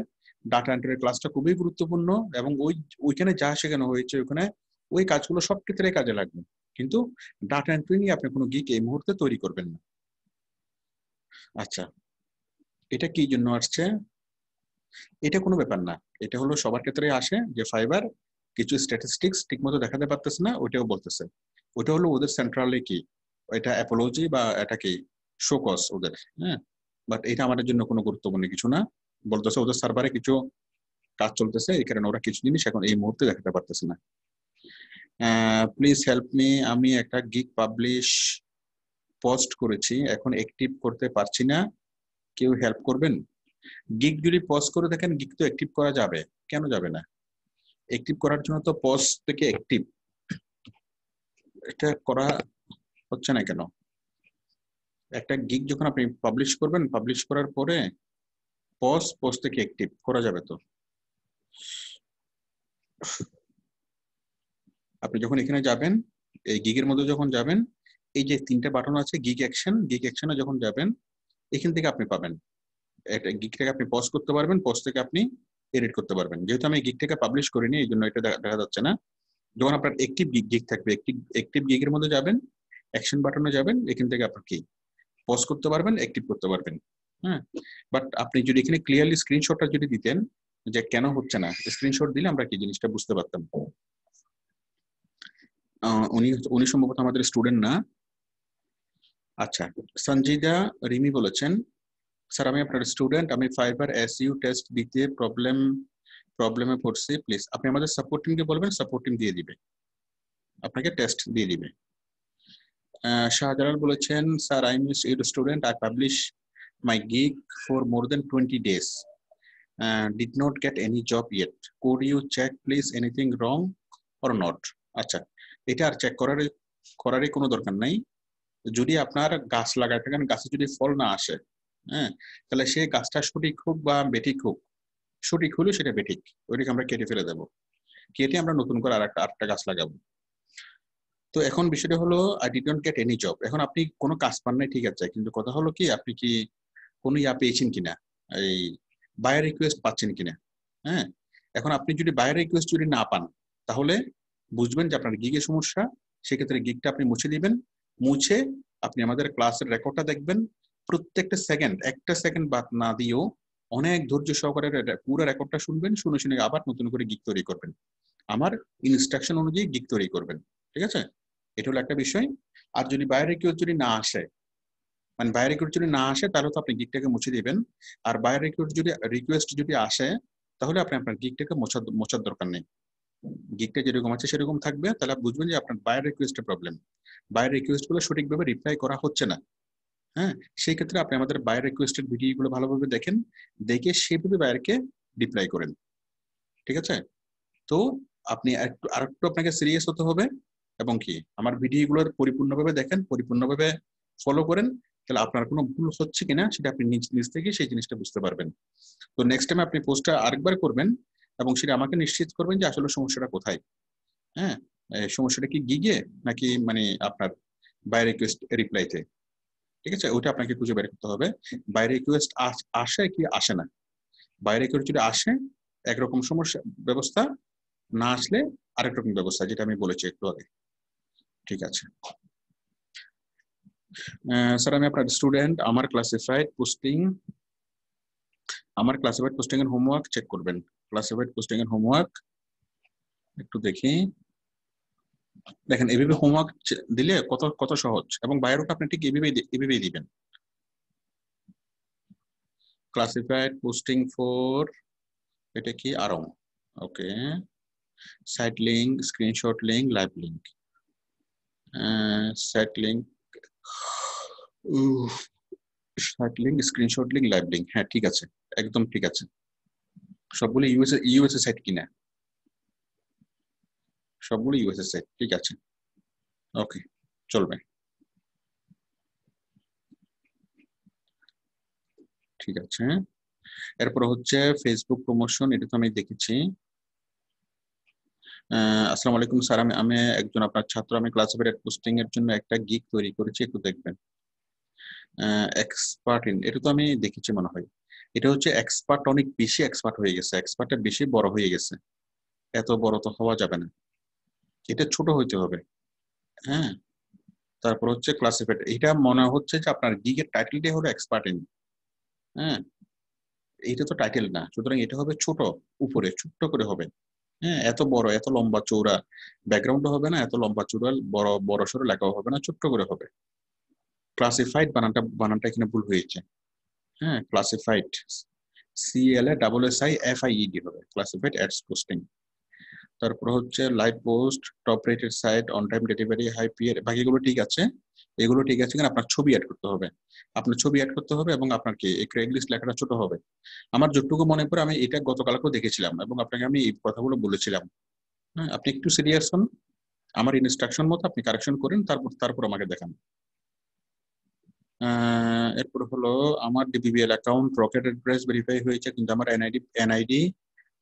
Speaker 1: ডাটা এন্ট্রি ক্লাসটা খুবই গুরুত্বপূর্ণ এবং ওইখানে যা শেখানো হয়েছে ওখানে ওই কাজগুলো সব ক্ষেত্রে কাজে লাগবে। কিন্তু ডাটা এন্ট্রি নিয়ে আপনি কোনো গিগ এই মুহূর্তে তৈরি করবেন না। আচ্ছা, এটা কি জন্য আসছে? এটা কোনো ব্যাপার না, এটা হলো সবার ক্ষেত্রে আসে যে ফাইবার কিছু স্ট্যাটিস্টিক্স ঠিকমতো দেখাতে পারতেছে না, ওইটাও বলতেছে। ওইটা হলো ওদের সেন্ট্রালে কি, এটা অ্যাপোলজি বা এটা কি শোকস ওদের, হ্যাঁ। বাট এটা আমাদের জন্য কোনো গুরুত্বপূর্ণ কিছু না। বলতেছে ওদের সার্ভারে কিছু কাজ চলতেছে, এই কারণে ওরা কিছু জিনিস এখন এই মুহূর্তে দেখাতে পারতেছে না। প্লিজ হেল্প মি, আমি একটা গিগ পাবলিশ পোস্ট করেছি, এখন অ্যাক্টিভ করতে পারছি না, কেউ হেল্প করবেন? গিগ যদি পোস্ট করে দেখেন, গিগ তো অ্যাক্টিভ করা যাবে, কেন যাবে না? অ্যাক্টিভ করার জন্য তো পোস্ট থেকে অ্যাক্টিভ, এটা করা হচ্ছে না কেন? একটা গিগ যখন আপনি পাবলিশ করবেন, পাবলিশ করার পরে পোস্ট থেকে অ্যাক্টিভ করা যাবে তো। আপনি যখন এখানে যাবেন, এই গিগের মধ্যে যখন যাবেন, এই যে 3টে বাটন আছে গিগ অ্যাকশনে যখন যাবেন, এখান থেকে আপনি পাবেন একটা গিগ থেকে আপনি পজ করতে পারবেন, পজ থেকে আপনি এডিট করতে পারবেন। যেহেতু আমি গিগ থেকে পাবলিশ করিনি এই জন্য এটা দেখা যাচ্ছে না। যখন আপনার অ্যাক্টিভ গিগ থাকবে, অ্যাক্টিভ গিগের মধ্যে যাবেন, অ্যাকশন বাটনে যাবেন, এখান থেকে আপনি কি পজ করতে পারবেন, অ্যাক্টিভ করতে পারবেন। হ্যাঁ, বাট আপনি যদি এখানে ক্লিয়ারলি স্ক্রিনশটটা যদি দিতেন যে কেন হচ্ছে না, স্ক্রিনশট দিলে আমরা কি জিনিসটা বুঝতে পারতাম। উনি সম্ভবত আমাদের স্টুডেন্ট না। আচ্ছা, সঞ্জিদা রিমি বলেছেন, স্যার আমি আপনার স্টুডেন্ট, আমি ফাইবার এসইউ টেস্ট দিতে প্রবলেমে পড়ছি, প্লিজ আপনি আমাদের সাপোর্ট টিমকে বলবেন, সাপোর্ট টিম দিয়ে দিবে, আপনাকে টেস্ট দিয়ে দিবে। শাহজালাল বলেছেন, sir I am a student, I publish my gig for more than 20 days, did not get any job yet, could you check please anything wrong or not? আচ্ছা, এটা আর চেক করারই কোনো দরকার নাই। যদি আপনার গাছ লাগায় থাকেন, গাছে যদি ফল না আসে, হ্যাঁ, তাহলে সেই গাছটা সঠিক হোক বা বেঠিক হোক, সঠিক হলে সেটা বেঠিক, ওইটাকে আমরা কেটে ফেলে দেবো, কেটে আমরা নতুন করে আরেকটা গাছ লাগাবো। তো এখন বিষয়টা হলো I did not get any job. এখন আপনি কোনো কাজ পান নাই, ঠিক আছে, কিন্তু কথা হলো কি আপনি কি কোনো পেয়েছেন কিনা, এই বায়ার রিকোয়েস্ট পাচ্ছেন কিনা। হ্যাঁ, এখন আপনি যদি বায়ার রিকোয়েস্ট যদি না পান, তাহলে বুঝবেন যে আপনার গিগের সমস্যা। সেক্ষেত্রে গিগটা আপনি মুছে দিবেন, মুছে আপনি আমাদের ক্লাসের রেকর্ডটা দেখবেন, প্রত্যেকটা সেকেন্ড, একটা সেকেন্ড বাদ না দিয়েও অনেক ধৈর্য সহকারে পুরো রেকর্ডটা শুনবেন, শুনে আবার নতুন করে গিগ তৈরি করবেন, আমার ইনস্ট্রাকশন অনুযায়ী গিগ তৈরি করবেন, ঠিক আছে? এটা হলো একটা বিষয়। আর যদি বায়ার রিকোয়েস্ট যদি না আসে, মানে বায়ার রিকোয়েস্ট যদি না আসে, তাহলে তো আপনি গিগটাকে মুছে দিবেন। আর বায়ার রিকোয়েস্ট যদি আসে, তাহলে আপনি আপনার গিগটাকে মোছার দরকার নেই, গিগটা যেরকম আছে সেরকম থাকবে। তাহলে বুঝবেন যে আপনার বায়ার রিকোয়েস্টের প্রবলেম, বায়ার রিকোয়েস্ট গুলো সঠিকভাবে রিপ্লাই করা হচ্ছে না। হ্যাঁ, সেই ক্ষেত্রে আপনি আমাদের বায়ার রিকোয়েস্টের ভিডিওগুলো ভালোভাবে দেখেন, দেখে সেভাবে বায়ারকে রিপ্লাই করেন, ঠিক আছে? তো আপনি আরেকটু আপনাকে সিরিয়াস হতে হবে এবং কি আমার ভিডিওগুলোর পরিপূর্ণভাবে দেখেন, পরিপূর্ণভাবে ফলো করেন, তাহলে আপনার কোনো ভুল হচ্ছে কিনা সেটা আপনি নিজ থেকে সেই জিনিসটা বুঝতে পারবেন। তো নেক্সট টাইম আপনি পোস্টটা আরেকবার করবেন এবং সেটা আমাকে নিশ্চিত করবেন যে আসলে সমস্যাটা কোথায়। হ্যাঁ, সমস্যাটা কি গিগে নাকি মানে আপনার বায়ার রিকোয়েস্ট রিপ্লাইতে, ঠিক আছে? ওইটা আপনাকে খুঁজে বের করতে হবে, বায়ার রিকোয়েস্ট আসে কি আসে না। বাইরে কেউ যদি আসে একরকম সমস্যা ব্যবস্থা, না আসলে আরেক রকম ব্যবস্থা, যেটা আমি বলেছি একটু আগে। ঠিক আছে স্যার, আমি আপনার স্টুডেন্ট, আমার ক্লাসিফাইড পোস্টিং এর হোমওয়ার্ক চেক করবেন। ক্লাসিফাইড পোস্টিং এর হোমওয়ার্ক একটু দেখি। দেখেন এভাবে হোমওয়ার্ক দিলে কত সহজ, এবং বাইরেও আপনি ঠিক এভাবেই দিবেন। ক্লাসিফাইড পোস্টিং ফর, এটা কি Aarong, okay, site link, screenshot link, live link, site link, site link, screenshot link, live link. হ্যাঁ ঠিক আছে, একদম ঠিক আছে। সবগুলো ইউএসএ সাইট কিনা? সবগুলো ইউএসএ সাইট, ঠিক আছে, ওকে, চলবে, ঠিক আছে। এরপর হচ্ছে ফেসবুক প্রমোশন, এটা তো আমি দেখেছি। আসসালামু আলাইকুম স্যার, আমি একজন আপনার ছাত্র, আমি ক্লাসিফাইড পোস্টিং এর জন্য একটা গিগ তৈরি করেছি, একটু দেখবেন। এক্সপার্ট ইন, এটা তো আমি দেখেছি মনে হয়। এটা হচ্ছে এক্সপার্ট, অনেক বেশি এক্সপার্ট হয়ে গেছে, এক্সপার্টের বেশি বড় হয়ে গেছে। এত বড় তো হওয়া যাবে না, এটা ছোট হইতে হবে। হ্যাঁ, তারপর হচ্ছে ক্লাসিফাইড, এটা মনে হচ্ছে যে আপনার গিগের টাইটেলটাই হলো এক্সপার্ট ইন। হ্যাঁ, এটা তো টাইটেল না, সুতরাং এটা হবে ছোট, উপরে ছোট্ট করে হবে। হ্যাঁ, এত বড়, এত লম্বা চৌড়া ব্যাকগ্রাউন্ড হবে না, এত লম্বা চৌড়া বড় সড়ো লেখাও হবে না, ছোট্ট করে হবে। ক্লাসিফাইড বানানটা এখানে ভুল হয়েছে। হ্যাঁ, ক্লাসিফাইড CLASSIFIED হবে, ক্লাসিফাইড অ্যাডস পোস্টিং। তারপর হচ্ছে live post, top rated site, on time delivery, high PR, বাকিগুলো ঠিক আছে, এগুলো ঠিক আছে। কিন্তু আপনার ছবি অ্যাড করতে হবে, এবং আপনার কি এই ক্রেগ লিস্ট লেখাটা ছোট হবে। আমার যতটুকু মনে পড়ে, আমি এটা গতকালকেও দেখেছিলাম এবং আপনাকে আমি এই কথাগুলো বলেছিলাম। হ্যাঁ, আপনি একটু সিরিয়াস হন, আমার ইনস্ট্রাকশন মতো আপনি কারেকশন করেন, তারপর আমাকে দেখান। এরপর হলো আমার DBBL account rocket address verify হয়েছে, কিন্তু আমার এনআইডি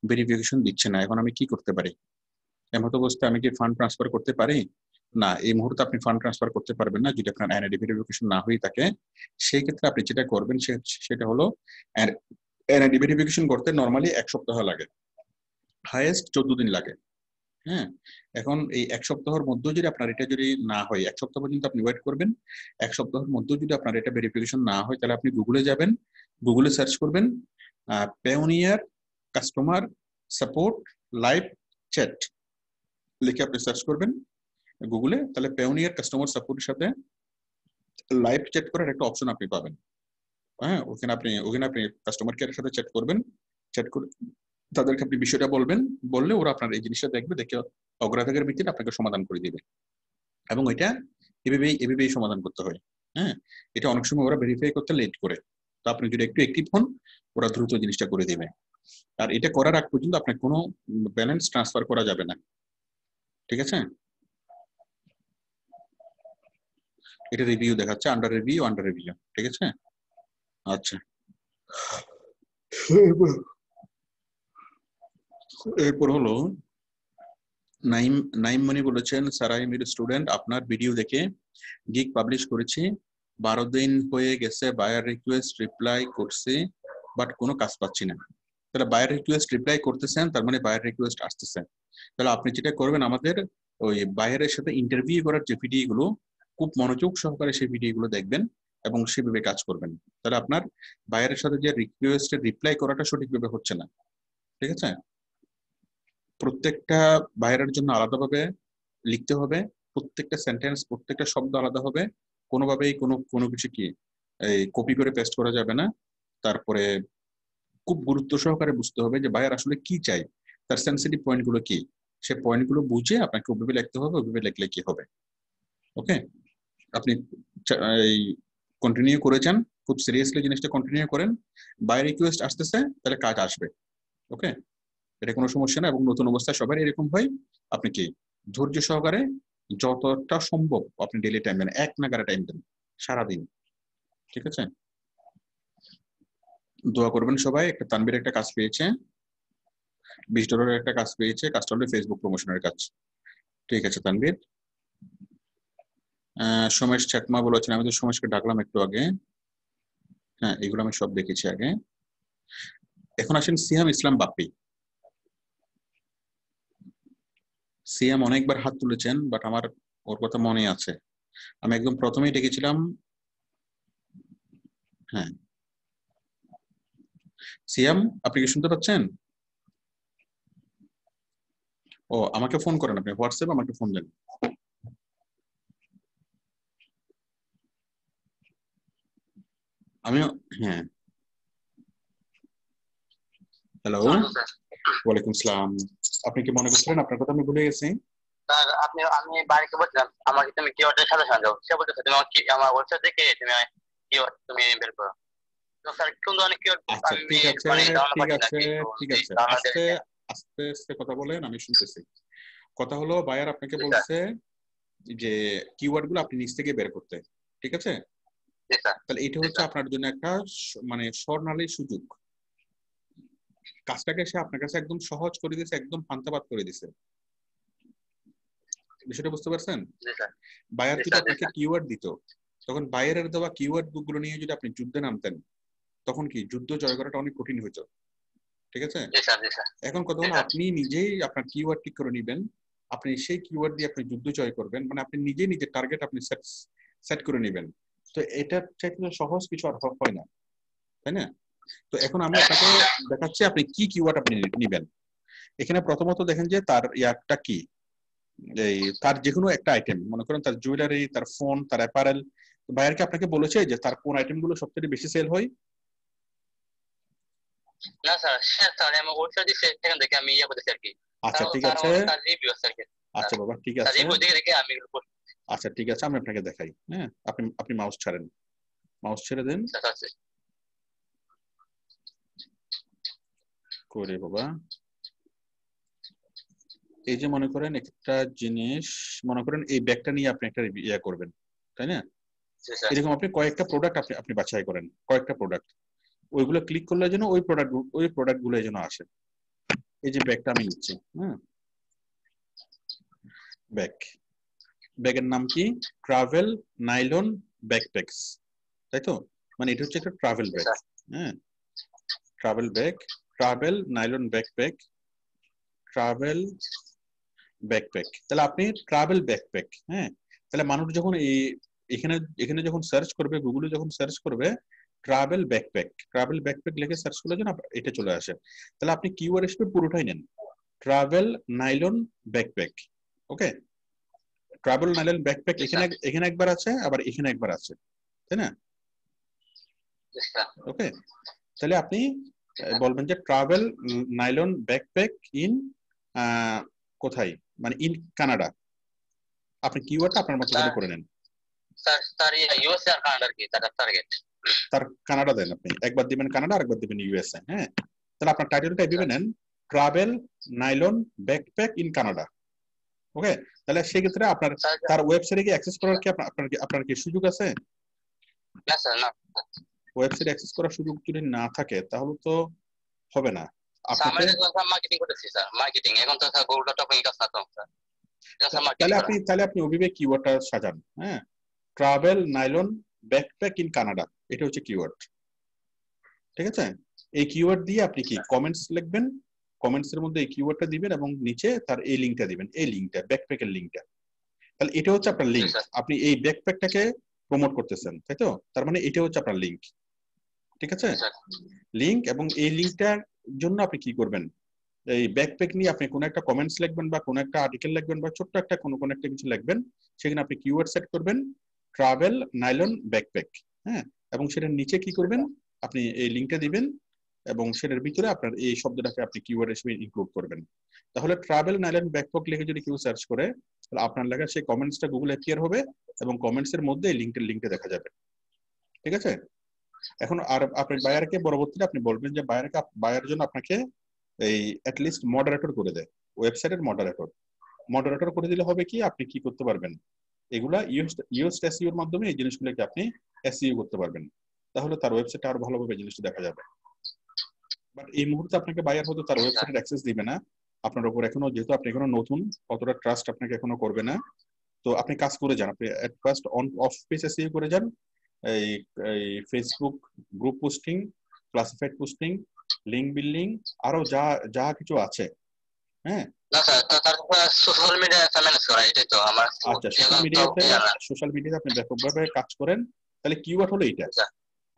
Speaker 1: ভেরিফিকেশন দিচ্ছে না। এখন আমি কি করতে পারি? এমত অবস্থায় আমি কি ফান্ড ট্রান্সফার করতে পারি? না, এই মুহূর্তে আপনি ফান্ড ট্রান্সফার করতে পারবেন না যদি আপনার এনআইডি ভেরিফিকেশন না হয়ে থাকে। সেই ক্ষেত্রে আপনি যেটা করবেন সেটা হলো, এনআইডি ভেরিফিকেশন করতে নর্মালি 1 সপ্তাহ লাগে, হাইয়েস্ট 14 দিন লাগে। হ্যাঁ, এখন এই 1 সপ্তাহের মধ্যে যদি আপনার এটা যদি না হয়, 1 সপ্তাহ পর্যন্ত আপনি ওয়েট করবেন। 1 সপ্তাহের মধ্যে যদি আপনার এটা ভেরিফিকেশন না হয়, তাহলে আপনি গুগলে যাবেন, গুগলে সার্চ করবেন Payoneer customer support live chat লিখে আপনি সার্চ করবেন গুগলে, তাহলে পেওনিয়ার কাস্টমার সাপোর্টের সাথে লাইভ চ্যাট করার একটা অপশন আপনি পাবেন। হ্যাঁ, ওখানে আপনি কাস্টমার কেয়ারের সাথে চ্যাট করবেন, চ্যাট করে তাদেরকে আপনি বিষয়টা বললে ওরা আপনার এই জিনিসটা দেখে অগ্রাধিকারের ভিত্তিতে আপনাকে সমাধান করে দিবে। এবং এটা এভাবেই সমাধান করতে হয়। হ্যাঁ, এটা অনেক সময় ওরা ভেরিফাই করতে লেট করে, তো আপনি যদি একটু অ্যাক্টিভ হন, ওরা দ্রুত জিনিসটা করে দিবে। আর এটা করার আগ পর্যন্ত আপনার কোনো ব্যালেন্স ট্রান্সফার করা যাবে না, ঠিক আছে? এটা রিভিউ দেখাচ্ছে, আন্ডার রিভিউ, ঠিক আছে? আচ্ছা, এরপর হলো নাইম মনি বলেছেন, স্যার আই এম স্টুডেন্ট, আপনার ভিডিও দেখে গিগ পাবলিশ করেছি, 12 দিন হয়ে গেছে, বায়ার রিকোয়েস্ট রিপ্লাই করছি, বাট কোনো কাজ পাচ্ছি না। তাহলে বায়ার রিকোয়েস্ট রিপ্লাই করতেছেন, তার মানে বায়ার রিকোয়েস্ট আসতেছে। তাহলে আপনি যেটা করবেন, আমাদের ওই বায়ারের সাথে ইন্টারভিউ করার যে ভিডিওগুলো, খুব মনোযোগ সহকারে সেই ভিডিওগুলো দেখবেন এবং সেভাবে কাজ করবেন। তাহলে আপনার বায়ারের সাথে যে রিকোয়েস্টের রিপ্লাই করাটা সঠিকভাবে হচ্ছে না, ঠিক আছে? প্রত্যেকটা বায়ারের জন্য আলাদাভাবে লিখতে হবে, প্রত্যেকটা সেন্টেন্স, প্রত্যেকটা শব্দ আলাদা হবে, কোনোভাবেই কোনো কিছু কি এই কপি করে পেস্ট করা যাবে না। তারপরে খুব গুরুত্ব সহকারে বুঝতে হবে যে বায়ার আসলে কি চাই, তার সেন্সিটিভ পয়েন্টগুলো কি, সে পয়েন্টগুলো বুঝে আপনাকে ওইভাবে লিখতে হবে, ওইভাবে লিখলে কি হবে। ওকে, আপনি এই কন্টিনিউ করে যান, খুব সিরিয়াসলি জিনিসটা কন্টিনিউ করেন। বায়ার রিকোয়েস্ট আসতেছে, তাহলে কাজ আসবে। ওকে, এটা কোনো সমস্যা না, এবং নতুন অবস্থায় সবার এরকম হয়। আপনি কি ধৈর্য সহকারে যতটা সম্ভব আপনি ডেইলি টাইম দেন, 1 নাগারে টাইম দেন সারাদিন, ঠিক আছে? দোয়া করবেন সবাই। একটা তানবীর একটা কাজ পেয়েছে, $20 একটা কাজ পেয়েছে, কাজটা হলো ফেসবুক প্রমোশনের কাজ। ঠিক আছে তানবীর। সোমেশ চাকমা বলেছেন, আমি তো সোমেশকে ডাকলাম একটু আগে। হ্যাঁ, এগুলো আমি সব দেখেছি আগে। এখন আসেন সিয়াম ইসলাম বাপ্পি। সিয়াম অনেকবার হাত তুলেছেন, বাট আমার ওর কথা মনে আছে, আমি একদম প্রথমেই ডেকেছিলাম। হ্যাঁ সিয়াম, আপনি কি শুনতে পাচ্ছেন? ও আমাকে ফোন করেন, আপনি হোয়াটসঅ্যাপে আমাকে ফোন দেন। আমিও হ্যাঁ। হ্যালো, ওয়ালাইকুম আসসালাম। আপনি কি মনে করছিলেন আপনার কথা আমি ভুলে গেছি?
Speaker 4: আমি বাড়িতে বলছিলাম আমাকে তুমি কিওয়ার্ডের সাথে দাও, সে বলতেছে তুমি আমার ওয়েবসাইট থেকে কিওয়ার্ড তুমি বের করো। তো স্যার সুন্দর অনেক কিওয়ার্ড
Speaker 1: আচ্ছা
Speaker 4: আমি
Speaker 1: ঠিক আছে
Speaker 4: মানে ডাউনলোড
Speaker 1: ঠিক
Speaker 4: করছি
Speaker 1: আছে
Speaker 4: না,
Speaker 1: ঠিক আছে, আস্তে আস্তে আস্তে কথা বলেন, আমি শুনতেছি। কথা হলো বায়ার আপনাকে বলছে যে কিওয়ার্ড গুলো আপনি নিচ থেকে বের করতে, ঠিক আছে? তাহলে এটা হচ্ছে আপনার জন্য একটা মানে স্বর্ণালী সুযোগ। কাজটাকে সে আপনার কাছে একদম সহজ করে দিয়েছে, একদম ফান্তাবাদ করে দিয়েছে। বিষয়টা বুঝতে পারছেন? বায়ার যদি আপনাকে কিওয়ার্ড দিত, তখন বায়ারের দেওয়া কিওয়ার্ড গুলো নিয়ে যদি আপনি যুদ্ধে নামতেন, তখন কি যুদ্ধ জয় করাটা অনেক কঠিন হতো, ঠিক আছে? এখন কথা হলো আপনি নিজেই আপনার কিওয়ার্ড ঠিক করে নেবেন, আপনি সেই কিওয়ার্ড দিয়ে আপনি যুদ্ধ জয় করবেন, মানে আপনি নিজেই নিজের টার্গেট আপনি সেট করে নেবেন। তো এটা চাইতে সহজ কিছু আর হয় না, তাই না? তো এখন আমি আপনাকে দেখাচ্ছি আপনি কি কিওয়ার্ড আপনি নেবেন। এখানে প্রথমত দেখেন যে তার ইয়ারটা কি, এই তার যে কোনো একটা আইটেম, মনে করেন তার জুয়েলারি, তার ফোন, তার অ্যাপারেল। বায়ারকে আপনাকে বলেছে যে তার কোন আইটেম গুলো সবচেয়ে বেশি সেল হয়?
Speaker 4: না স্যার আমি ওয়েবসাইট দিছি, সেখান থেকে আমি ইয়া করতেছি আর কি।
Speaker 1: আচ্ছা ঠিক আছে,
Speaker 4: তার রিভিউ আছে আর কি।
Speaker 1: আচ্ছা বাবা ঠিক আছে,
Speaker 4: তার রিভিউ দেখে আমি এগুলো করছি।
Speaker 1: আচ্ছা ঠিক আছে, আমি আপনাকে দেখাই। হ্যাঁ আপনি মাউস ছাড়েন, মাউস ছেড়ে দেন করে বাবা। এই যে মনে করেন একটা জিনিস, মনে করেন এই ব্যাগটা নিয়ে আপনি একটা ইয়া করবেন, তাই না? এরকম আপনি কয়েকটা প্রোডাক্ট আপনি বাছাই করেন, কয়েকটা প্রোডাক্ট, ওইগুলো ক্লিক করলে যেন ওই প্রোডাক্ট গুলো যেন আসে। এই যে ব্যাগটা আমি নিচ্ছি, হ্যাঁ ব্যাগের নাম কি? ট্রাভেল নাইলন ব্যাকপ্যাকস, তাই তো? মানে এটা হচ্ছে একটা ট্রাভেল ব্যাগ। হ্যাঁ travel bag, travel nylon backpack, travel backpack. তাহলে আপনি ট্রাভেল ব্যাকপ্যাক, হ্যাঁ তাহলে মানুষ যখন এই এখানে যখন সার্চ করবে, গুগলে যখন সার্চ করবে ট্রাভেল ব্যাকপ্যাক লিখে সার্চ করলে যেন এটা চলে আসে। তাহলে আপনি কিওয়ার্ড হিসেবে পুরোটাই নেন, ট্রাভেল নাইলন ব্যাকপ্যাক। ওকে, ট্রাভেল নাইলন ব্যাকপ্যাক এখানে একবার আছে, আবার এখানে একবার আছে, তাই না? ওকে, তাহলে আপনি বলবেন যে ট্রাভেল নাইলন ব্যাকপ্যাক ইন কোথায়, মানে ইন কানাডা। আপনি কিওয়ার্ডটা আপনার মতো করে নেন।
Speaker 4: স্যার ইউএসএ আর কানাডার কি তার টার্গেট?
Speaker 1: তার কানাডা দেন, আপনি একবার দিবেন কানাডা, আরেকবার দিবেন ইউএসএ। হ্যাঁ তাহলে আপনার টাইটেলটা এইভাবে নেন, travel nylon backpack in Canada. Okay, তাহলে সেই ক্ষেত্রে আপনার তার ওয়েবসাইটে কি অ্যাক্সেস করার কি আপনার কি সুযোগ আছে?
Speaker 4: না স্যার না,
Speaker 1: ওয়েবসাইট অ্যাক্সেস করার সুযোগ যদি না থাকে তাহলে তো হবে না। আপনাকে
Speaker 4: মার্কেটিং করতেছি স্যার, মার্কেটিং এখন তো স্যার গুগল টপিং কাজ না তো স্যার।
Speaker 1: তাহলে আপনি ওইভাবে কিওয়ার্ডটা সাজান। হ্যাঁ travel nylon backpack in Canada, এটা হচ্ছে কিওয়ার্ড, ঠিক আছে? এই কিওয়ার্ড দিয়ে আপনি কি কমেন্টস লিখবেন, কমেন্টস এর মধ্যে এই কিওয়ার্ডটা দিবেন এবং নিচে তার এই লিংকটা দিবেন, এই লিংকটা ব্যাকপ্যাকের লিংকটা। তাহলে এটা হচ্ছে আপনার লিংক, আপনি এই ব্যাকপ্যাকটাকে প্রমোট করতেছেন, তাই তো? তার মানে এটা হচ্ছে আপনার লিংক, ঠিক আছে? লিংক, এবং এই লিংকটার জন্য আপনি কি করবেন, এই ব্যাকপ্যাক নিয়ে আপনি কোনো একটা কমেন্টস লিখবেন বা কোনো একটা আর্টিকেল লিখবেন বা ছোট্ট একটা কোনো একটা কিছু লিখবেন, সেখানে আপনি কিওয়ার্ড সেট করবেন ট্রাভেল নাইলন ব্যাকপ্যাক। হ্যাঁ, এবং সেটার নিচে কি করবেন, আপনি এই লিংকটা দিবেন এবং সেটার ভিতরে আপনার এই শব্দটাকে আপনি কিওয়ার্ড হিসেবে ইনক্লুড করবেন। তাহলে ট্রাভেল নাইলন ব্যাকপ্যাক লিখে যদি কেউ সার্চ করে, তাহলে আপনার লেখা সেই কমেন্টসটা গুগলে অ্যাপিয়ার হবে এবং কমেন্টস এর মধ্যে এই লিংকটা দেখা যাবে, ঠিক আছে? এখন আর আপনি বায়ারকে পরবর্তীতে আপনি বলবেন যে বায়ার জন্য আপনাকে এই অ্যাটলিস্ট মডারেটর করে দেয়, ওয়েবসাইটের মডারেটর করে দিলে হবে কি, আপনি কি করতে পারবেন, এগুলা ইউএসড এসইওর মাধ্যমে এই জিনিসগুলোকে আপনি এসইও করতে পারবেন। তাহলে তার ওয়েবসাইটে আরো ভালোভাবে জিনিসটা দেখা যাবে। বাট এই মুহূর্তে আপনাকে বায়ার হয়তো তার ওয়েবসাইটের অ্যাক্সেস দিবে না আপনার উপর এখনো, যেহেতু আপনি এখনো নতুন, অতটা ট্রাস্ট আপনাকে এখনো করবে না। তো আপনি কাজ করে যান, আপনি at first on of page SEO করে যান, এই Facebook group posting, classified posting, link building, আরো যা যা কিছু আছে। হ্যাঁ
Speaker 13: না স্যার, তারপর সোশ্যাল মিডিয়া ম্যানেজ করা, এটাই তো আমার।
Speaker 1: আচ্ছা, সোশ্যাল মিডিয়াতে আপনি ব্যাপকভাবে কাজ করেন, তাহলে কিওয়ার্ড হলো এইটা।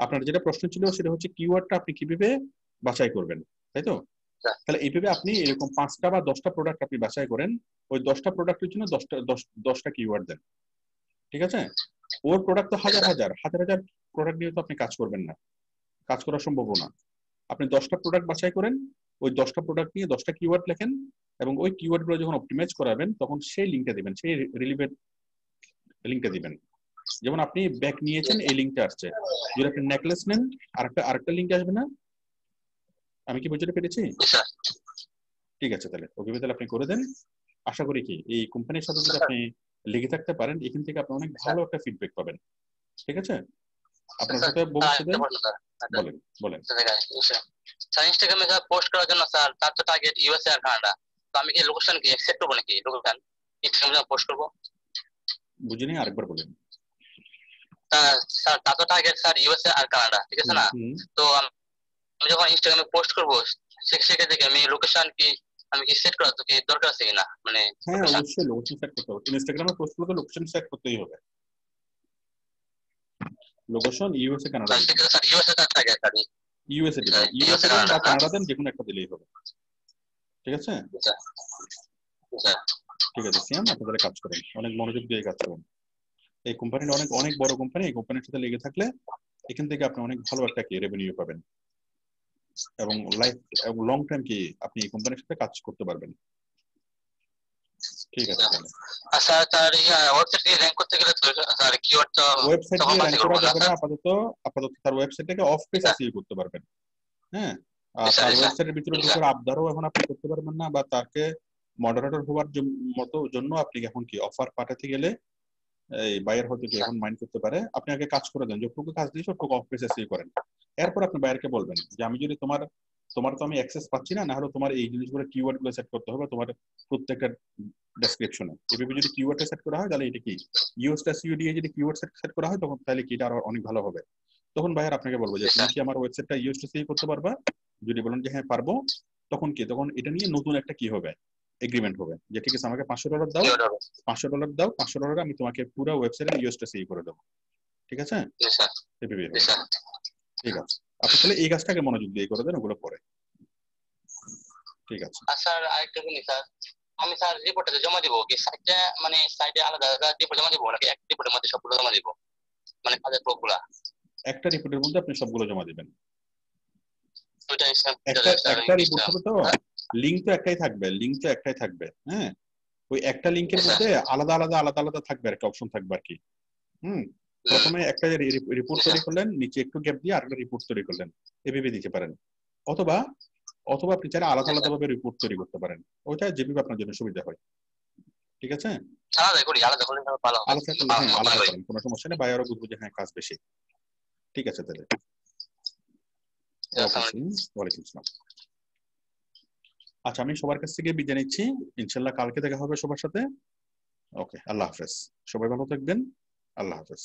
Speaker 1: আপনার যেটা প্রশ্ন ছিল সেটা হচ্ছে কিওয়ার্ডটা আপনি কিভাবে বাছাই করবেন, তাই তো? তাহলে এইভাবে আপনি এরকম 5টা বা 10টা প্রোডাক্ট আপনি বাছাই করেন, ওই 10টা প্রোডাক্টের জন্য 10টা কিওয়ার্ড দেন, ঠিক আছে? ওর প্রোডাক্ট তো হাজার হাজার প্রোডাক্ট নিয়ে তো আপনি কাজ করবেন না, কাজ করা সম্ভব না। আপনি 10টা প্রোডাক্ট বাছাই করেন, ওই 10টা প্রোডাক্ট নিয়ে 10টা কিওয়ার্ড লেখেন, এবং ওই কিওয়ার্ডগুলো যখন অপটিমাইজ করাবেন তখন সেই লিঙ্কটা দিবেন, সেই রিলেভেন্ট লিঙ্কটা দিবেন। যেমন আপনি ব্যাগ নিয়েছেন, এই লিঙ্কটা আসছে। যদি আপনি নেকলেস নেন, আরেকটা লিঙ্ক আসবে না? আমি কি বুঝতে পেরেছি? ঠিক আছে, তাহলে ওকে তাহলে আপনি করে দেন। আশা করি কি এই কোম্পানির সাথে যদি আপনি লেগে থাকতে পারেন, এখান থেকে আপনি অনেক ভালো একটা ফিডব্যাক পাবেন, ঠিক আছে? আপনার সাথে ভবিষ্যতে বলেন বলেন।
Speaker 13: স্যার ইনস্টাগ্রামে স্যার পোস্ট করার জন্য স্যার তার তো টার্গেট ইউএসএ আর কানাডা, তো আমি কি লোকেশন কি অ্যাকসেপ্ট করব নাকি? লোকেশন ইনস্টাগ্রামে পোস্ট করব?
Speaker 1: বুঝিনি, আরেকবার বলেন।
Speaker 13: স্যার তার তো টার্গেট স্যার ইউএসএ আর কানাডা, ঠিক আছে না? তো আমি যখন ইনস্টাগ্রামে পোস্ট করব সেক্ষেত্রে দেখে আমি লোকেশন কি আমি কি সেট করা তো কি দরকার আছে কিনা? মানে
Speaker 1: হ্যাঁ, অবশ্যই লোকেশন সেট করতে হবে। ইনস্টাগ্রামে পোস্ট করতে লোকেশন সেট করতেই হবে। Location USA Canada,
Speaker 13: sir USA তার টার্গেট স্যার
Speaker 1: ইউএসএ দিবেন, ইউএসএ বা কানাডা দেন, যে কোনো একটা দিলেই হবে, ঠিক আছে? ঠিক আছে সিয়াম, আপনারা কাজ করেন, অনেক মনোযোগ দিয়ে কাজ করেন। এই কোম্পানিটা অনেক অনেক বড় কোম্পানি, এই কোম্পানির সাথে লেগে থাকলে এখান থেকে আপনি অনেক ভালো একটা কি রেভিনিউ পাবেন, এবং লাইফ এবং লং টাইম কি আপনি এই কোম্পানির সাথে কাজ করতে পারবেন, ঠিক আছে?
Speaker 13: আচ্ছা, তার ওয়েবসাইট দিয়ে র্যাঙ্ক করতে গেলে স্যার কিওয়ার্ড তো
Speaker 1: ওয়েবসাইট দিয়ে র্যাঙ্ক করা যাবে না আপাতত তার ওয়েবসাইটটাকে অফ পেজ এসইও করতে পারবেন। হ্যাঁ, তার ওয়েবসাইটের ভিতরে ঢোকার আবদারও এখন আপনি করতে পারবেন না, বা তাকে মডারেটর হওয়ার জন্য আপনি এখন কি অফার পাঠাতে গেলে এই বায়ার হয়তো কি এখন মাইন্ড করতে পারে। আপনি আগে কাজ করে দেন, যতটুকু কাজ দিয়েছে ততটুকু অফ পেজ এসইও করেন। এরপর আপনি বায়ারকে বলবেন যে আমি যদি তোমার তো আমি অ্যাক্সেস পাচ্ছি না, না হলে তোমার এই জিনিসগুলো কিওয়ার্ড গুলো সেট করতে হবে তোমার প্রত্যেকটা ডেসক্রিপশনে। এভাবে যদি কিওয়ার্ডটা সেট করা হয় তাহলে এটা কি ইউএসএসইও দিয়ে যদি কিওয়ার্ড সেট করা হয় তখন তাহলে কি এটা আরো অনেক ভালো হবে। তখন বায়ার আপনাকে বলবো যে তুমি কি আমার ওয়েবসাইটটা ইউএসএসইও করতে পারবা? যদি বলেন যে হ্যাঁ পারবো, তখন এটা নিয়ে নতুন একটা কি হবে, এগ্রিমেন্ট হবে যে ঠিক আছে আমাকে $500 দাও, $500 দাও, $500 আমি তোমাকে পুরো ওয়েবসাইটে ইউএসএসই করে দেবো, ঠিক আছে? ঠিক আছে, আপনি তাহলে এই কাজটাকে মনোযোগ দিয়ে করে দেন, ওগুলো পরে, ঠিক আছে?
Speaker 13: স্যার আরেকটা জিনিস স্যার, আমি স্যার রিপোর্টটা জমা দিব কি সাইটে, মানে সাইটে আলাদা রিপোর্ট জমা দিব নাকি এক রিপোর্টের মধ্যে সবগুলো জমা দিব, মানে কাজের প্রোগুলা
Speaker 1: একটা রিপোর্টের মধ্যে আপনি সবগুলো জমা দিবেন?
Speaker 13: একটা
Speaker 1: রিপোর্ট হবে তো, লিংক তো একটাই থাকবে, হ্যাঁ, ওই একটা লিংকের মধ্যে আলাদা আলাদা থাকবে, একটা অপশন থাকবে আর কি। প্রথমে একটা রিপোর্ট তৈরি করলেন, নিচে একটু গ্যাপ দিয়ে আরেকটা রিপোর্ট তৈরি করলেন, এভাবে দিতে পারেন। অথবা আপনি চাইলে আলাদা ভাবে রিপোর্ট তৈরি করতে পারেন, ওইটা যেভাবে আপনার জন্য সুবিধা হয়, ঠিক আছে?
Speaker 13: আলাদা করলে ভালো হবে,
Speaker 1: আলাদা করেন, কোনো সমস্যা নেই, বায়ারও বুঝবো যে হ্যাঁ কাজ বেশি, ঠিক আছে? তাহলে ওয়ালাইকুম আসসালাম। আচ্ছা, আমি সবার কাছ থেকে বিদায় নিচ্ছি, ইনশাল্লাহ কালকে দেখা হবে সবার সাথে। ওকে, আল্লাহ হাফেজ, সবাই ভালো থাকবেন, আল্লাহ হাফেজ।